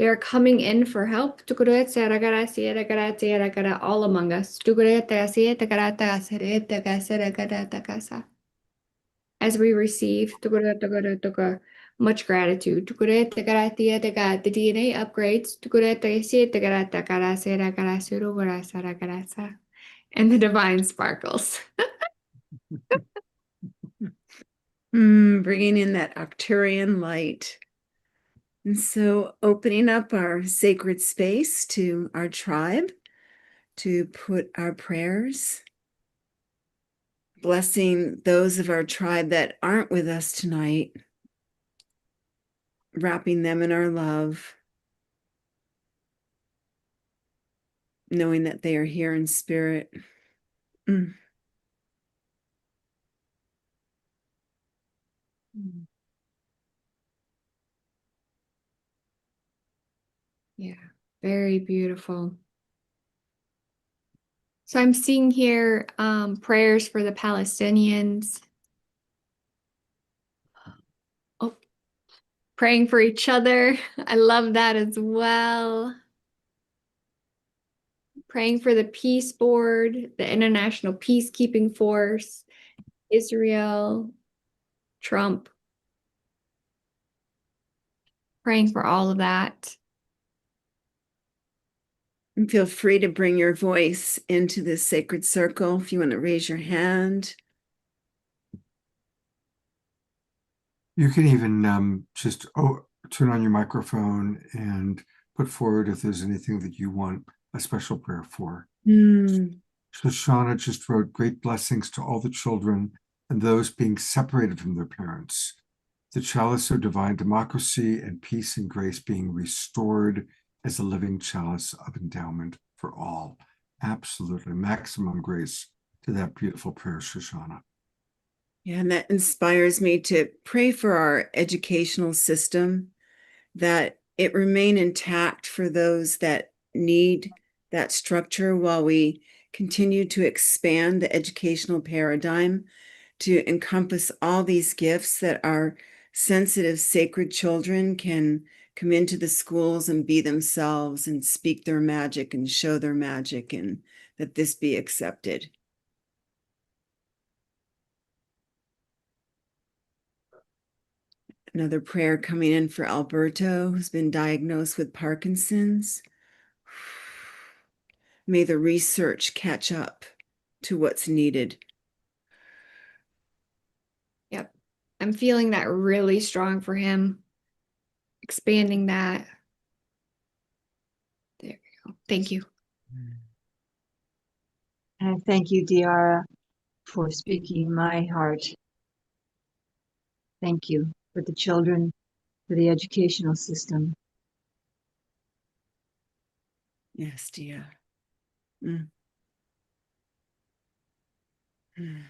are coming in for help all among us. As we receive much gratitude. The DNA upgrades and the divine sparkles. Bringing in that Arcturian light. And so opening up our sacred space to our tribe to put our prayers, blessing those of our tribe that aren't with us tonight, wrapping them in our love, knowing that they are here in spirit. Yeah, very beautiful. So I'm seeing here prayers for the Palestinians. Oh, praying for each other. I love that as well. Praying for the Peace Board, the International Peacekeeping Force, Israel, Trump. Praying for all of that. And feel free to bring your voice into this sacred circle if you want to raise your hand. You can even just turn on your microphone and put forward if there's anything that you want a special prayer for. Shoshana just wrote, great blessings to all the children and those being separated from their parents. The chalice of divine democracy and peace and grace being restored as a living chalice of endowment for all. Absolutely. Maximum grace to that beautiful prayer, Shoshana. Yeah, and that inspires me to pray for our educational system, that it remain intact for those that need that structure while we continue to expand the educational paradigm to encompass all these gifts that our sensitive, sacred children can come into the schools and be themselves and speak their magic and show their magic, and that this be accepted. Another prayer coming in for Alberto, who's been diagnosed with Parkinson's. May the research catch up to what's needed. I'm feeling that really strong for him. Expanding that. There we go. Thank you. And thank you, Diara, for speaking my heart. Thank you for the children, for the educational system. Yes, dear. Mm. Mm.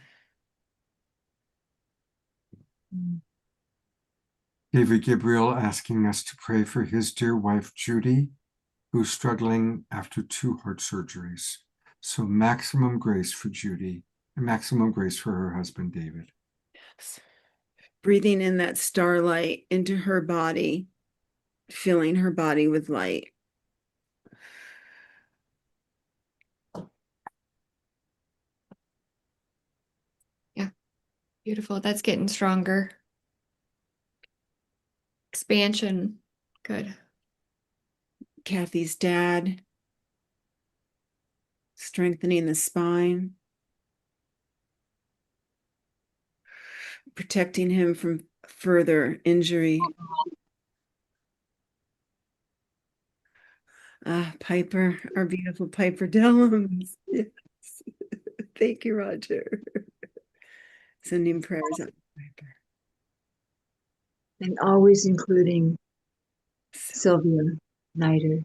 David Gabriel asking us to pray for his dear wife, Judy, who's struggling after 2 heart surgeries. So maximum grace for Judy and maximum grace for her husband, David. Yes. Breathing in that starlight into her body, filling her body with light. Yeah. Beautiful. That's getting stronger. Expansion. Good. Kathy's dad, strengthening the spine, protecting him from further injury. Piper, our beautiful Piper Dellums. Yes. Thank you, Roger. Sending prayers out to Piper. And always including Sylvia Niter.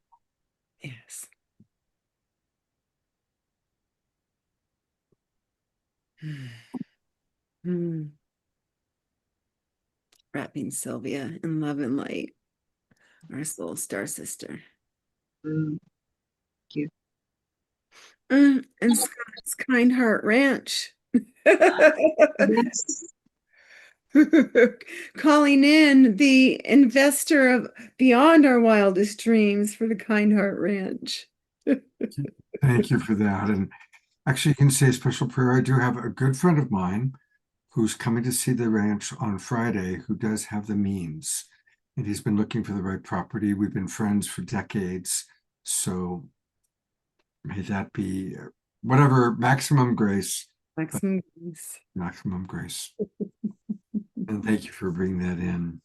Yes. Wrapping Sylvia in love and light, our soul star sister. Thank you. And Scott's Kind Heart Ranch. Yes. Calling in the investor of Beyond Our Wildest Dreams for the Kind Heart Ranch. Thank you for that. And actually, you can say a special prayer. I do have a good friend of mine who's coming to see the ranch on Friday, who does have the means. And he's been looking for the right property. We've been friends for decades. So may that be whatever maximum grace. Maximum grace. Maximum grace. And thank you for bringing that in.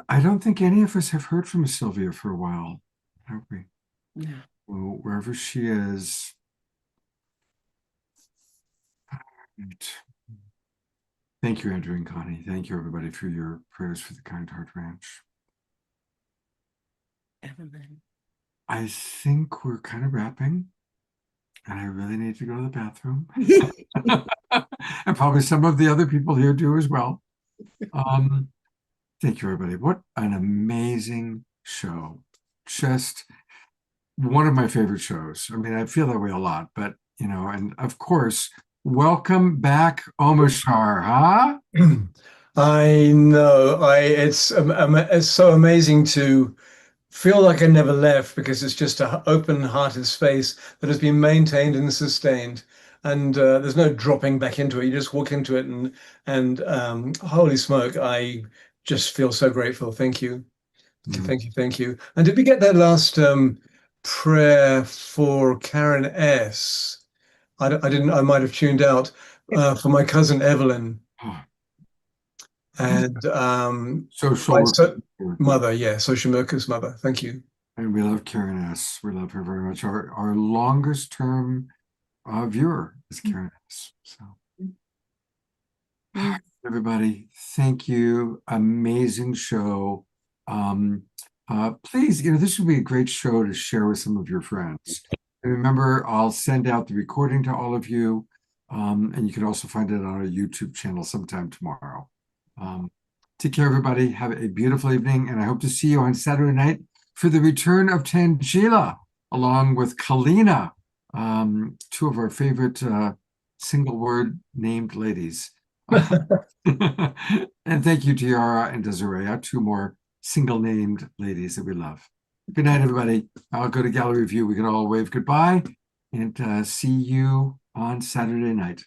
I don't think any of us have heard from Sylvia for a while, have we? No. Well, wherever she is. Thank you, Andrew and Connie. Thank you, everybody, for your prayers for the Kind Heart Ranch. Evelyn. I think we're kind of wrapping, and I really need to go to the bathroom. And probably some of the other people here do as well. Thank you, everybody. What an amazing show. Just one of my favorite shows. I mean, I feel that way a lot, but, you know, and of course, welcome back, Omashar, huh? I know. It's so amazing to feel like I never left, because it's just an open-hearted space that has been maintained and sustained. And there's no dropping back into it. You just walk into it, and holy smoke, I just feel so grateful. Thank you. Thank you. And did we get that last prayer for Karen S? I didn't. I might have tuned out. For my cousin Evelyn. And social mother, yeah, social worker's mother. Thank you. And we love Karen S. We love her very much. Our longest term viewer is Karen S. So everybody, thank you. Amazing show. Please, this would be a great show to share with some of your friends. And remember, I'll send out the recording to all of you. And you can also find it on our YouTube channel sometime tomorrow. Take care, everybody. Have a beautiful evening, and I hope to see you on Saturday night for the return of Tangela, along with Kalina, two of our favorite single word named ladies. And thank you, Tiara and Desiree, two more single named ladies that we love. Good night, everybody. I'll go to gallery view. We can all wave goodbye and see you on Saturday night.